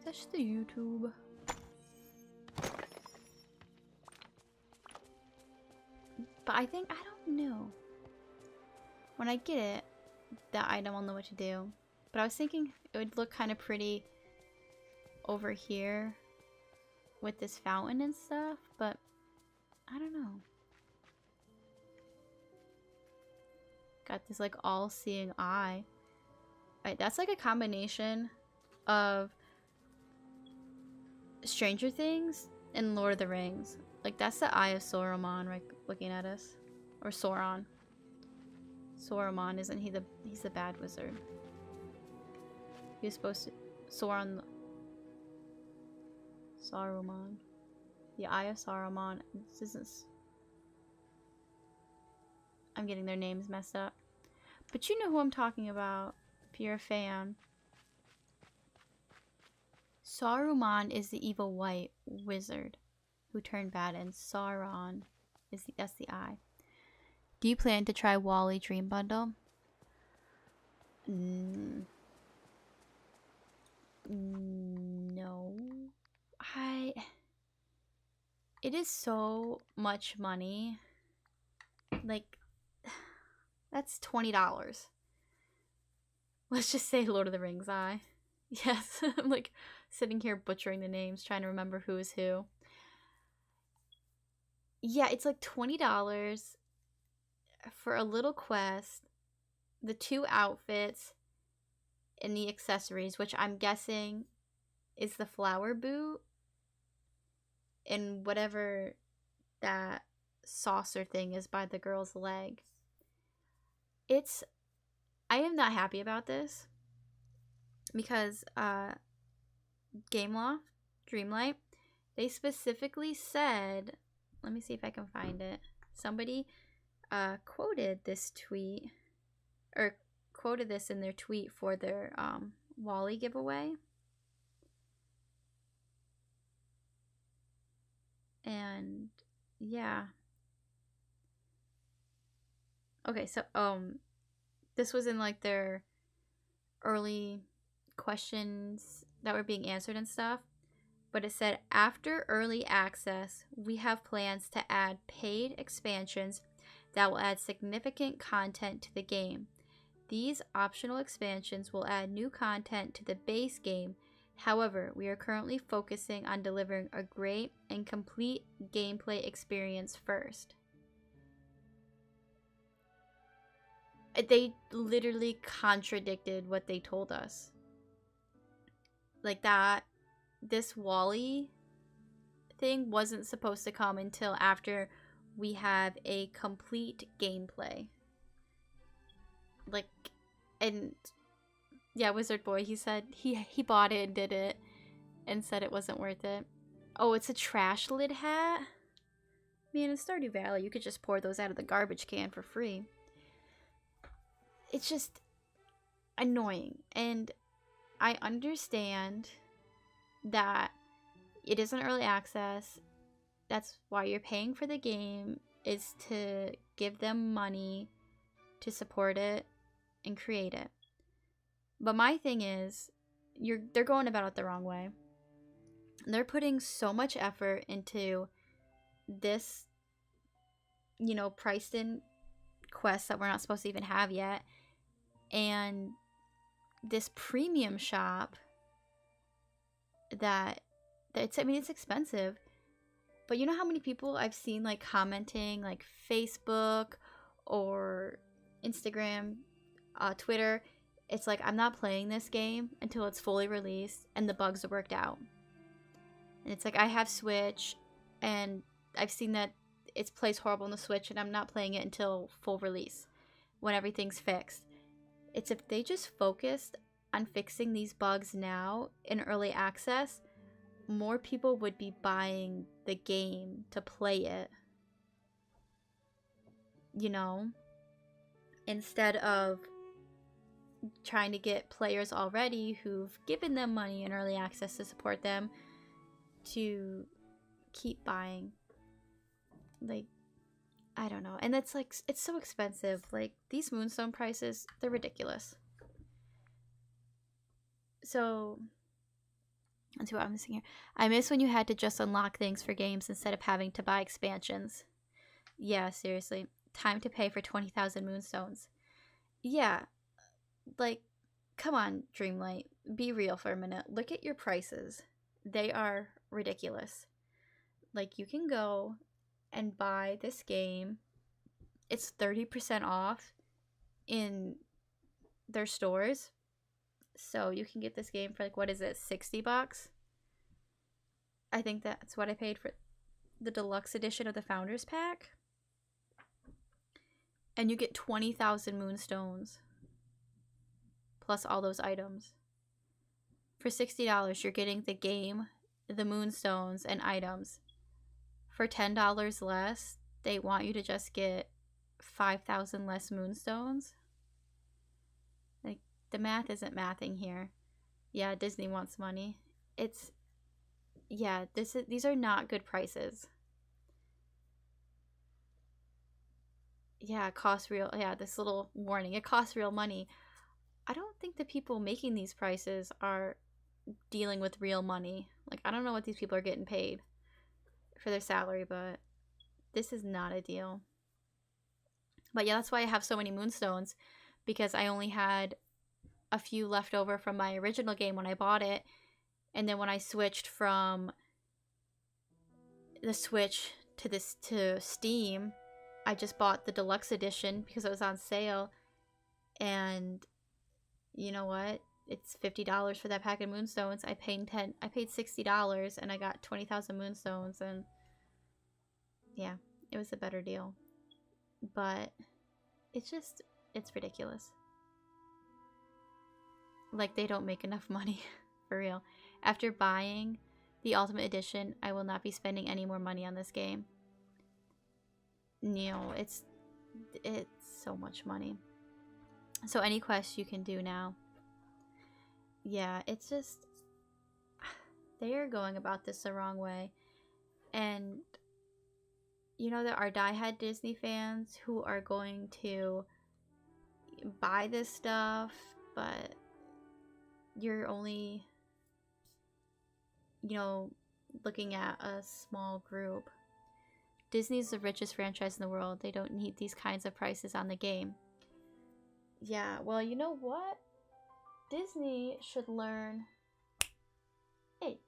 just the YouTube. But I think, I don't know. When I get it, that item, I'll know what to do. But I was thinking it would look kind of pretty over here with this fountain and stuff, but I don't know. Got this like all-seeing eye. Alright, that's like a combination of Stranger Things and Lord of the Rings. Like that's the Eye of Saruman right looking at us. Or Sauron. Saruman, isn't he he's the bad wizard. He was supposed to Saruman. The Eye of Saruman. This isn't, I'm getting their names messed up. But you know who I'm talking about if you're a fan. Saruman is the evil white wizard who turned bad, and Sauron is that's the eye. Do you plan to try Wally Dream Bundle? No. It is so much money. Like, that's $20. Let's just say Lord of the Rings eye. Yes, I'm like sitting here butchering the names, trying to remember who is who. Yeah, it's like $20 for a little quest, the 2 outfits, and the accessories, which I'm guessing is the flower boot and whatever that saucer thing is by the girl's leg. I am not happy about this because Gameloft, Dreamlight, they specifically said, let me see if I can find it. Somebody quoted this tweet, or quoted this in their tweet for their Wally giveaway. And yeah. Okay, so this was in like their early questions that were being answered and stuff. But it said, after early access, we have plans to add paid expansions that will add significant content to the game. These optional expansions will add new content to the base game. However, we are currently focusing on delivering a great and complete gameplay experience first. They literally contradicted what they told us. Like that, this Wally thing wasn't supposed to come until after we have a complete gameplay. Like, and yeah, Wizard Boy, he said he bought it and did it and said it wasn't worth it. Oh, it's a trash lid hat? Man, in Stardew Valley, you could just pour those out of the garbage can for free. It's just annoying. And I understand that it isn't early access. That's why you're paying for the game, is to give them money to support it and create it. But my thing is, they're going about it the wrong way. They're putting so much effort into this, you know, priced in quest that we're not supposed to even have yet, and this premium shop that it's, I mean, it's expensive, but you know how many people I've seen like commenting, like Facebook or Instagram, Twitter, it's like, I'm not playing this game until it's fully released and the bugs are worked out. And it's like, I have Switch and I've seen that it plays horrible on the Switch and I'm not playing it until full release when everything's fixed. It's if they just focused on fixing these bugs now in early access, more people would be buying the game to play it. You know? Instead of trying to get players already who've given them money in early access to support them to keep buying. Like, I don't know. And it's like, it's so expensive. Like, these Moonstone prices, they're ridiculous. So, let's see what I'm missing here. I miss when you had to just unlock things for games instead of having to buy expansions. Yeah, seriously. Time to pay for 20,000 Moonstones. Yeah. Like, come on, Dreamlight. Be real for a minute. Look at your prices. They are ridiculous. Like, you can go and buy this game. It's 30% off in their stores. So you can get this game for, like, what is it, $60? I think that's what I paid for the deluxe edition of the Founders Pack. And you get 20,000 Moonstones. Plus all those items. For $60, you're getting the game, the Moonstones, and items. For $10 less, they want you to just get 5,000 less Moonstones. Like, the math isn't mathing here. Yeah, Disney wants money. It's, yeah, these are not good prices. Yeah, it costs real, yeah, this little warning, it costs real money. I don't think the people making these prices are dealing with real money. Like, I don't know what these people are getting paid for their salary, but this is not a deal. But yeah, that's why I have so many Moonstones, because I only had a few left over from my original game when I bought it, and then when I switched from the Switch to Steam, I just bought the deluxe edition because it was on sale, and you know what? It's $50 for that pack of Moonstones. I paid $60 and I got 20,000 Moonstones, and yeah, It was a better deal. But it's just, it's ridiculous. Like, they don't make enough money. For real. After buying the Ultimate Edition, I will not be spending any more money on this game. You know, it's so much money. So any quest you can do now. Yeah, it's just, they are going about this the wrong way. And you know, there are diehard Disney fans who are going to buy this stuff, but you're only, you know, looking at a small group. Disney's the richest franchise in the world. They don't need these kinds of prices on the game. Yeah, well, you know what? Disney should learn. Hey.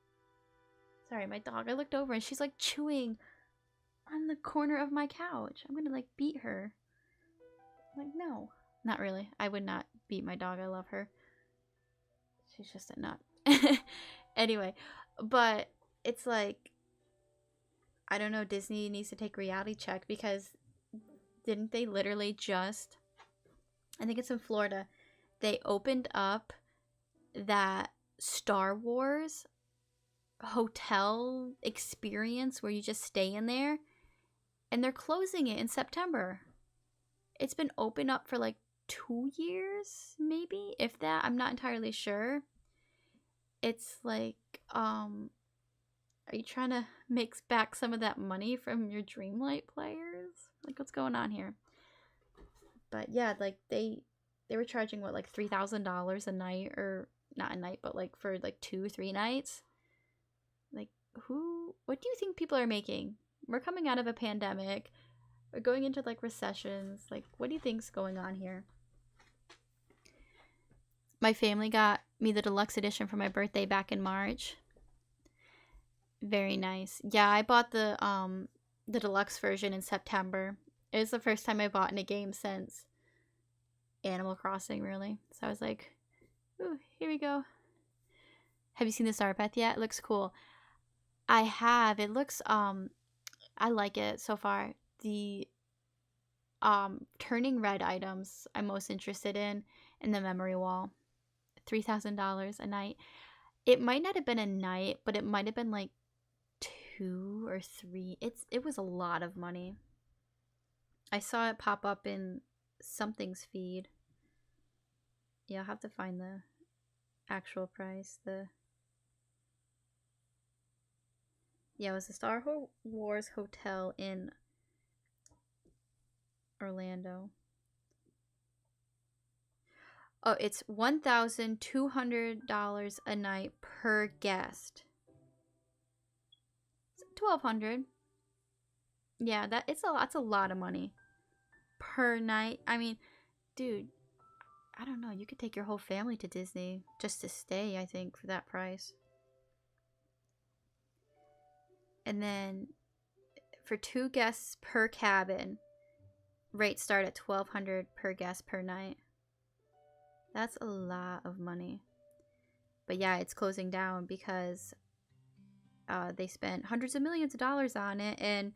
Sorry, my dog. I looked over and she's like chewing on the corner of my couch. I'm gonna like beat her. I'm like, no. Not really. I would not beat my dog. I love her. She's just a nut. Anyway, but it's like, I don't know, Disney needs to take a reality check, because didn't they literally just, I think it's in Florida, they opened up that Star Wars hotel experience where you just stay in there, and they're closing it in September. It's been open up for like 2 years, maybe, if that. I'm not entirely sure. It's like, are you trying to make back some of that money from your Dreamlight players? Like, what's going on here? But yeah, like they were charging what, like $3,000 a night, or not a night, but like for like 2-3 nights. Like, what do you think people are making? We're coming out of a pandemic. We're going into like recessions. Like, what do you think's going on here? My family got me the deluxe edition for my birthday back in March. Very nice. Yeah, I bought the deluxe version in September. It was the first time I bought in a game since Animal Crossing, really. So I was like, ooh, here we go. Have you seen the Star Path yet? It looks cool. I have. It looks, I like it so far. The turning red items I'm most interested in the memory wall. $3,000 a night. It might not have been a night, but it might have been like 2 or 3. It was a lot of money. I saw it pop up in something's feed. Yeah, I'll have to find the actual price. Yeah, it was the Star Wars Hotel in Orlando. Oh, it's $1,200 a night per guest. $1,200. Yeah, that's a lot of money per night. I mean, dude, I don't know. You could take your whole family to Disney just to stay, I think, for that price. And then for 2 guests per cabin, rates start at $1,200 per guest per night. That's a lot of money. But yeah, it's closing down because they spent hundreds of millions of dollars on it, and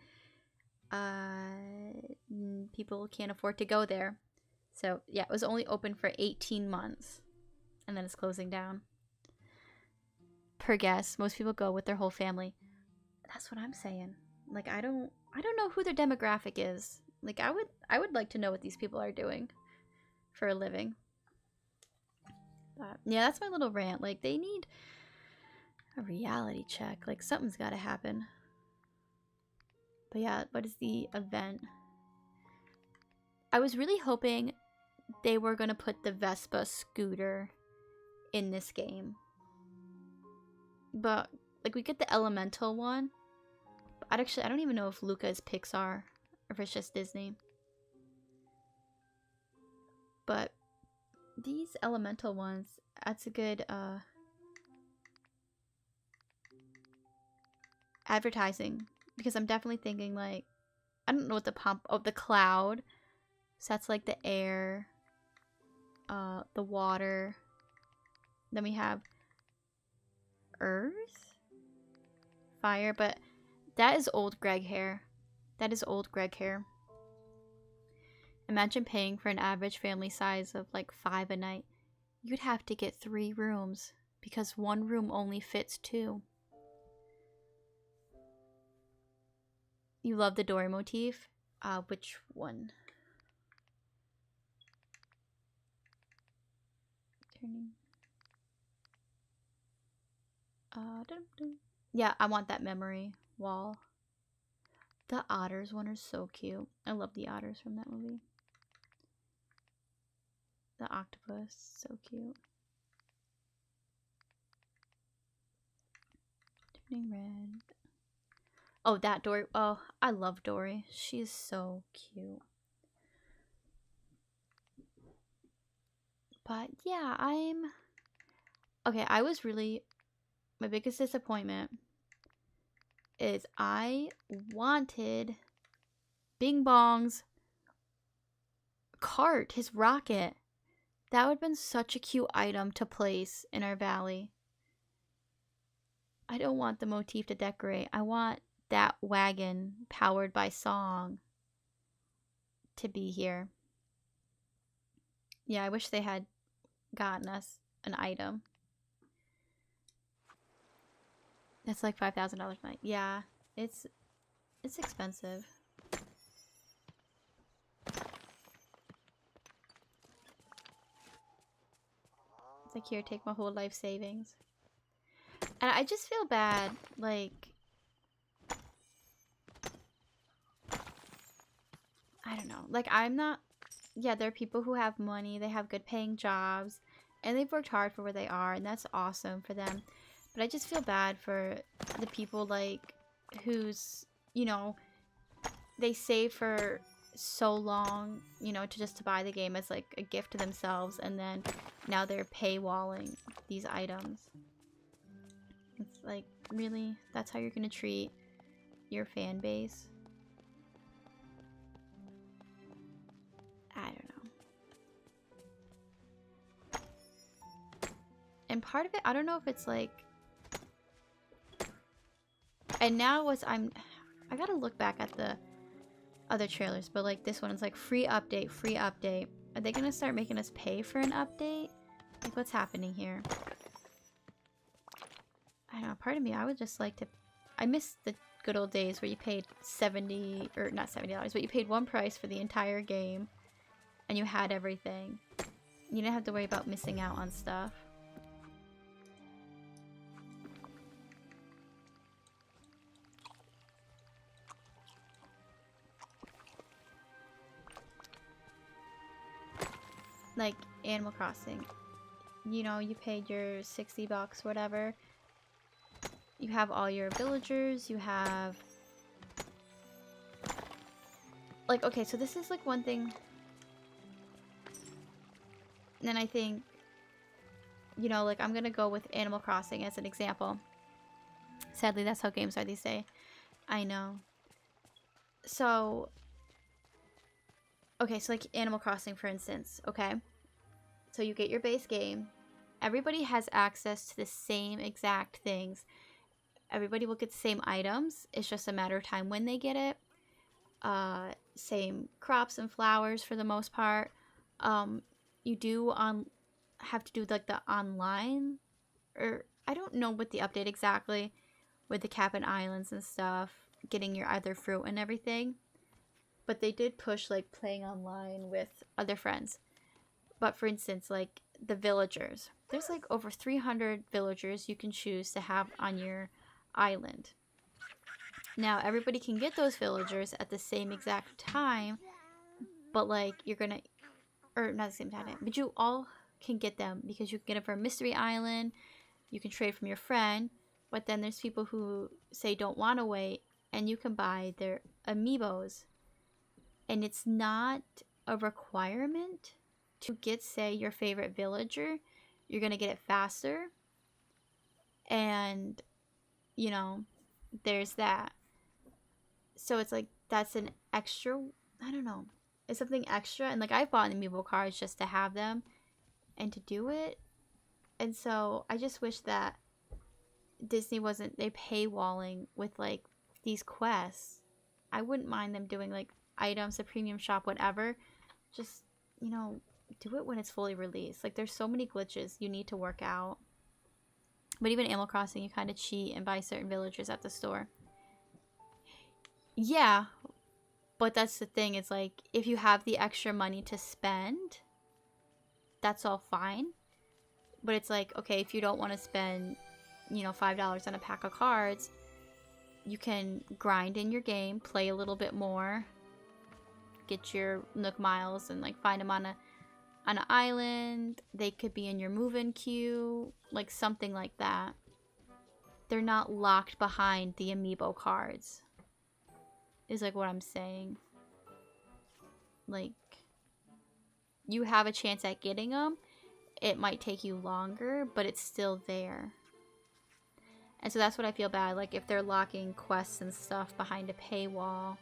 people can't afford to go there. So yeah, it was only open for 18 months, and then it's closing down. Per guest, most people go with their whole family. That's what I'm saying. Like, I don't know who their demographic is. Like, I would like to know what these people are doing for a living. But yeah, that's my little rant. Like, they need a reality check. Like, something's got to happen. But yeah, what is the event? I was really hoping they were going to put the Vespa scooter in this game. But, like, we get the Elemental one. But I don't even know if Luca is Pixar or if it's just Disney. But these Elemental ones, that's a good advertising, because I'm definitely thinking, like, I don't know what the the cloud, so that's like the air, the water, then we have earth, fire, but that is old Greg hair. That is old Greg hair. Imagine paying for an average family size of like 5 a night. You'd have to get 3 rooms because one room only fits 2. You love the Dory motif? Which one? Turning. Yeah, I want that memory wall. The otters one are so cute. I love the otters from that movie. The octopus, so cute. Turning red. Oh, that Dory. Oh, I love Dory. She's so cute. But yeah, okay, I was really, my biggest disappointment is I wanted Bing Bong's cart, his rocket. That would have been such a cute item to place in our valley. I don't want the motif to decorate. I want that wagon powered by song to be here. Yeah, I wish they had gotten us an item. That's like $5,000 a night. Yeah, it's expensive. It's like, here, take my whole life savings. And I just feel bad, like, I don't know. Like, I'm not, yeah, there are people who have money, they have good paying jobs, and they've worked hard for where they are, and that's awesome for them. But I just feel bad for the people, like, who's, you know, they save for so long, you know, to buy the game as, like, a gift to themselves, and then now they're paywalling these items. It's like, really? That's how you're gonna treat your fan base? I don't know. And part of it, I don't know if it's like, and now I gotta look back at the other trailers, but like this one is like free update, free update. Are they gonna start making us pay for an update? Like, what's happening here? I don't know, part of me, I would just like to, I miss the good old days where you paid $70, or not $70, but you paid one price for the entire game and you had everything. You didn't have to worry about missing out on stuff. Like Animal Crossing, you know, you paid your $60, whatever. You have all your villagers, you have, like, okay, so this is like one thing. And then I think, you know, like, I'm gonna go with Animal Crossing as an example. Sadly, that's how games are these days. I know. So, okay, so like Animal Crossing, for instance, okay? So you get your base game. Everybody has access to the same exact things. Everybody will get the same items. It's just a matter of time when they get it. Same crops and flowers for the most part. You do have to do like the online, or I don't know what the update exactly with the Cabin Islands and stuff, getting your other fruit and everything. But they did push like playing online with other friends. But for instance, like the villagers, there's like over 300 villagers you can choose to have on your island. Now everybody can get those villagers at the same exact time, but like you're gonna, or not the same time, but you all can get them because you can get them from Mystery Island. You can trade from your friend, but then there's people who say don't want to wait, and you can buy their amiibos. And it's not a requirement to get, say, your favorite villager. You're gonna get it faster, and you know, there's that. So it's like, that's an extra, I don't know, it's something extra. And like, I've bought amiibo cards just to have them and to do it. And so I just wish that Disney wasn't, they paywalling with like these quests. I wouldn't mind them doing like items, a premium shop, whatever. Just, you know, do it when it's fully released. Like, there's so many glitches you need to work out. But even Animal Crossing, you kind of cheat and buy certain villagers at the store. Yeah, but that's the thing. It's like, if you have the extra money to spend, that's all fine. But it's like, okay, if you don't want to spend, you know, $5 on a pack of cards, you can grind in your game, play a little bit more, get your Nook Miles, and like find them on an island. They could be in your move-in queue, like something like that. They're not locked behind the amiibo cards, is like what I'm saying. Like, you have a chance at getting them. It might take you longer, but it's still there. And so that's what I feel bad. Like, if they're locking quests and stuff behind a paywall,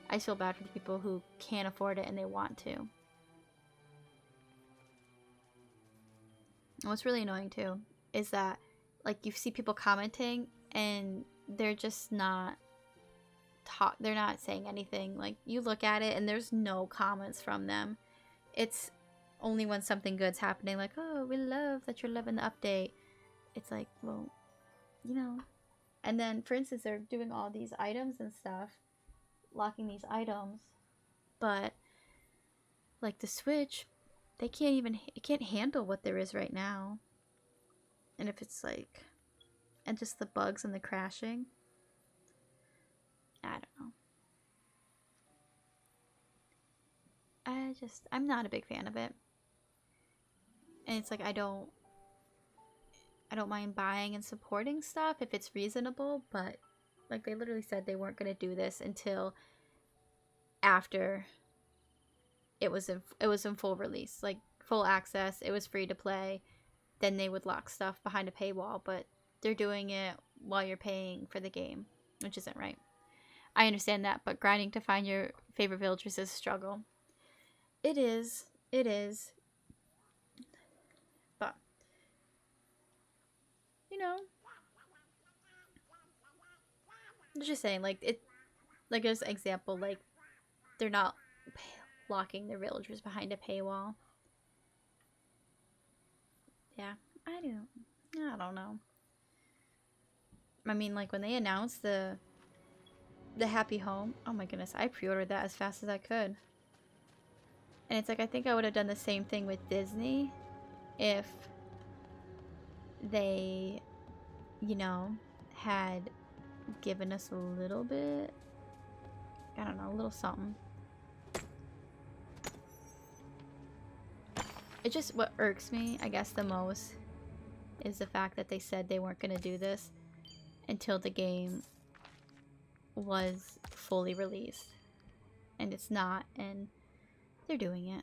I feel bad for the people who can't afford it and they want to. And what's really annoying too is that, like, you see people commenting and they're just not they're not saying anything. Like, you look at it and there's no comments from them. It's only when something good's happening, like, oh, we love that you're loving the update. It's like, well, you know. And then, for instance, they're doing all these items and stuff, locking these items, but like the Switch, it can't handle what there is right now. And if it's like, and just the bugs and the crashing, I don't know. I'm not a big fan of it. And it's like, I don't mind buying and supporting stuff if it's reasonable, but like, they literally said they weren't going to do this until after it was in full release, like full access, it was free to play. Then they would lock stuff behind a paywall, but they're doing it while you're paying for the game, which isn't right. I understand that, but grinding to find your favorite villagers is a struggle. It is. But, you know, I'm just saying, like, it, like, as an example, like, they're not locking their villagers behind a paywall. Yeah, I don't know. I mean, like, when they announced the Happy Home, oh my goodness, I pre-ordered that as fast as I could. And it's like, I think I would have done the same thing with Disney if they, you know, had given us a little bit, I don't know, a little something. It just, what irks me, I guess, the most is the fact that they said they weren't going to do this until the game was fully released. And it's not, and they're doing it.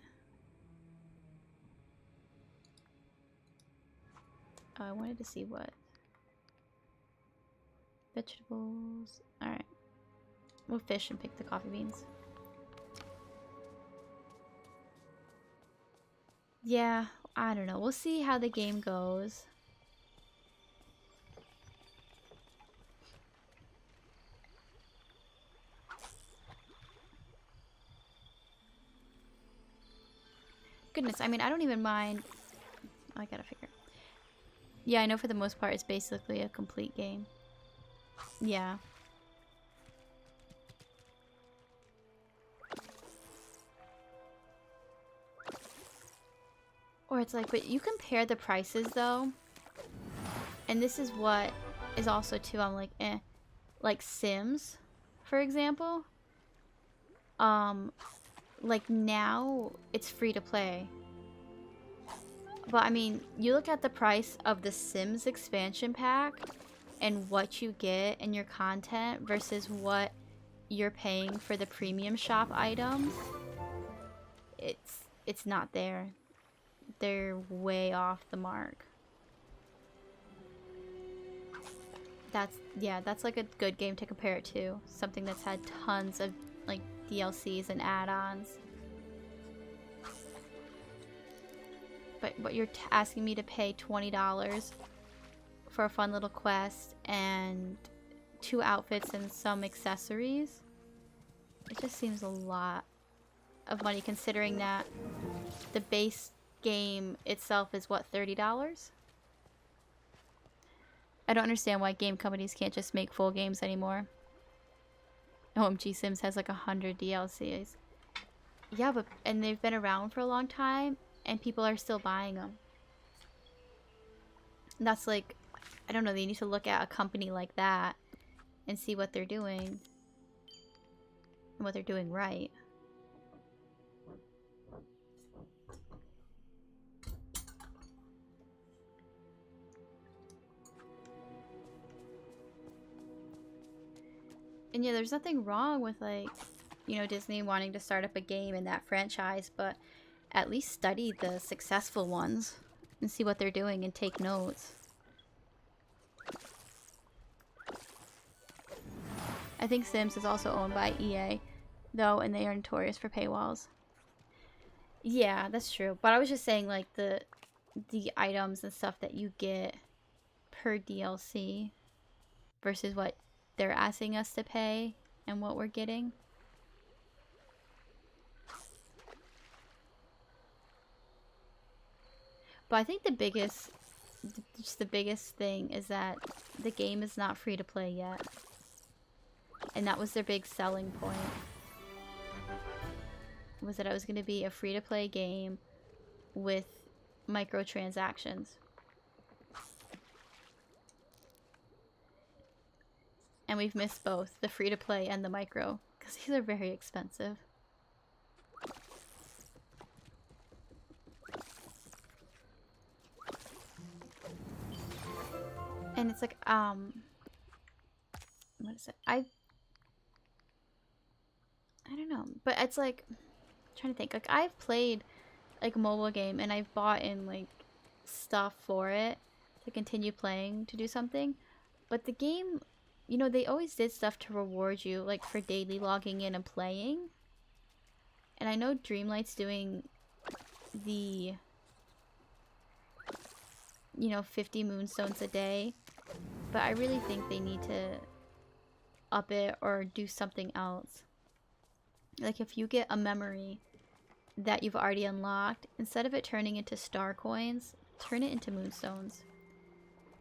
Oh, I wanted to see what. Vegetables. Alright. We'll fish and pick the coffee beans. Yeah, I don't know. We'll see how the game goes. Goodness, I mean, I don't even mind. Oh, I gotta figure. Yeah, I know for the most part it's basically a complete game. Yeah. Or it's like, but you compare the prices though. And this is what is also too, I'm like, eh. Like Sims, for example. Like now it's free to play. But I mean, you look at the price of the Sims expansion pack and what you get in your content versus what you're paying for the premium shop items. It's not there. They're way off the mark. That's like a good game to compare it to. Something that's had tons of like DLCs and add-ons. But you're asking me to pay $20 for a fun little quest and 2 outfits and some accessories. It just seems a lot of money considering that the base game itself is what, $30? I don't understand why game companies can't just make full games anymore. OMG, Sims has like 100 DLCs. Yeah, but and they've been around for a long time and people are still buying them. That's like, I don't know, they need to look at a company like that and see what they're doing and what they're doing right. And yeah, there's nothing wrong with, like, you know, Disney wanting to start up a game in that franchise, but at least study the successful ones and see what they're doing and take notes. I think Sims is also owned by EA, though, and they are notorious for paywalls. Yeah, that's true. But I was just saying, like, the items and stuff that you get per DLC versus what they're asking us to pay and what we're getting. But I think the biggest thing is that the game is not free to play yet. And that was their big selling point. Was that it was going to be a free to play game with microtransactions. And we've missed both, the free to play and the micro, because these are very expensive. And it's like, what is it? I don't know, but it's like, I'm trying to think, like, I've played like a mobile game and I've bought in like stuff for it to continue playing to do something, but the game, you know, they always did stuff to reward you, like for daily logging in and playing. And I know Dreamlight's doing the, you know, 50 moonstones a day, but I really think they need to up it or do something else. Like, if you get a memory that you've already unlocked, instead of it turning into star coins, turn it into moonstones.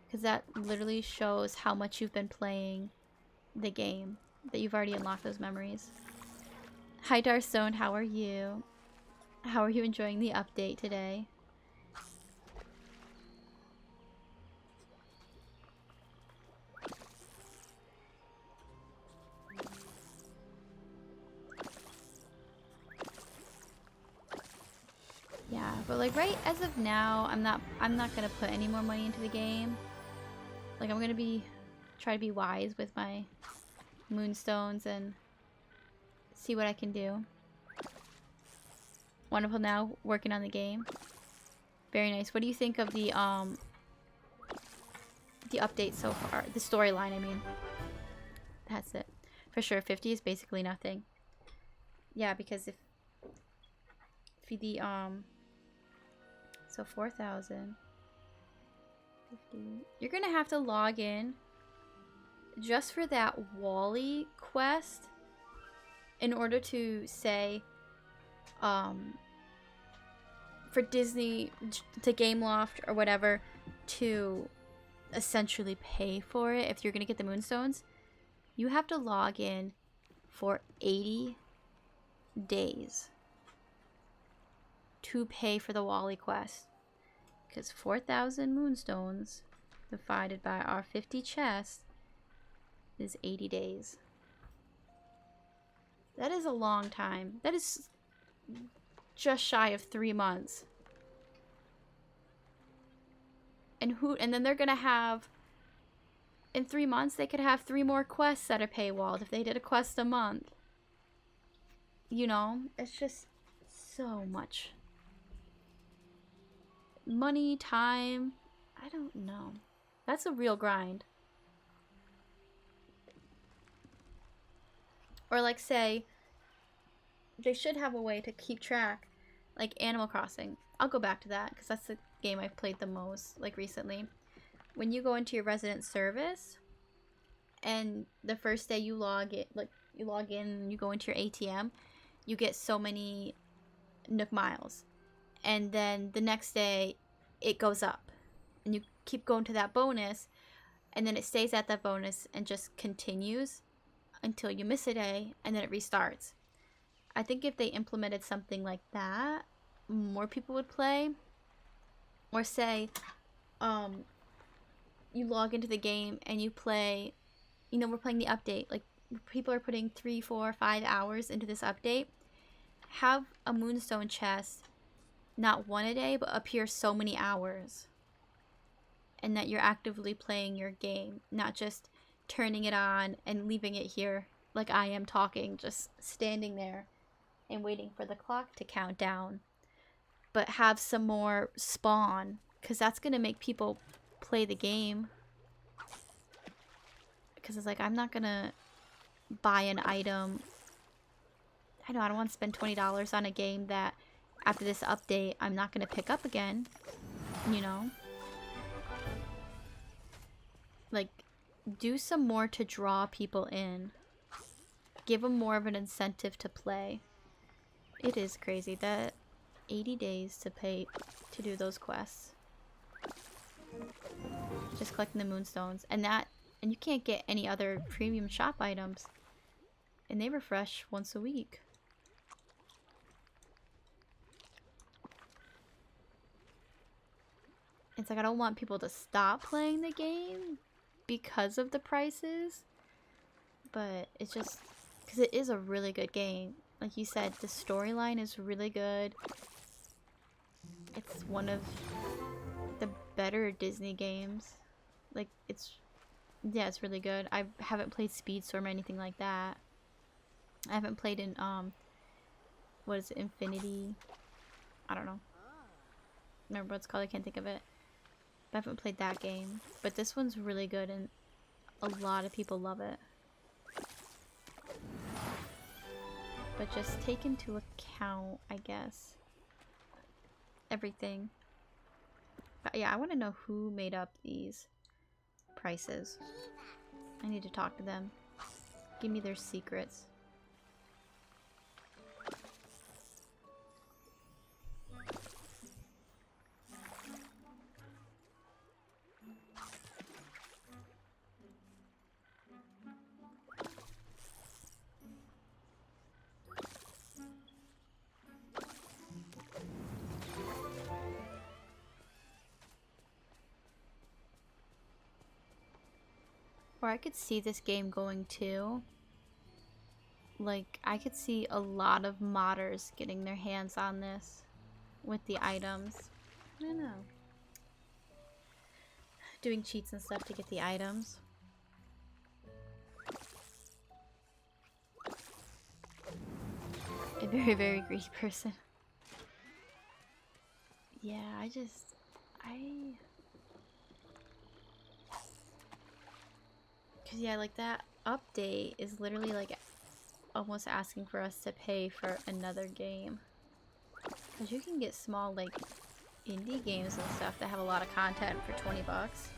Because that literally shows how much you've been playing the game, that you've already unlocked those memories. Hi Darstone, how are you? How are you enjoying the update today? Yeah, but like right as of now, I'm not gonna put any more money into the game. Like, I'm gonna try to be wise with my moonstones and see what I can do. Wonderful, now working on the game. Very nice. What do you think of the update so far? The storyline, I mean. That's it. For sure, 50 is basically nothing. Yeah, because if the so 4,000 50, you're gonna have to log in just for that Wall-E quest in order to say for Disney to Gameloft or whatever to essentially pay for it. If you're gonna get the moonstones, you have to log in for 80 days to pay for the Wall-E quest, because 4,000 moonstones divided by our 50 chests is 80 days. That is a long time. That is just shy of 3 months. And then they're gonna have, in 3 months they could have 3 more quests that are paywalled if they did a quest a month. You know, it's just so much money, time. I don't know. That's a real grind. Or like, say, they should have a way to keep track, like Animal Crossing. I'll go back to that because that's the game I've played the most, like, recently. When you go into your resident service and the first day you log it, like, you log in, you go into your ATM, you get so many Nook miles. And then the next day, it goes up. And you keep going to that bonus, and then it stays at that bonus and just continues until you miss a day, and then it restarts. I think if they implemented something like that, more people would play. Or say, you log into the game and you play, you know, we're playing the update. Like, people are putting 3, 4, 5 hours into this update. Have a moonstone chest, not one a day, but appear so many hours. And that you're actively playing your game, not just turning it on and leaving it here like I am talking, just standing there and waiting for the clock to count down. But have some more spawn, because that's going to make people play the game. Because it's like, I'm not going to buy an item. I don't want to spend $20 on a game that after this update I'm not going to pick up again, you know? Like, do some more to draw people in. Give them more of an incentive to play. It is crazy that 80 days to pay to do those quests. Just collecting the moonstones. And you can't get any other premium shop items. And they refresh once a week. It's like, I don't want people to stop playing the game because of the prices, but it's just because it is a really good game. Like you said, the storyline is really good. It's one of the better Disney games. Like, it's really good. I haven't played Speedstorm or anything like that. I haven't played in what is it, Infinity? I don't know. Remember what it's called? I can't think of it. I haven't played that game, but this one's really good and a lot of people love it. But just take into account, I guess, everything. But yeah, I want to know who made up these prices. I need to talk to them. Give me their secrets. Or I could see this game going too. Like, I could see a lot of modders getting their hands on this with the items. I don't know. Doing cheats and stuff to get the items. A very, very greedy person. Yeah, Cause yeah, like that update is literally like almost asking for us to pay for another game. Cause you can get small like indie games and stuff that have a lot of content for 20 bucks.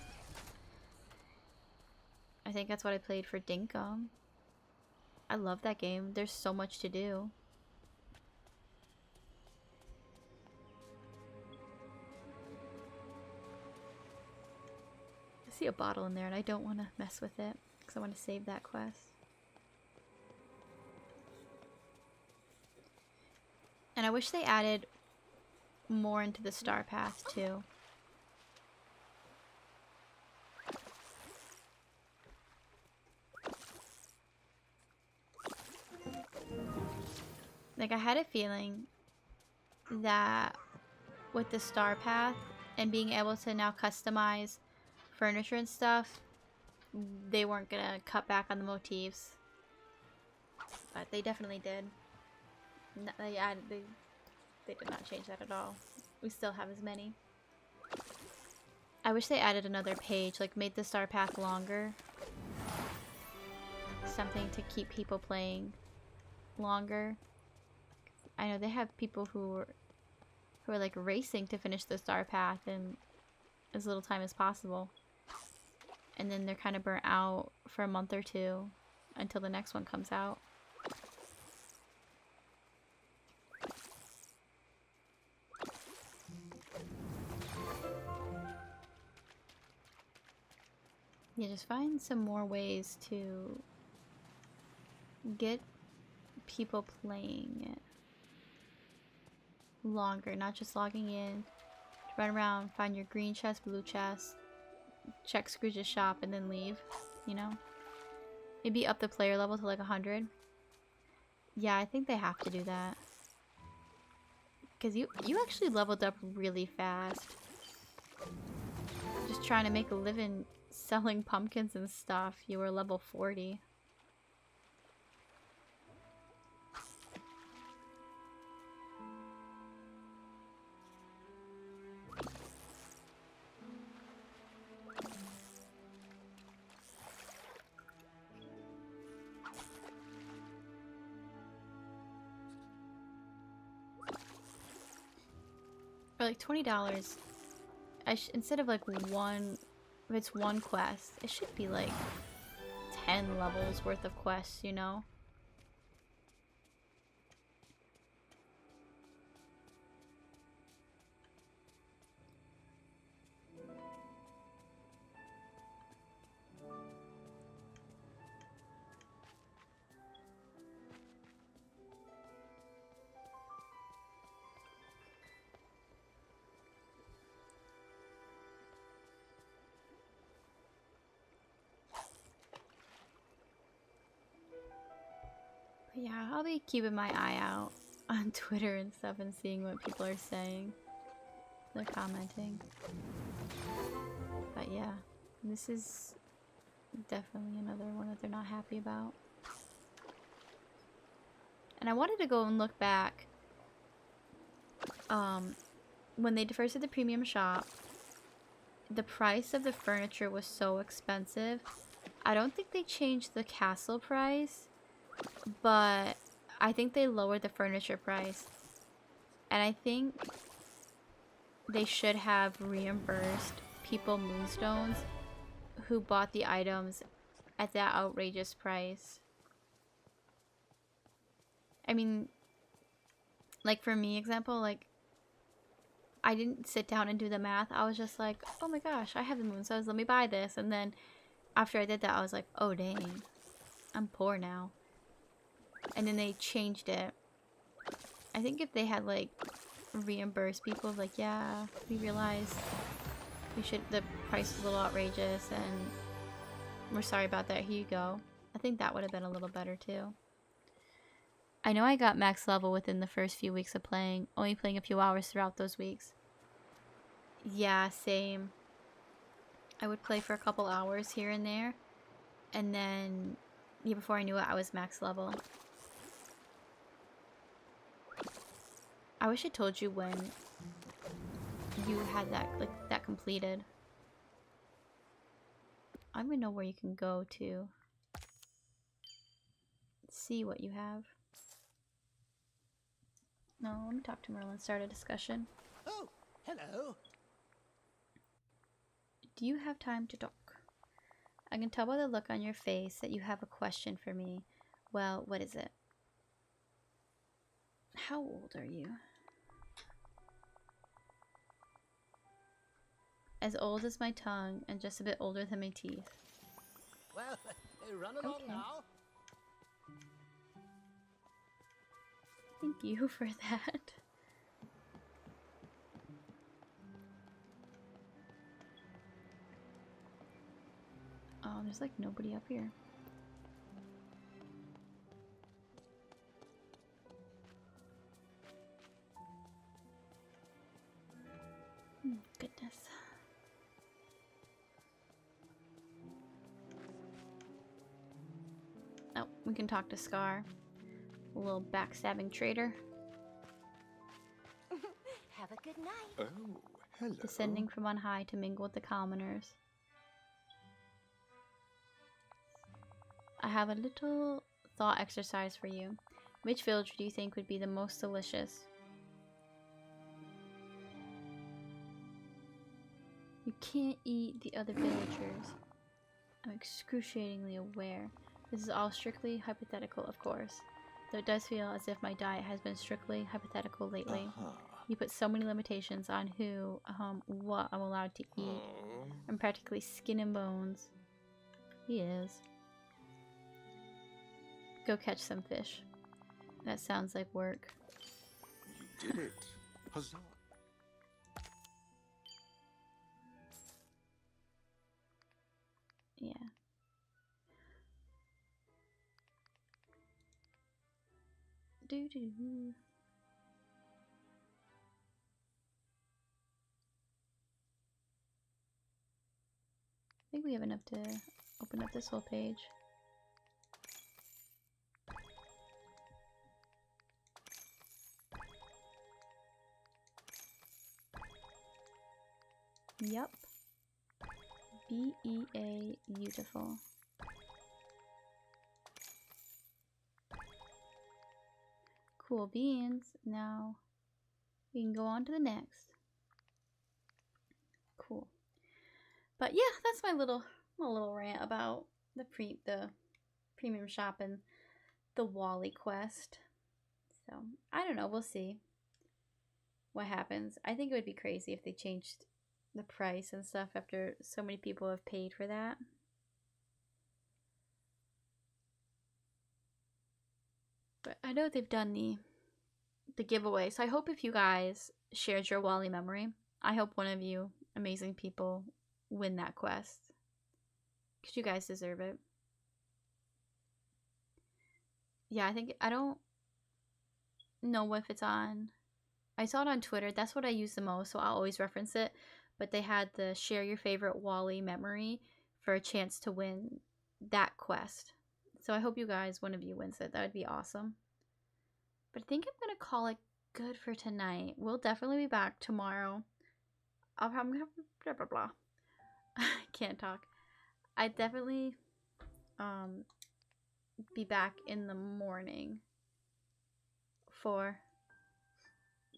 I think that's what I played for Dinkum. I love that game. There's so much to do. I see a bottle in there and I don't want to mess with it because I want to save that quest. And I wish they added more into the star path too. Like, I had a feeling that with the star path and being able to now customize furniture and stuff, they weren't gonna cut back on the motifs. But they definitely did. They did not change that at all. We still have as many. I wish they added another page, like made the star path longer. Something to keep people playing longer. I know they have people who are like racing to finish the star path in as little time as possible. And then they're kind of burnt out for a month or two until the next one comes out. Yeah, just find some more ways to get people playing it longer, not just logging in, run around, find your green chest, blue chest, check Scrooge's shop, and then leave, you know? Maybe up the player level to like 100. Yeah, I think they have to do that. Because you actually leveled up really fast. Just trying to make a living selling pumpkins and stuff. You were level 40. For like $20, instead of like one, if it's one quest, it should be like 10 levels worth of quests, you know? But yeah, I'll be keeping my eye out on Twitter and stuff and seeing what people are saying. They're commenting. But yeah, this is definitely another one that they're not happy about. And I wanted to go and look back. When they first did the premium shop, the price of the furniture was so expensive. I don't think they changed the castle price, but I think they lowered the furniture price. And I think they should have reimbursed people Moonstones who bought the items at that outrageous price. I mean, like for me, example, like I didn't sit down and do the math. I was just like, oh my gosh, I have the Moonstones, let me buy this. And then after I did that, I was like, oh dang, I'm poor now. And then they changed it. I think if they had like reimbursed people, like, yeah, we realized the price was a little outrageous and we're sorry about that, here you go. I think that would have been a little better too. I know I got max level within the first few weeks of playing, only playing a few hours throughout those weeks. Yeah, same. I would play for a couple hours here and there, and then yeah, before I knew it, I was max level. I wish I told you when you had that, like, that completed. I don't even know where you can go to see what you have. No, let me talk to Merlin, start a discussion. Oh, hello. Do you have time to talk? I can tell by the look on your face that you have a question for me. Well, what is it? How old are you? As old as my tongue and just a bit older than my teeth. Well, run along Okay. now. Thank you for that. Oh, there's like nobody up here. Goodness. Oh, we can talk to Scar. A little backstabbing traitor. Have a good night. Oh, hello. Descending from on high to mingle with the commoners. I have a little thought exercise for you. Which villager do you think would be the most delicious? You can't eat the other villagers. I'm excruciatingly aware. This is all strictly hypothetical, of course. Though it does feel as if my diet has been strictly hypothetical lately. You put so many limitations on what I'm allowed to eat. I'm practically skin and bones. He is. Go catch some fish. That sounds like work. You did it. Huzzah. Yeah. Doo-doo. I think we have enough to open up this whole page. Yup. BEA, beautiful. Cool beans. Now we can go on to the next. Cool. But yeah, that's my little rant about the premium shop and the Wally quest. So I don't know. We'll see what happens. I think it would be crazy if they changed the price and stuff after so many people have paid for that. But I know they've done the giveaway, so I hope if you guys shared your Wally memory, I hope one of you amazing people win that quest. Because you guys deserve it. Yeah, I don't know if it's on. I saw it on Twitter. That's what I use the most, so I'll always reference it. But they had the share your favorite Wally memory for a chance to win that quest. So I hope you guys, one of you wins it. That would be awesome. But I think I'm going to call it good for tonight. We'll definitely be back tomorrow. I'm going to blah, blah, blah. I can't talk. I definitely be back in the morning for...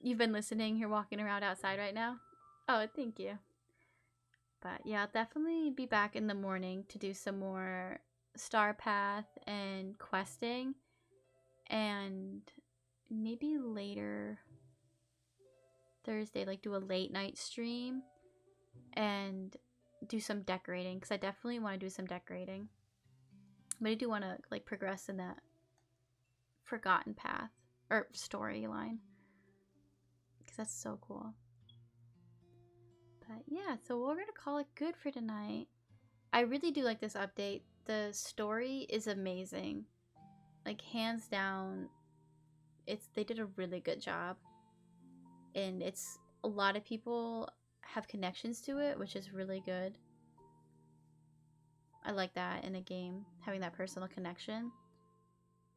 You've been listening. You're walking around outside right now. Oh, thank you. But yeah, I'll definitely be back in the morning to do some more Star Path and questing. And maybe later Thursday, like do a late night stream and do some decorating. Because I definitely want to do some decorating. But I do want to like progress in that forgotten path or storyline. Because that's so cool. But yeah, so we're going to call it good for tonight. I really do like this update. The story is amazing. Like, hands down, they did a really good job. And it's a lot of people have connections to it, which is really good. I like that in a game, having that personal connection.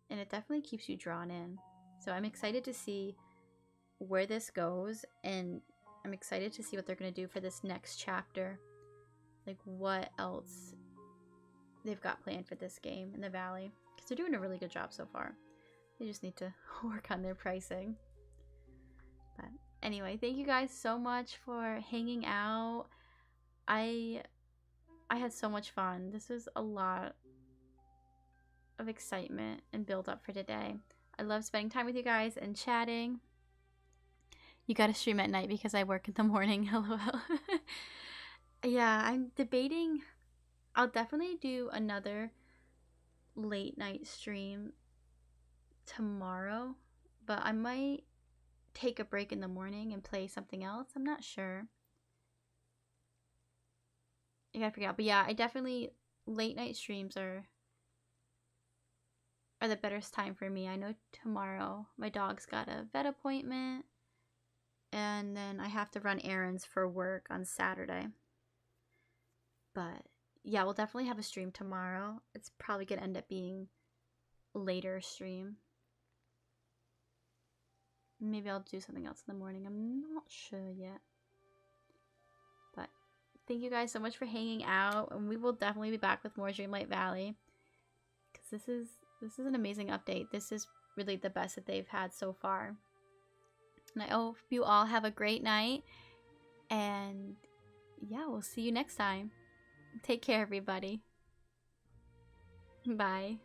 And it definitely keeps you drawn in. So I'm excited to see where this goes, and I'm excited to see what they're going to do for this next chapter. Like, what else they've got planned for this game in the Valley. Because they're doing a really good job so far. They just need to work on their pricing. But anyway, thank you guys so much for hanging out. I had so much fun. This was a lot of excitement and build up for today. I love spending time with you guys and chatting. You gotta stream at night because I work in the morning, lol. Yeah, I'm debating. I'll definitely do another late night stream tomorrow, but I might take a break in the morning and play something else. I'm not sure. I gotta figure out. But yeah, I definitely, late night streams are the better time for me. I know tomorrow my dog's got a vet appointment. And then I have to run errands for work on Saturday. But yeah, we'll definitely have a stream tomorrow. It's probably going to end up being a later stream. Maybe I'll do something else in the morning. I'm not sure yet. But thank you guys so much for hanging out. And we will definitely be back with more Dreamlight Valley. Because this is an amazing update. This is really the best that they've had so far. And I hope you all have a great night. And yeah, we'll see you next time. Take care, everybody. Bye.